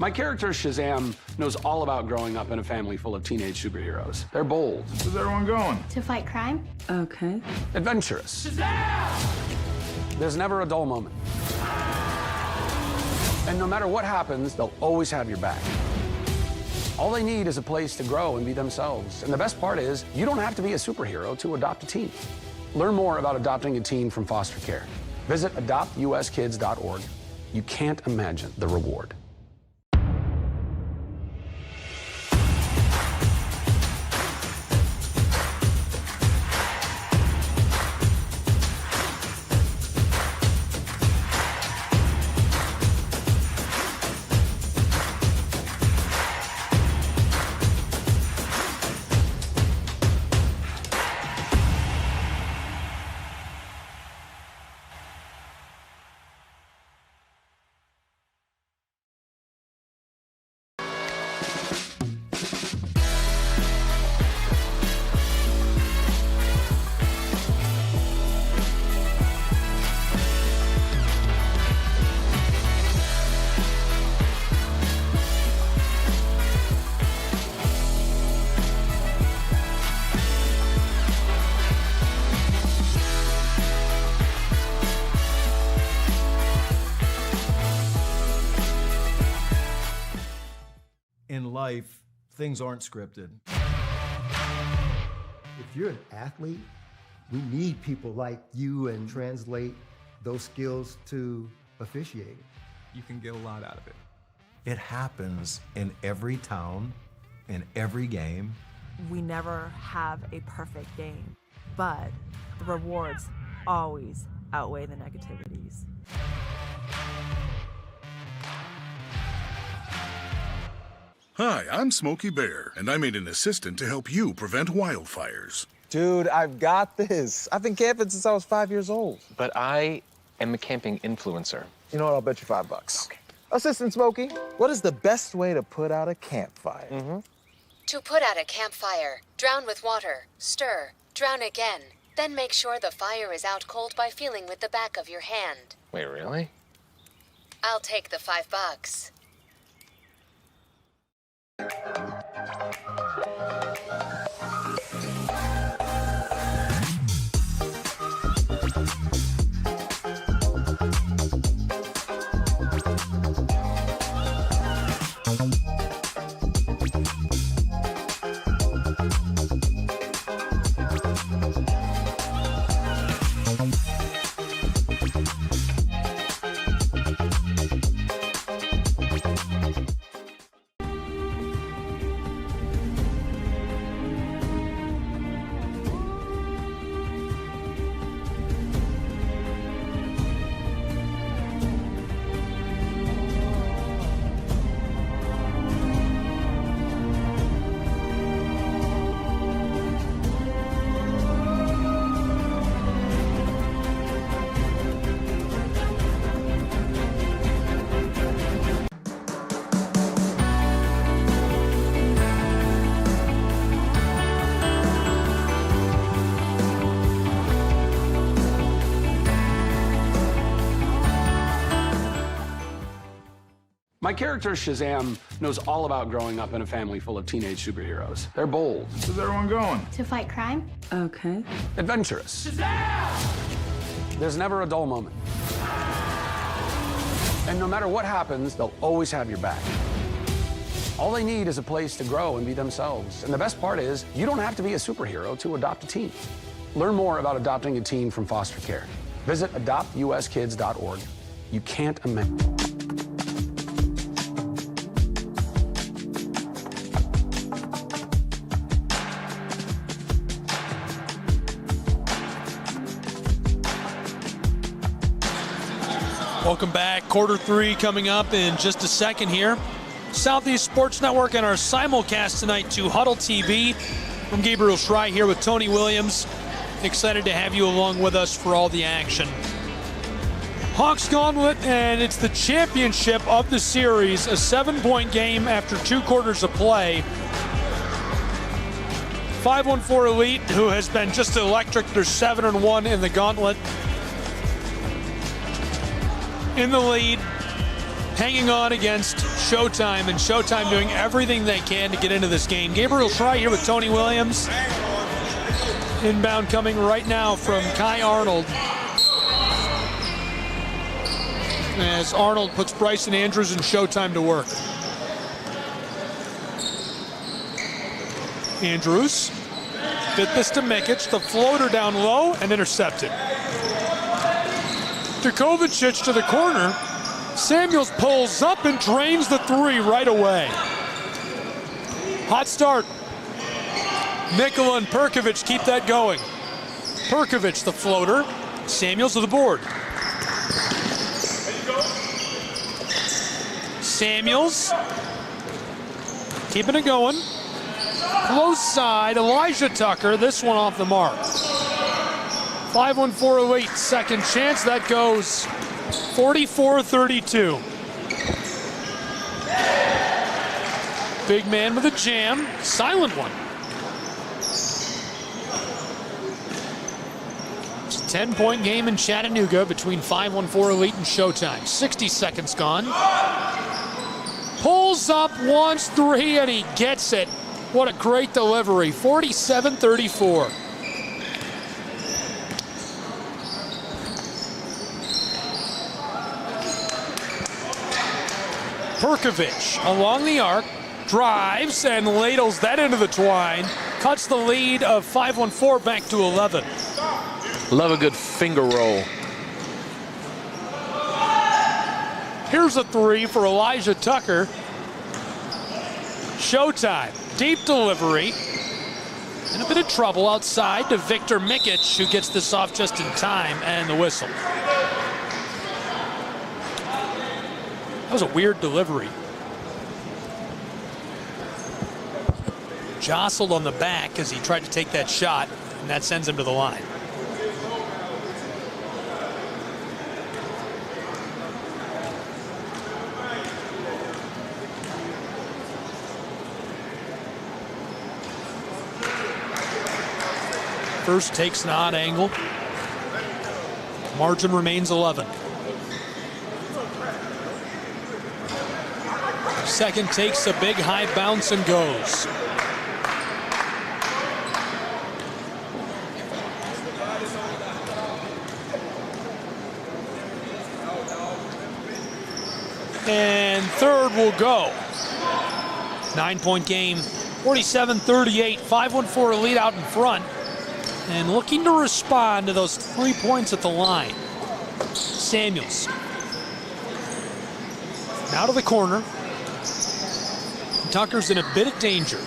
J: My character, Shazam, knows all about growing up in a family full of teenage superheroes. They're bold.
N: Where's everyone going?
G: To fight crime? Okay.
J: Adventurous. Shazam! There's never a dull moment. And no matter what happens, they'll always have your back. All they need is a place to grow and be themselves. And the best part is, you don't have to be a superhero to adopt a teen. Learn more about adopting a teen from foster care. Visit adoptuskids.org. You can't imagine the reward.
K: life, things aren't scripted.
L: If you're an athlete, we need people like you and translate those skills to officiating.
M: You can get a lot out of it.
N: It happens in every town, in every game.
O: We never have a perfect game, but the rewards always outweigh the negativities.
P: Hi, I'm Smokey Bear, and I made an assistant to help you prevent wildfires.
Q: Dude, I've got this. I've been camping since I was 5 years old.
R: But I am a camping influencer.
Q: You know what? I'll bet you $5. Okay. Assistant Smokey, what is the best way to put out a campfire?
S: To put out a campfire, drown with water, stir, drown again, then make sure the fire is out cold by feeling with the back of your hand.
R: Wait, really?
S: I'll take the $5.
J: My character, Shazam, knows all about growing up in a family full of teenage superheroes. They're bold.
P: Where's everyone going?
G: To fight crime? Okay.
J: Adventurous. Shazam! There's never a dull moment. And no matter what happens, they'll always have your back. All they need is a place to grow and be themselves. And the best part is, you don't have to be a superhero to adopt a teen. Learn more about adopting a teen from foster care. Visit adoptuskids.org. You can't imagine.
A: Welcome back. Quarter 3 coming up in just a second here. Southeast Sports Network and our simulcast tonight to Huddle TV. I'm Gabriel Schrei here with Tony Williams. Excited to have you along with us for all the action. Hawks Gauntlet, and it's the championship of the series. A 7-point game after 2 quarters of play. 514 Elite, who has been just electric. They're 7-1 in the Gauntlet. In the lead, hanging on against Showtime, and Showtime doing everything they can to get into this game. Gabriel Schrei here with Tony Williams. Inbound coming right now from Kai Arnold. As Arnold puts Bryson Andrews and Showtime to work. Andrews fit this to Mikic, the floater down low and intercepted. Dukovicic to the corner. Samuels pulls up and drains the 3 right away. Hot start. Nikola and Perkovic keep that going. Perkovic the floater. Samuels to the board. Samuels keeping it going. Close side, Elijah Tucker. This one off the mark. 514 Elite, second chance. That goes 44-32. Big man with a jam. Silent one. It's a 10-point game in Chattanooga between 514 Elite and Showtime. 60 seconds gone. Pulls up, wants 3, and he gets it. What a great delivery. 47-34. Perkovic along the arc, drives and ladles that into the twine. Cuts the lead of 5-1-4 back to 11.
I: Love a good finger roll.
A: Here's a three for Elijah Tucker. Showtime. Deep delivery. In a bit of trouble outside to Victor Mikic, who gets this off just in time, and the whistle. That was a weird delivery. Jostled on the back as he tried to take that shot, and that sends him to the line. First takes an odd angle. Margin remains 11. Second takes a big high bounce and goes. And third will go. 9-point game, 47-38, 5-1-4 lead out in front. And looking to respond to those 3 points at the line. Samuels. Now to the corner. Tucker's in a bit of danger.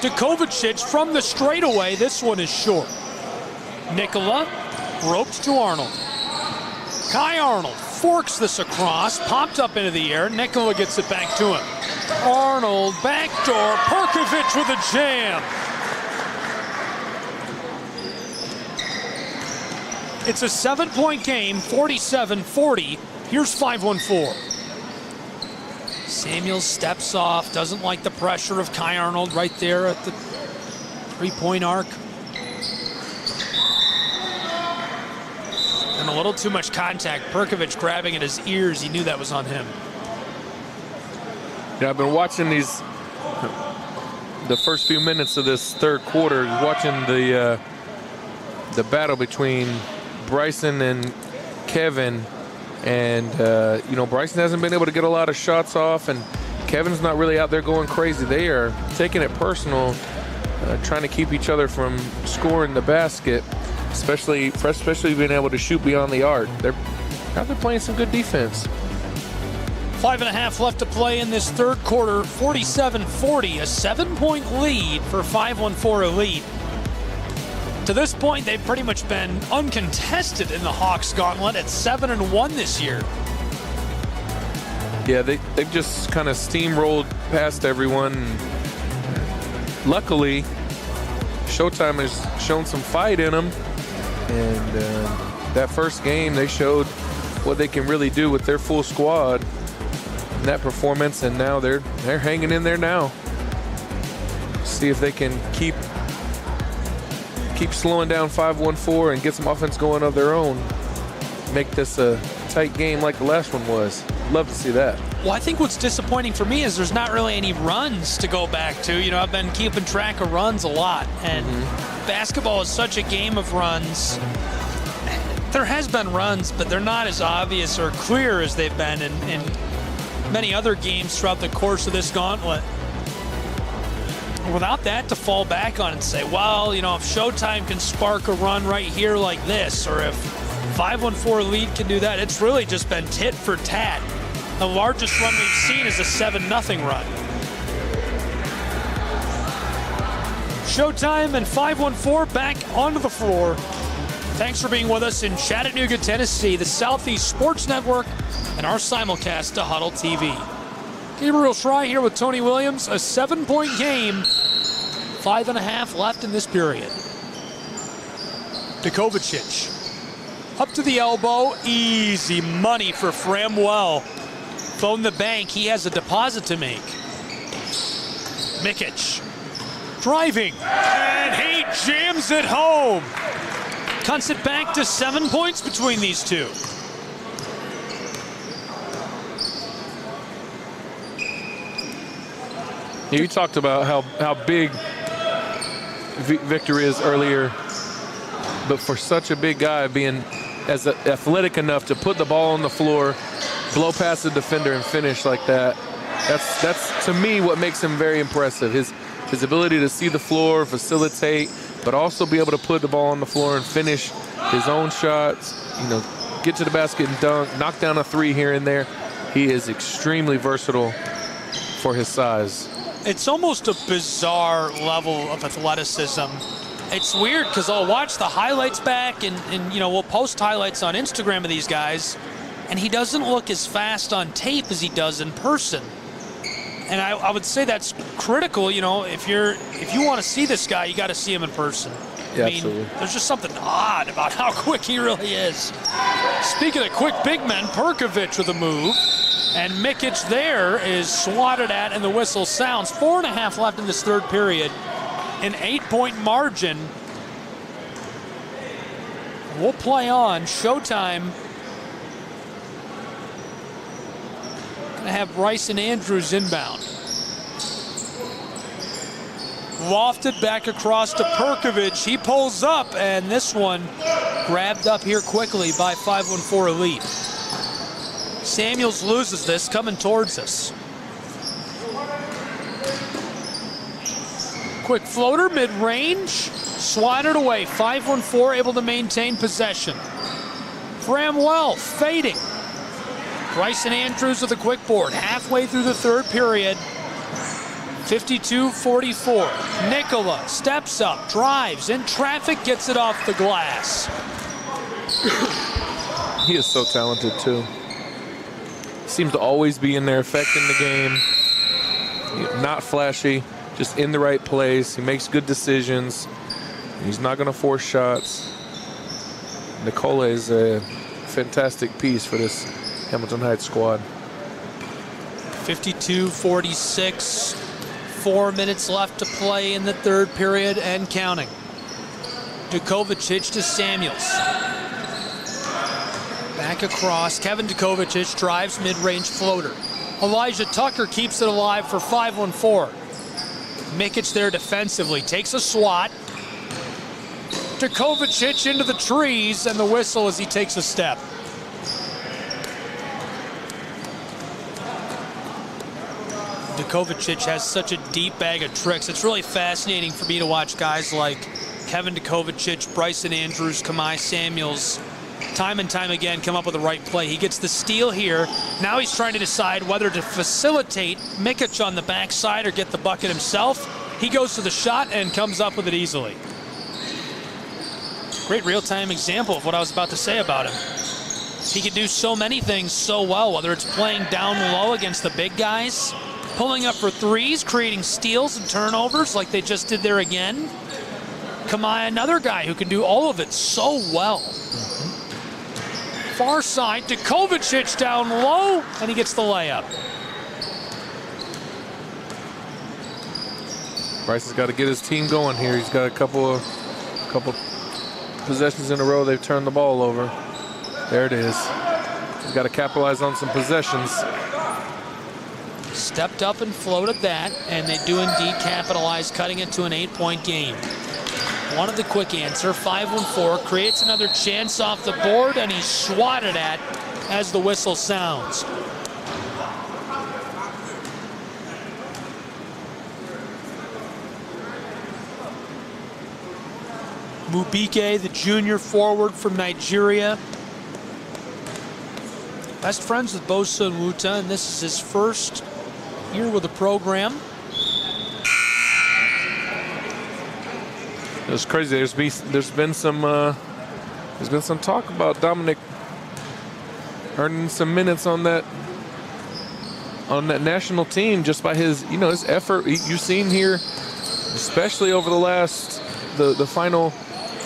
A: To Kovacic from the straightaway. This one is short. Nikola roped to Arnold. Kai Arnold forks this across, popped up into the air. Nikola gets it back to him. Arnold, backdoor, Perkovic with a jam. It's a 7-point game, 47-40. Here's 5-1-4. Samuels steps off, doesn't like the pressure of Kai Arnold right there at the 3-point arc. And a little too much contact. Perkovic grabbing at his ears. He knew that was on him.
I: Yeah, I've been watching the first few minutes of this third quarter, watching the battle between Bryson and Kevin. And, Bryson hasn't been able to get a lot of shots off, and Kevin's not really out there going crazy. They are taking it personal, trying to keep each other from scoring the basket, especially being able to shoot beyond the arc. They're playing some good defense.
A: 5.5 left to play in this third quarter, 47-40, a 7-point lead for 5-1-4 Elite. To this point, they've pretty much been uncontested in the Hawks Gauntlet at 7-1 this year.
I: Yeah, they've just kind of steamrolled past everyone. Luckily, Showtime has shown some fight in them. And that first game, they showed what they can really do with their full squad in that performance, and now they're hanging in there now. See if they can keep slowing down 5-1-4 and get some offense going of their own. Make this a tight game like the last one was. Love to see that.
A: Well, I think what's disappointing for me is there's not really any runs to go back to. I've been keeping track of runs a lot, and basketball is such a game of runs. There has been runs, but they're not as obvious or clear as they've been in many other games throughout the course of this gauntlet. Without that to fall back on and say, well, if Showtime can spark a run right here like this, or if 5-1-4 lead can do that, it's really just been tit for tat. The largest run we've seen is a 7-0 run. Showtime and 5-1-4 back onto the floor. Thanks for being with us in Chattanooga, Tennessee, the Southeast Sports Network, and our simulcast to Huddle TV. Gabriel Schrei here with Tony Williams. A 7-point game. 5.5 left in this period. To Kovacic. Up to the elbow. Easy money for Framwell. Phone the bank. He has a deposit to make. Mikic. Driving. And he jams it home. Cuts it back to 7 points between these two.
I: You talked about how big Victor is earlier, but for such a big guy, being as athletic enough to put the ball on the floor, blow past the defender and finish like that. That's to me what makes him very impressive. His ability to see the floor, facilitate, but also be able to put the ball on the floor and finish his own shots, get to the basket and dunk, knock down a three here and there. He is extremely versatile for his size.
A: It's almost a bizarre level of athleticism. It's weird because I'll watch the highlights back and we'll post highlights on Instagram of these guys, and he doesn't look as fast on tape as he does in person. And I would say that's critical. If you want to see this guy, you got to see him in person.
I: Yeah, absolutely.
A: There's just something odd about how quick he really is. Speaking of quick big men, Perkovic with a move. And Mikic there is swatted at, and the whistle sounds. 4.5 left in this third period. An 8-point margin. We'll play on. Showtime. Gonna have Bryson Andrews inbound. Lofted back across to Perkovic. He pulls up, and this one grabbed up here quickly by 514 Elite. Samuels loses this, coming towards us. Quick floater, mid-range, swatted away. 514 able to maintain possession. Bramwell fading. Bryson Andrews with a quick board. Halfway through the third period. 52-44. Nicola steps up, drives, in traffic, gets it off the glass.
I: He is so talented too. Seems to always be in there affecting the game. Not flashy, just in the right place. He makes good decisions. He's not going to force shots. Nicola is a fantastic piece for this Hamilton Heights squad.
A: 52-46. 4 minutes left to play in the third period and counting. Dukovic to Samuels. Back across. Kevin Dukovic drives mid-range floater. Elijah Tucker keeps it alive for 514. Mikic there defensively. Takes a swat. Dukovic into the trees, and the whistle as he takes a step. Dukovic has such a deep bag of tricks. It's really fascinating for me to watch guys like Kevin Dukovic, Bryson Andrews, Kamai Samuels, time and time again come up with the right play. He gets the steal here. Now he's trying to decide whether to facilitate Mikic on the backside or get the bucket himself. He goes to the shot and comes up with it easily. Great real-time example of what I was about to say about him. He can do so many things so well, whether it's playing down low against the big guys, pulling up for threes, creating steals and turnovers like they just did there again. Kamai, another guy who can do all of it so well. Far side, Dukovic down low, and he gets the layup.
I: Bryce has got to get his team going here. He's got a couple possessions in a row. They've turned the ball over. There it is. He's got to capitalize on some possessions.
A: Stepped up and floated that, and they do indeed capitalize, cutting it to an 8-point game. Wanted the quick answer. 514 creates another chance off the board, and he's swatted at as the whistle sounds. Mubike, the junior forward from Nigeria. Best friends with Bosa and Wuta, and this is his first year with the program.
I: It was crazy. There's been some talk about Dominic earning some minutes on that national team just by his his effort. You've seen here, especially over the final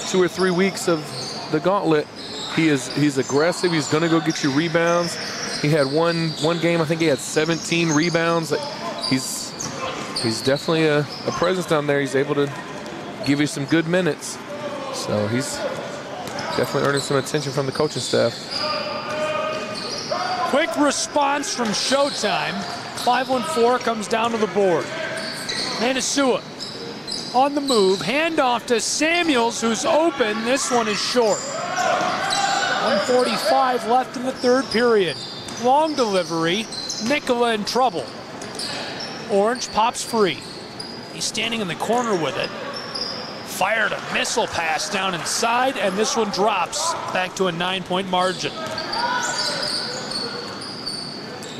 I: 2 or 3 weeks of the Gauntlet. He's aggressive. He's going to go get you rebounds. He had one game, I think he had 17 rebounds. He's definitely a presence down there. He's able to give you some good minutes. So he's definitely earning some attention from the coaching staff.
A: Quick response from Showtime. 514 comes down to the board. Manasua on the move. Handoff to Samuels, who's open. This one is short. 1:45 left in the third period. long delivery. Nicola in trouble. Orange pops free. He's standing in the corner with it. Fired a missile pass down inside, and this one drops back to a 9-point margin.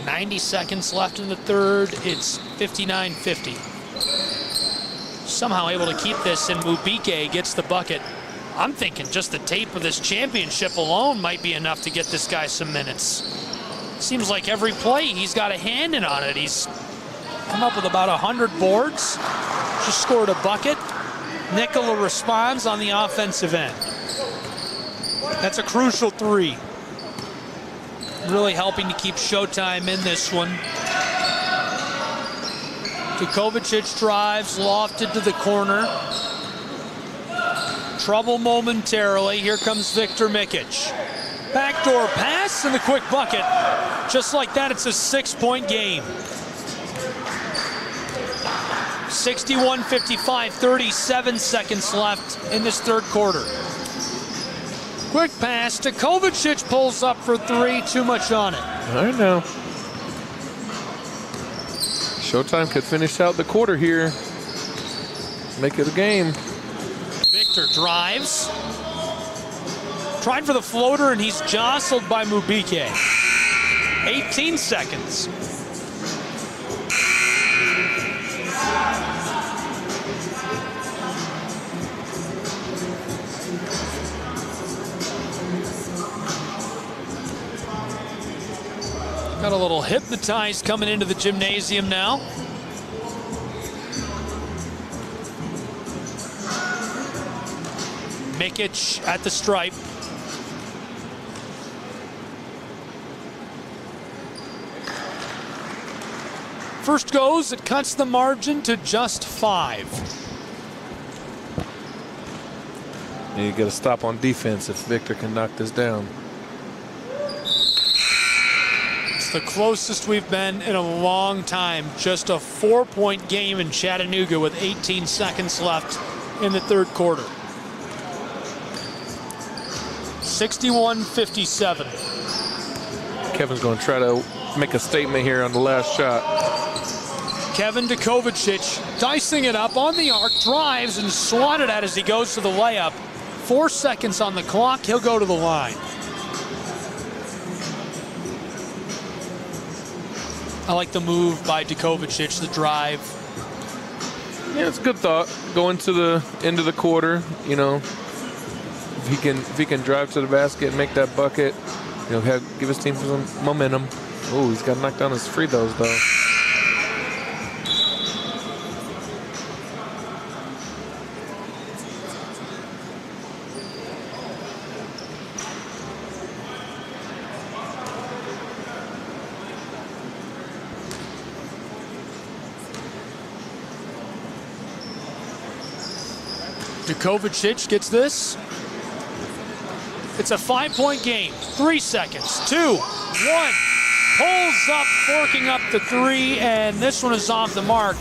A: 90 seconds left in the third. It's 59-50. Somehow able to keep this, and Mubike gets the bucket. I'm thinking just the tape of this championship alone might be enough to get this guy some minutes. Seems like every play he's got a hand in on it. He's come up with about 100 boards. Just scored a bucket. Nicola responds on the offensive end. That's a crucial three. Really helping to keep Showtime in this one. Kovacic drives, lofted to the corner. Trouble momentarily. Here comes Victor Mikic. Backdoor pass and the quick bucket. Just like that, it's a 6-point game. 61-55, 37 seconds left in this third quarter. Quick pass to Kovacic, pulls up for three, too much on it.
I: I know. Showtime could finish out the quarter here. Make it a game.
A: Victor drives. Tried for the floater, and he's jostled by Mubike. 18 seconds. Got a little hypnotized coming into the gymnasium now. Mikic at the stripe. First goes, it cuts the margin to just 5.
I: And you got to stop on defense if Victor can knock this down.
A: It's the closest we've been in a long time. Just a 4-point game in Chattanooga with 18 seconds left in the third quarter. 61-57.
I: Kevin's going to try to make a statement here on the last shot.
A: Kevin to Kovacic, dicing it up on the arc, drives and swatted at as he goes to the layup. 4 seconds on the clock, he'll go to the line. I like the move by Kovacic, the drive.
I: Yeah, it's a good thought. Going to the end of the quarter, you know, if he can drive to the basket and make that bucket, you know, give his team some momentum. Oh, he's got to knock down his free throws though.
A: Kovacic gets this. It's a 5-point game. 3 seconds. 2, 1. Pulls up, forking up the 3, and this one is off the mark.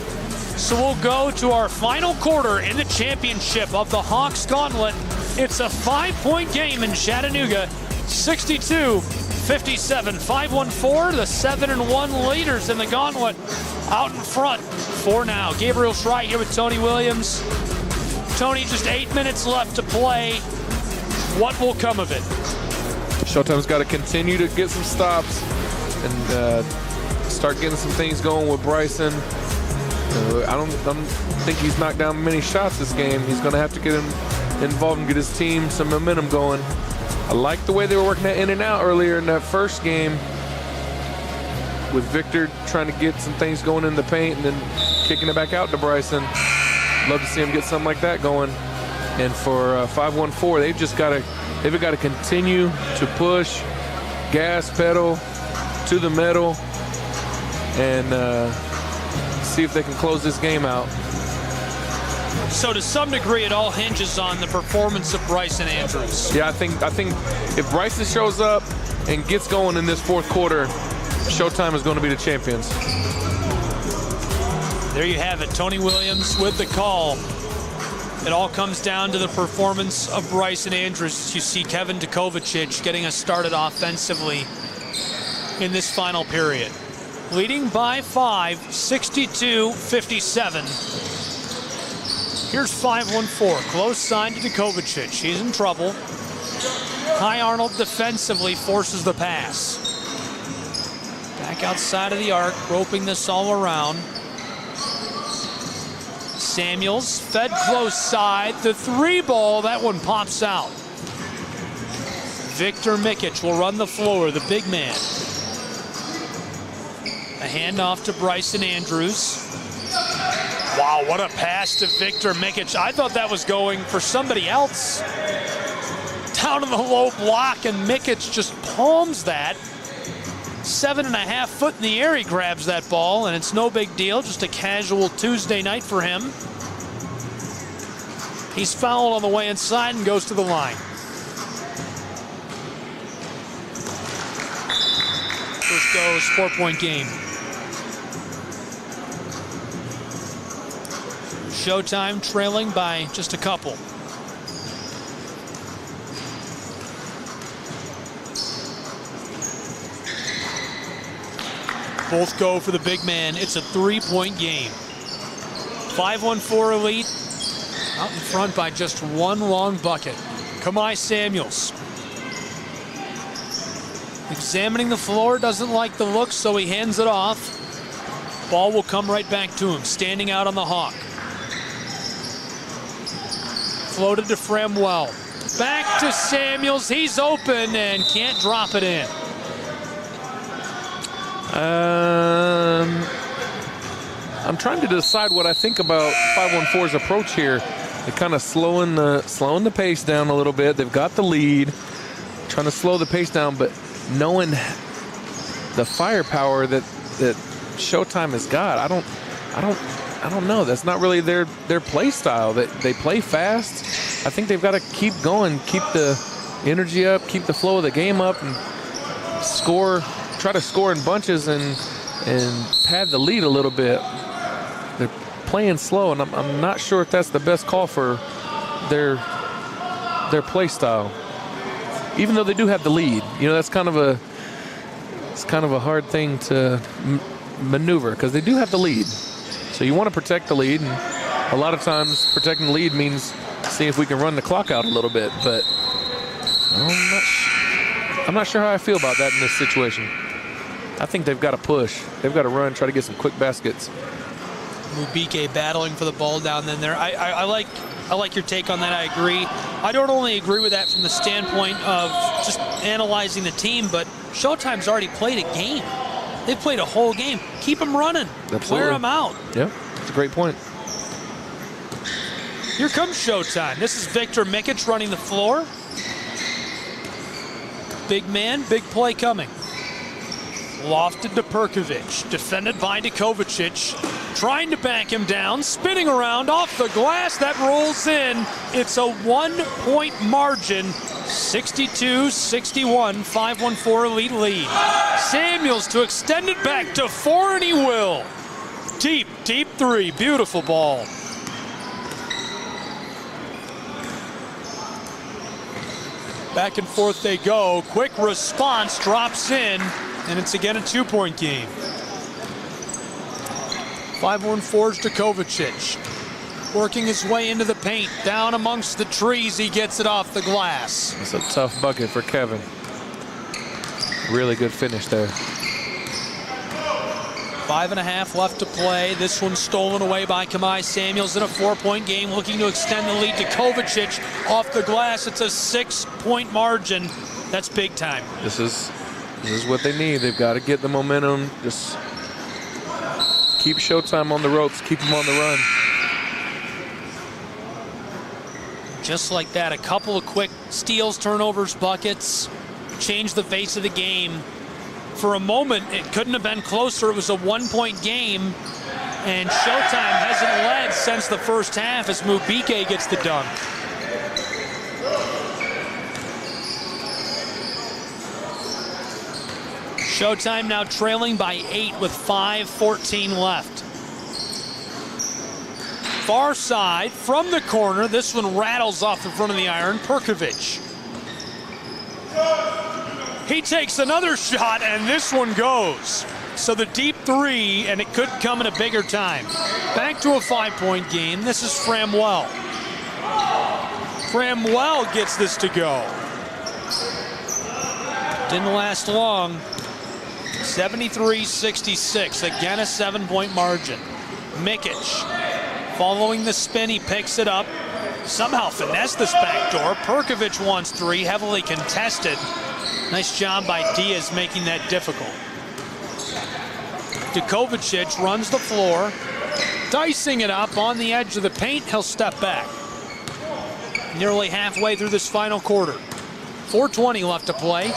A: So we'll go to our final quarter in the championship of the Hawks Gauntlet. It's a 5-point game in Chattanooga. 62-57. 5-1-4. The 7-1 leaders in the Gauntlet out in front for now. Gabriel Schreit here with Tony Williams. Tony, just 8 minutes left to play. What will come of it?
I: Showtime's got to continue to get some stops and start getting some things going with Bryson. I don't think he's knocked down many shots this game. He's going to have to get him involved and get his team some momentum going. I like the way they were working that in and out earlier in that first game with Victor trying to get some things going in the paint and then kicking it back out to Bryson. Love to see him get something like that going. And for 5-1-4, they've got to continue to push, gas pedal to the metal, and see if they can close this game out.
A: So to some degree, it all hinges on the performance of Bryson Andrews.
I: Yeah, I think if Bryson shows up and gets going in this fourth quarter, Showtime is going to be the champions.
A: There you have it. Tony Williams with the call. It all comes down to the performance of Bryson Andrews. You see Kevin Kovacic getting us started offensively. in this final period. Leading by 5, 62-57. Here's 5-1-4. Close side to Kovacic. He's in trouble. High Arnold defensively forces the pass. Back outside of the arc, roping this all around. Samuels fed close side. The 3 ball, that one pops out. Victor Mikic will run the floor, the big man. A handoff to Bryson Andrews. Wow, what a pass to Victor Mikic. I thought that was going for somebody else. Down in the low block, and Mikic just palms that. 7.5 foot in the air, he grabs that ball, and it's no big deal. Just a casual Tuesday night for him. He's fouled on the way inside and goes to the line. First goes, 4-point game. Showtime trailing by just a couple. Both go for the big man. It's a 3-point game. 5-1-4 Elite out in front by just one long bucket. Kamai Samuels. Examining the floor, doesn't like the look, so he hands it off. Ball will come right back to him, standing out on the Hawk. Floated to Framwell. Back to Samuels. He's open and can't drop it in.
I: I'm trying to decide what I think about 5-1-4's approach here. They're kind of slowing the pace down a little bit. They've got the lead, trying to slow the pace down, but knowing the firepower that Showtime has got, I don't know. That's not really their play style. They play fast. I think they've got to keep going, keep the energy up, keep the flow of the game up, and try to score in bunches and pad the lead a little bit. They're playing slow, and I'm not sure if that's the best call for their play style. Even though they do have the lead, that's kind of a hard thing to maneuver because they do have the lead. So you want to protect the lead, and a lot of times protecting the lead means seeing if we can run the clock out a little bit. But I'm not sure how I feel about that in this situation. I think they've got to push. They've got to run, try to get some quick baskets.
A: Mubike battling for the ball down there. I like your take on that. I agree. I don't only agree with that from the standpoint of just analyzing the team, but Showtime's already played a game. They've played a whole game. Keep them running.
I: Absolutely.
A: Wear them out.
I: Yeah, that's a great point.
A: Here comes Showtime. This is Victor Mikic running the floor. Big man, big play coming. Lofted to Perkovic, defended by Kovacic, trying to back him down, spinning around off the glass, that rolls in. It's a 1-point margin, 62-61, 5-1-4 Elite lead. Samuels to extend it back to 4, and he will. Deep, deep 3, beautiful ball. Back and forth they go, quick response, drops in. And it's again a 2-point game. 5-1-4's to Kovacic. Working his way into the paint. Down amongst the trees, he gets it off the glass.
I: It's a tough bucket for Kevin. Really good finish there.
A: 5.5 left to play. This one stolen away by Kamai Samuels in a 4-point game, looking to extend the lead to Kovacic off the glass. It's a 6-point margin. That's big time.
I: This is what they need. They've got to get the momentum. Just keep Showtime on the ropes. Keep them on the run.
A: Just like that, a couple of quick steals, turnovers, buckets, change the face of the game. For a moment, it couldn't have been closer. It was a 1-point game, and Showtime hasn't led since the first half as Mubike gets the dunk. Showtime now trailing by 8 with 5:14 left. Far side from the corner. This one rattles off the front of the iron. Perkovic. He takes another shot, and this one goes. So the deep three, and it could come in a bigger time. Back to a 5-point game. This is Framwell. Framwell gets this to go. Didn't last long. 73-66. Again, a 7-point margin. Mikic, following the spin, he picks it up. Somehow finessed this backdoor. Perkovic wants three, heavily contested. Nice job by Diaz making that difficult. Dukovacic runs the floor, dicing it up on the edge of the paint. He'll step back. Nearly halfway through this final quarter. 4:20 left to play.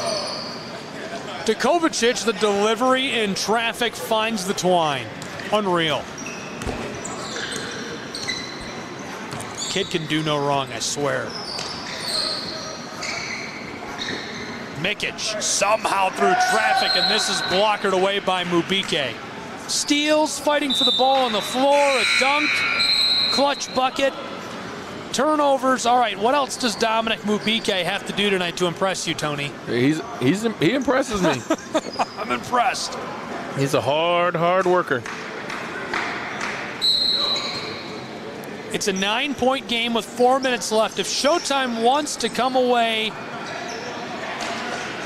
A: Dukovacic, the delivery in traffic, finds the twine. Unreal. Kid can do no wrong, I swear. Mikic somehow through traffic, and this is blockered away by Mubike. Steals, fighting for the ball on the floor, a dunk, clutch bucket, turnovers. All right, what else does Dominic Mubike have to do tonight to impress you, Tony?
I: He impresses me.
A: I'm impressed.
I: He's a hard worker.
A: It's a 9-point game with 4 minutes left. If Showtime wants to come away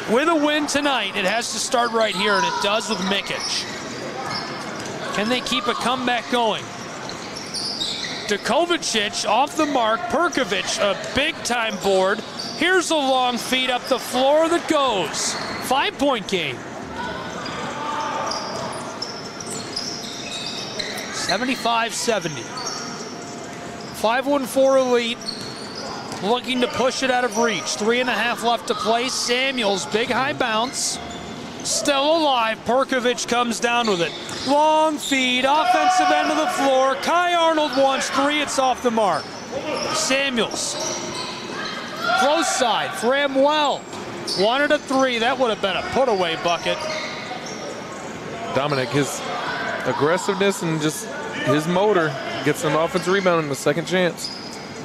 A: with a win tonight, it has to start right here, and it does with Mikic. Can they keep a comeback going? Dukovacic off the mark. Perkovic, a big-time board. Here's a long feed up the floor that goes. 5-point game. 75-70. 5-1-4 Elite looking to push it out of reach. 3.5 left to play. Samuels, big high bounce. Still alive. Perkovic comes down with it. Long feed, offensive end of the floor. Kai Arnold wants three. It's off the mark. Samuels. Close side. Framwell wanted a three. That would have been a put-away bucket.
I: Dominic, his aggressiveness and just his motor gets an offensive rebound in the second chance.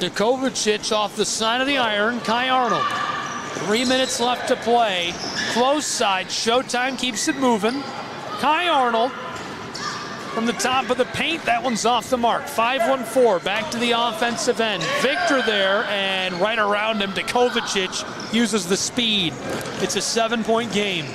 A: Dukovacic off the side of the iron. Kai Arnold. 3 minutes left to play. Close side. Showtime keeps it moving. Kai Arnold from the top of the paint. That one's off the mark. 5-1-4. Back to the offensive end. Victor there, and right around him, Dukovacic uses the speed. It's a 7-point game.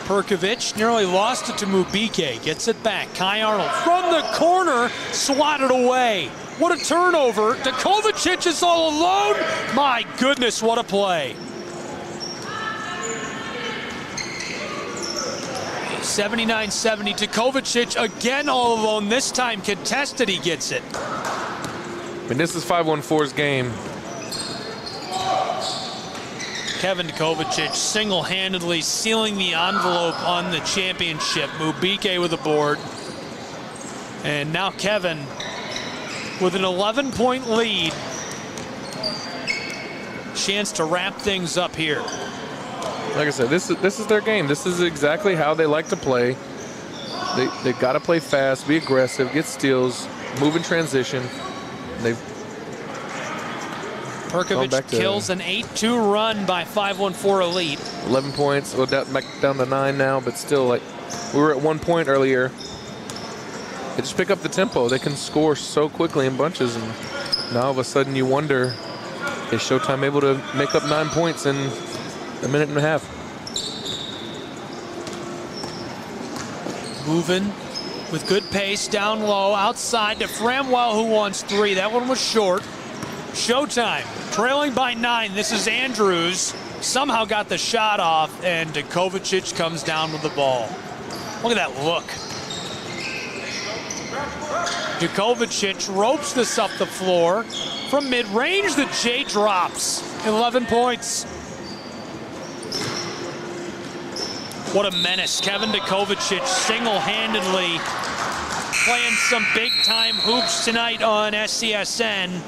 A: Perkovic nearly lost it to Mubike. Gets it back. Kai Arnold from the corner, swatted away. What a turnover. Dukovacic is all alone. My goodness, what a play. 79-70. Dukovacic again all alone. This time contested, he gets it.
I: And this is 5-1-4's game.
A: Kevin Dukovacic single-handedly sealing the envelope on the championship. Mubike with a board. And now Kevin with an 11-point lead. Chance to wrap things up here.
I: Like I said, this is their game. This is exactly how they like to play. They got to play fast, be aggressive, get steals, move in transition.
A: Perkovic kills an 8-2 run by 5-1-4 Elite.
I: 11 points. Well, back down to 9 now, but still, like, we were at 1 point earlier. They just pick up the tempo. They can score so quickly in bunches, and now all of a sudden you wonder, is Showtime able to make up 9 points in a minute and a half?
A: Moving with good pace, down low, outside to Framwell, who wants three. That one was short. Showtime trailing by 9. This is Andrews. Somehow got the shot off, and Dukovacic comes down with the ball. Look at that look. Dukovacic ropes this up the floor. From mid-range, the J drops. 11 points. What a menace. Kevin Dukovacic single-handedly playing some big-time hoops tonight on SESN.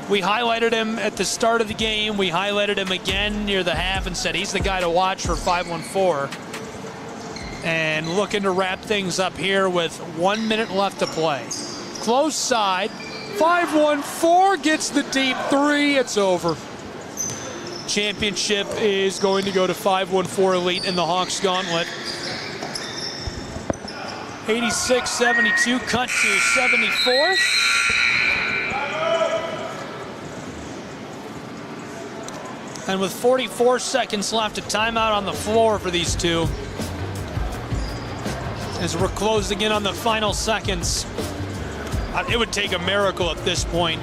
A: We highlighted him at the start of the game. We highlighted him again near the half and said he's the guy to watch for 5-1-4. And looking to wrap things up here with 1 minute left to play. Close side. 5-1-4 gets the deep three. It's over. championship is going to go to 514 Elite in the Hawks Gauntlet. 86-72, cut to 74. And with 44 seconds left, a timeout on the floor for these two. As we're closing in on the final seconds. It would take a miracle at this point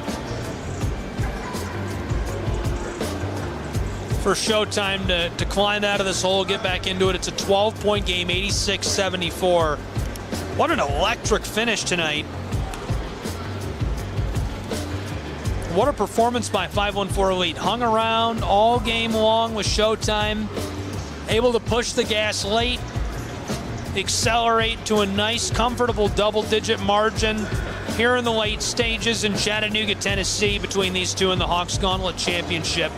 A: for Showtime to climb out of this hole, get back into it. It's a 12-point game, 86-74. What an electric finish tonight. What a performance by 514 Elite. Hung around all game long with Showtime. Able to push the gas late. Accelerate to a nice, comfortable double-digit margin here in the late stages in Chattanooga, Tennessee, between these two in the Hawks Gauntlet Championship.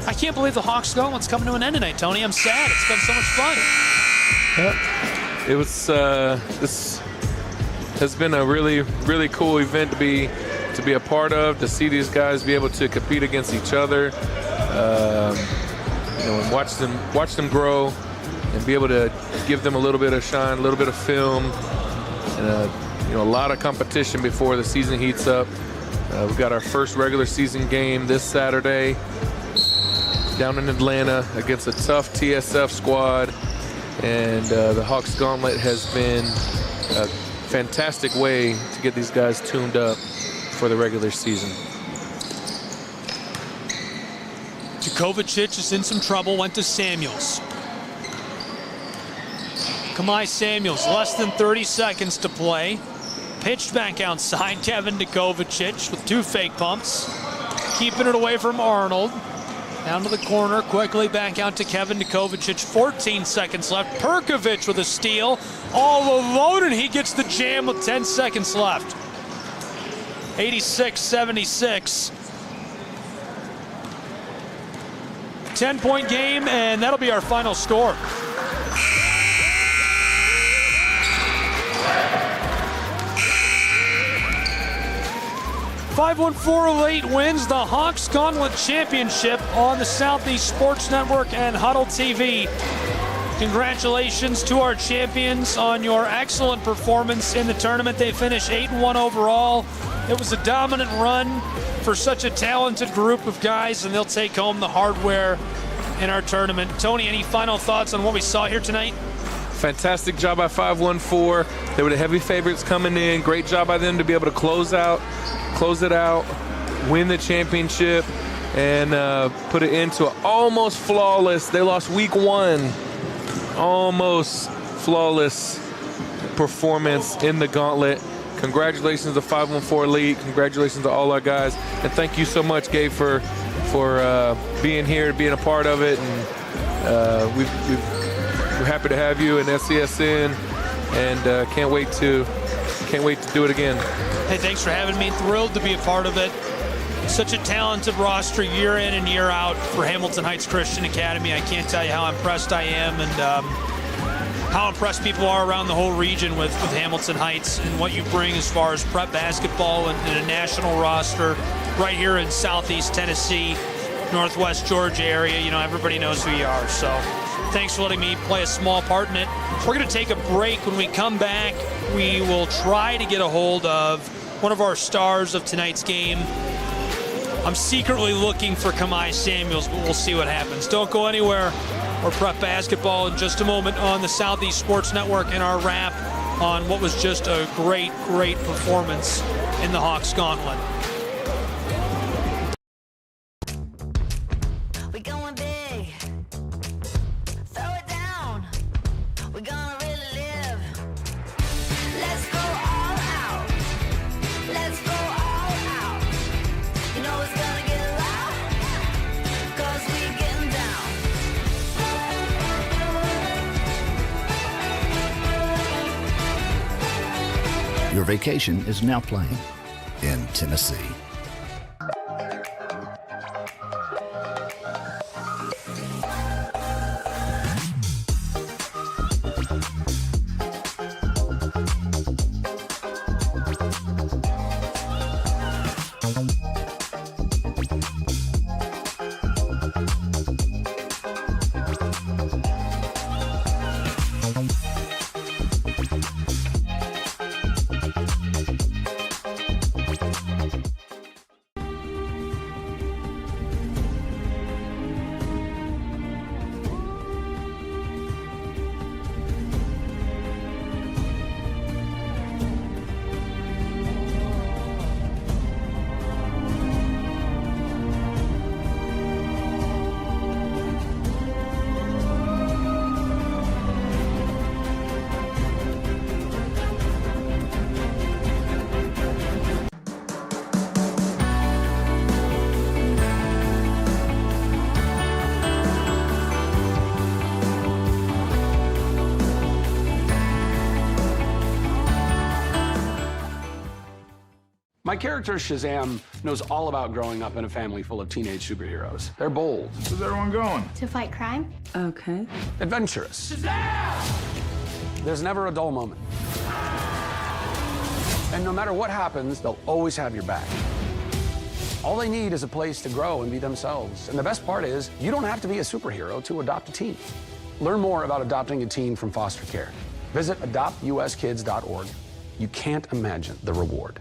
A: I can't believe the Hawks Gauntlet's coming to an end tonight, Tony. I'm sad. It's been so much fun.
I: Yep. It was. This has been a really, really cool event to be a part of. To see these guys be able to compete against each other, and watch them grow, and be able to give them a little bit of shine, a little bit of film, and a lot of competition before the season heats up. We've got our first regular season game this Saturday down in Atlanta against a tough TSF squad, and the Hawks Gauntlet has been a fantastic way to get these guys tuned up for the regular season.
A: Djokovic is in some trouble, went to Samuels. Kamai Samuels, less than 30 seconds to play. Pitched back outside, Kevin Djokovic with two fake pumps. Keeping it away from Arnold. Down to the corner, quickly back out to Kevin Djokovic. 14 seconds left. Perkovic with a steal. All alone, and he gets the jam with 10 seconds left. 86-76. 10-point game, and that'll be our final score. .514 Elite wins the Hawks Gauntlet Championship on the Southeast Sports Network and Huddle TV. Congratulations to our champions on your excellent performance in the tournament. They finished 8-1 overall. It was a dominant run for such a talented group of guys, and they'll take home the hardware in our tournament. Tony, any final thoughts on what we saw here tonight?
I: Fantastic job by 514. They were the heavy favorites coming in. Great job by them to be able to close it out, win the championship, and put it into an almost flawless. They lost week one. Almost flawless performance in the Gauntlet. Congratulations to 514 Elite. Congratulations to all our guys. And thank you so much, Gabe, for being here, being a part of it. And we're happy to have you in SESN, and can't wait to do it again.
A: Hey, thanks for having me. Thrilled to be a part of it. Such a talented roster year in and year out for Hamilton Heights Christian Academy. I can't tell you how impressed I am, and how impressed people are around the whole region with Hamilton Heights and what you bring as far as prep basketball and a national roster right here in Southeast Tennessee, Northwest Georgia area. You know, everybody knows who you are. So thanks for letting me play a small part in it. We're going to take a break. When we come back, we will try to get a hold of one of our stars of tonight's game. I'm secretly looking for Kamai Samuels, but we'll see what happens. Don't go anywhere. Or prep basketball in just a moment on the Southeast Sports Network and our wrap on what was just a great, great performance in the Hawks Gauntlet.
F: We going big. Throw it down. We're gonna really live. Let's go all out. Let's go all out. You know it's gonna get loud, 'cause we getting down.
C: Your vacation is now playing in Tennessee.
J: My character, Shazam, knows all about growing up in a family full of teenage superheroes. They're bold.
K: Where's everyone going?
G: To fight crime? Okay.
J: Adventurous. Shazam! There's never a dull moment. And no matter what happens, they'll always have your back. All they need is a place to grow and be themselves. And the best part is, you don't have to be a superhero to adopt a teen. Learn more about adopting a teen from foster care. Visit adoptuskids.org. You can't imagine the reward.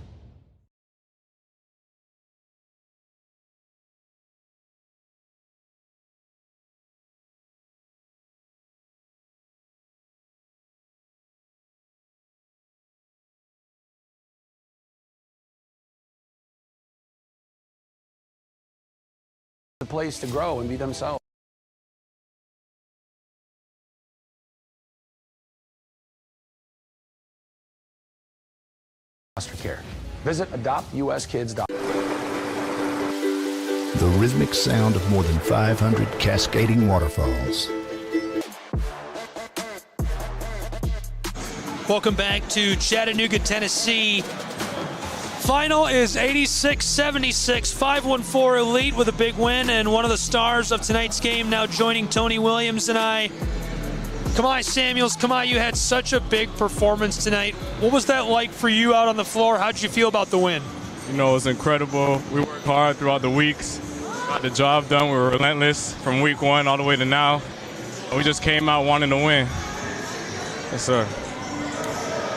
J: A place to grow and be themselves. Foster care. Visit adoptuskids.org.
C: The rhythmic sound of more than 500 cascading waterfalls.
A: Welcome back to Chattanooga, Tennessee. Final is 86-76, 514 Elite with a big win, and one of the stars of tonight's game now joining Tony Williams and I. Kamai Samuels, Kamai, you had such a big performance tonight. What was that like for you out on the floor? How'd you feel about the win?
D: You know, it was incredible. We worked hard throughout the weeks, got the job done. We were relentless from week one all the way to now. We just came out wanting to win. Yes, sir.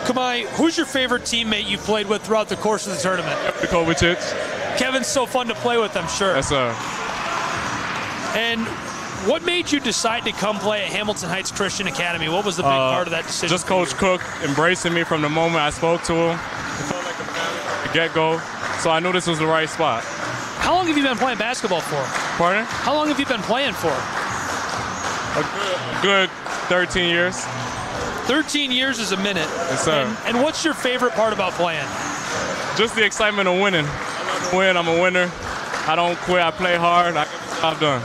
A: Kamai, who's your favorite teammate you've played with throughout the course of the tournament? Kevin's so fun to play with, I'm sure.
D: Yes, sir.
A: And what made you decide to come play at Hamilton Heights Christian Academy? What was the big part of that decision?
D: Just Coach Cook embracing me from the moment I spoke to him. It felt like a family from the get-go, so I knew this was the right spot.
A: How long have you been playing basketball for?
D: Pardon?
A: How long have you been playing for?
D: A good 13 years.
A: 13 years is a minute.
D: Yes, sir.
A: And what's your favorite part about playing?
D: Just the excitement of winning. I love to win. I'm a winner. I don't quit. I play hard. I get the job done.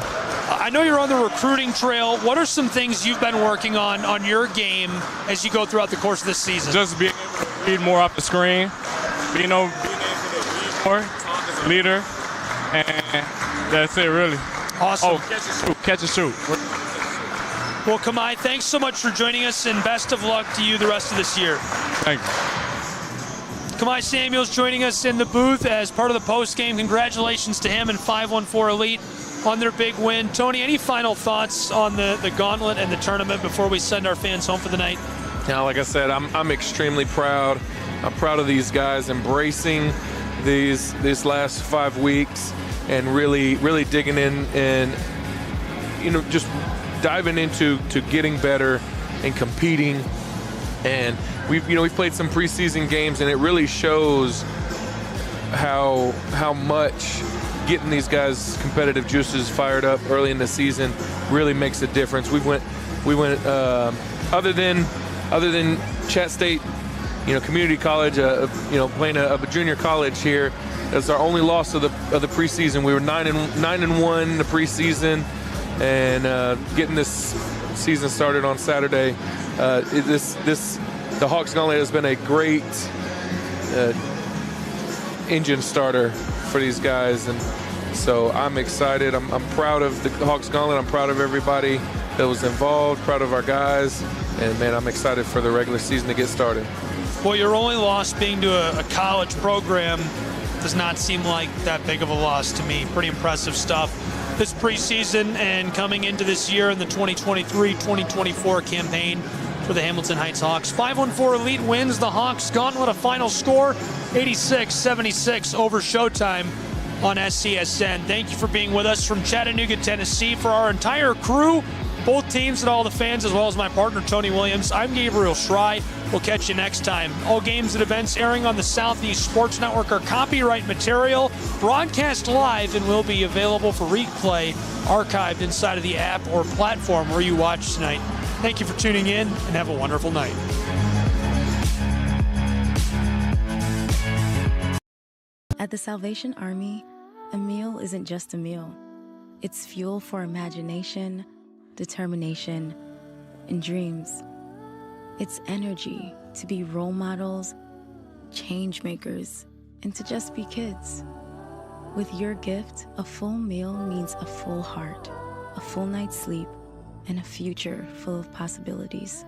A: I know you're on the recruiting trail. What are some things you've been working on your game as you go throughout the course of this season?
D: Just being able to read more off the screen, being able to lead more, talk as a leader, and that's it, really.
A: Awesome.
D: Oh, catch and shoot.
A: Well, Kamai, thanks so much for joining us, and best of luck to you the rest of this year.
D: Thank you.
A: Kamai Samuels joining us in the booth as part of the post-game. Congratulations to him and 514 Elite on their big win. Tony, any final thoughts on the Gauntlet and the tournament before we send our fans home for the night?
I: Now, like I said, I'm extremely proud. I'm proud of these guys embracing these last 5 weeks and really digging in and, you know, just diving into getting better and competing. And we've played some preseason games, and it really shows how much getting these guys' competitive juices fired up early in the season really makes a difference. We went other than Chat State, community college, playing a junior college here. That's our only loss of the preseason. We were 9-1 in the preseason, and getting this season started on Saturday. The Hawks Gauntlet has been a great engine starter for these guys, and so I'm excited. I'm proud of the Hawks Gauntlet. I'm proud of everybody that was involved, proud of our guys, and man, I'm excited for the regular season to get started.
A: Well, your only loss being to a college program does not seem like that big of a loss to me. Pretty impressive stuff this preseason and coming into this year in the 2023-2024 campaign for the Hamilton Heights Hawks. 514 Elite wins the Hawks Gauntlet. A final score 86-76 over Showtime on SESN. Thank you for being with us from Chattanooga, Tennessee. For our entire crew, both teams and all the fans, as well as my partner Tony Williams, I'm Gabriel Schrei. We'll catch you next time. All games and events airing on the Southeast Sports Network are copyright material, broadcast live, and will be available for replay, archived inside of the app or platform where you watch tonight. Thank you for tuning in, and have a wonderful night.
U: At the Salvation Army, a meal isn't just a meal. It's fuel for imagination, determination, and dreams. It's energy to be role models, change makers, and to just be kids. With your gift, a full meal means a full heart, a full night's sleep, and a future full of possibilities.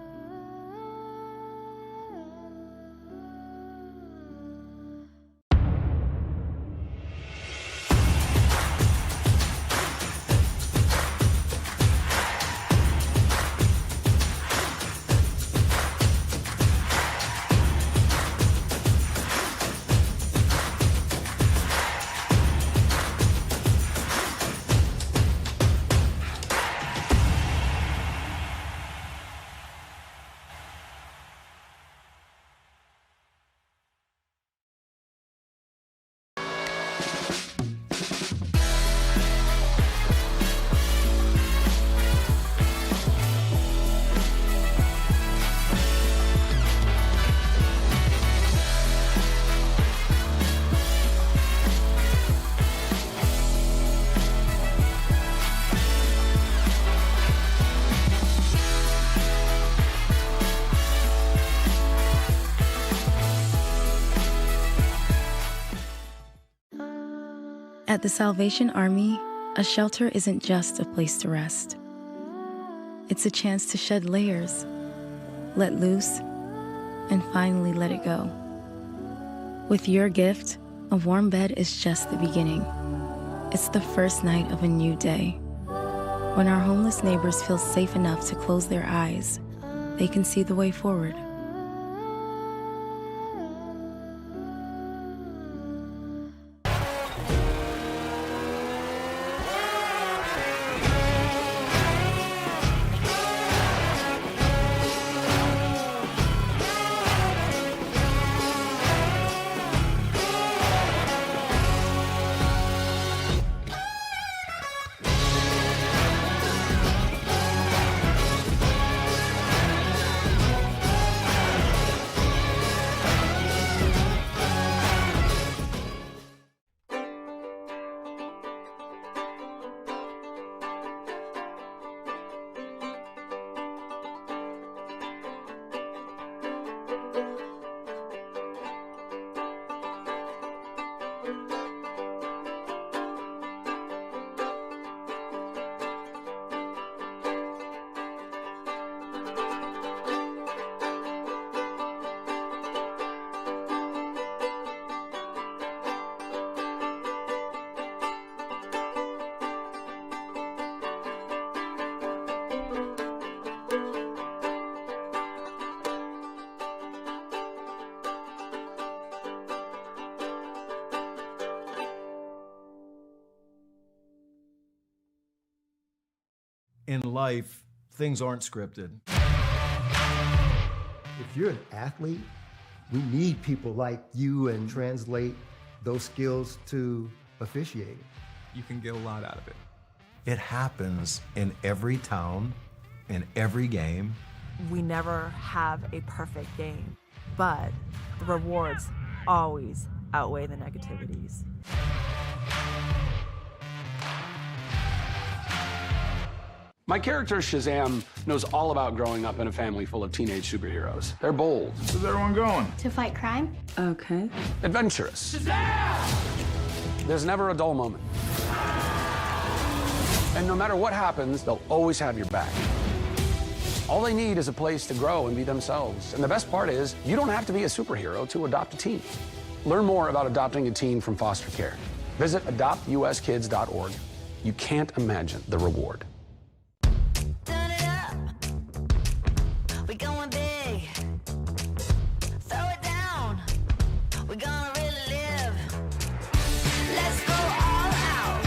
U: At the Salvation Army, a shelter isn't just a place to rest. It's a chance to shed layers, let loose, and finally let it go. With your gift, a warm bed is just the beginning. It's the first night of a new day. When our homeless neighbors feel safe enough to close their eyes, they can see the way forward.
K: In life, things aren't scripted.
L: If you're an athlete, we need people like you and translate those skills to officiating.
M: You can get a lot out of it.
N: It happens in every town, in every game.
O: We never have a perfect game, but the rewards always outweigh the negativities.
J: My character, Shazam, knows all about growing up in a family full of teenage superheroes. They're bold.
B: Where's everyone going?
G: To fight crime? Okay.
J: Adventurous. Shazam! There's never a dull moment. And no matter what happens, they'll always have your back. All they need is a place to grow and be themselves. And the best part is, you don't have to be a superhero to adopt a teen. Learn more about adopting a teen from foster care. Visit adoptuskids.org. You can't imagine the reward.
F: Turn it up. We going big. Throw it down. We're gonna really live. Let's go all out.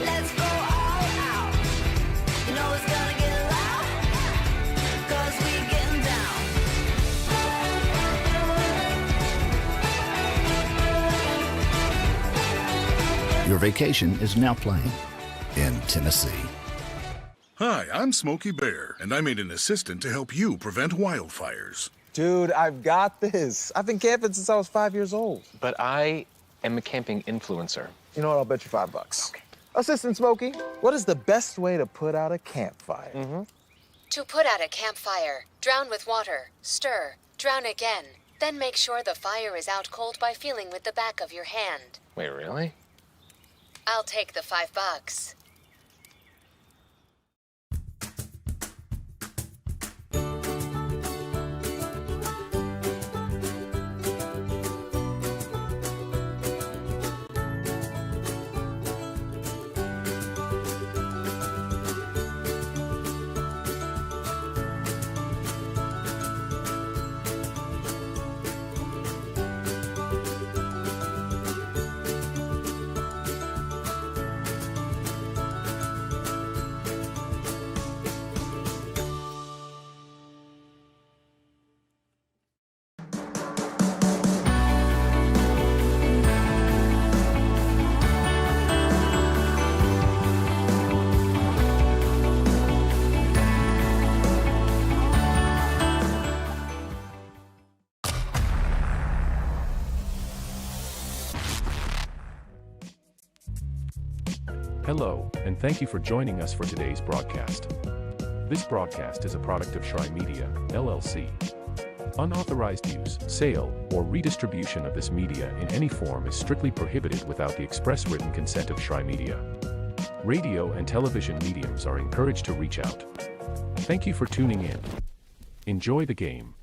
F: Let's go all out. You know it's gonna get loud. 'Cause we getting down.
C: Your vacation is now playing in Tennessee.
P: Hi, I'm Smokey Bear, and I made an assistant to help you prevent wildfires.
Q: Dude, I've got this. I've been camping since I was 5 years old.
R: But I am a camping influencer.
Q: You know what? I'll bet you $5. Okay. Assistant Smokey, what is the best way to put out a campfire?
S: To put out a campfire, drown with water, stir, drown again, Then make sure the fire is out cold by feeling with the back of your hand.
R: Wait, really?
S: I'll take the $5.
E: Hello, and thank you for joining us for today's broadcast. This broadcast is a product of Shry Media, LLC. Unauthorized use, sale, or redistribution of this media in any form is strictly prohibited without the express written consent of Shry Media. Radio and television mediums are encouraged to reach out. Thank you for tuning in. Enjoy the game.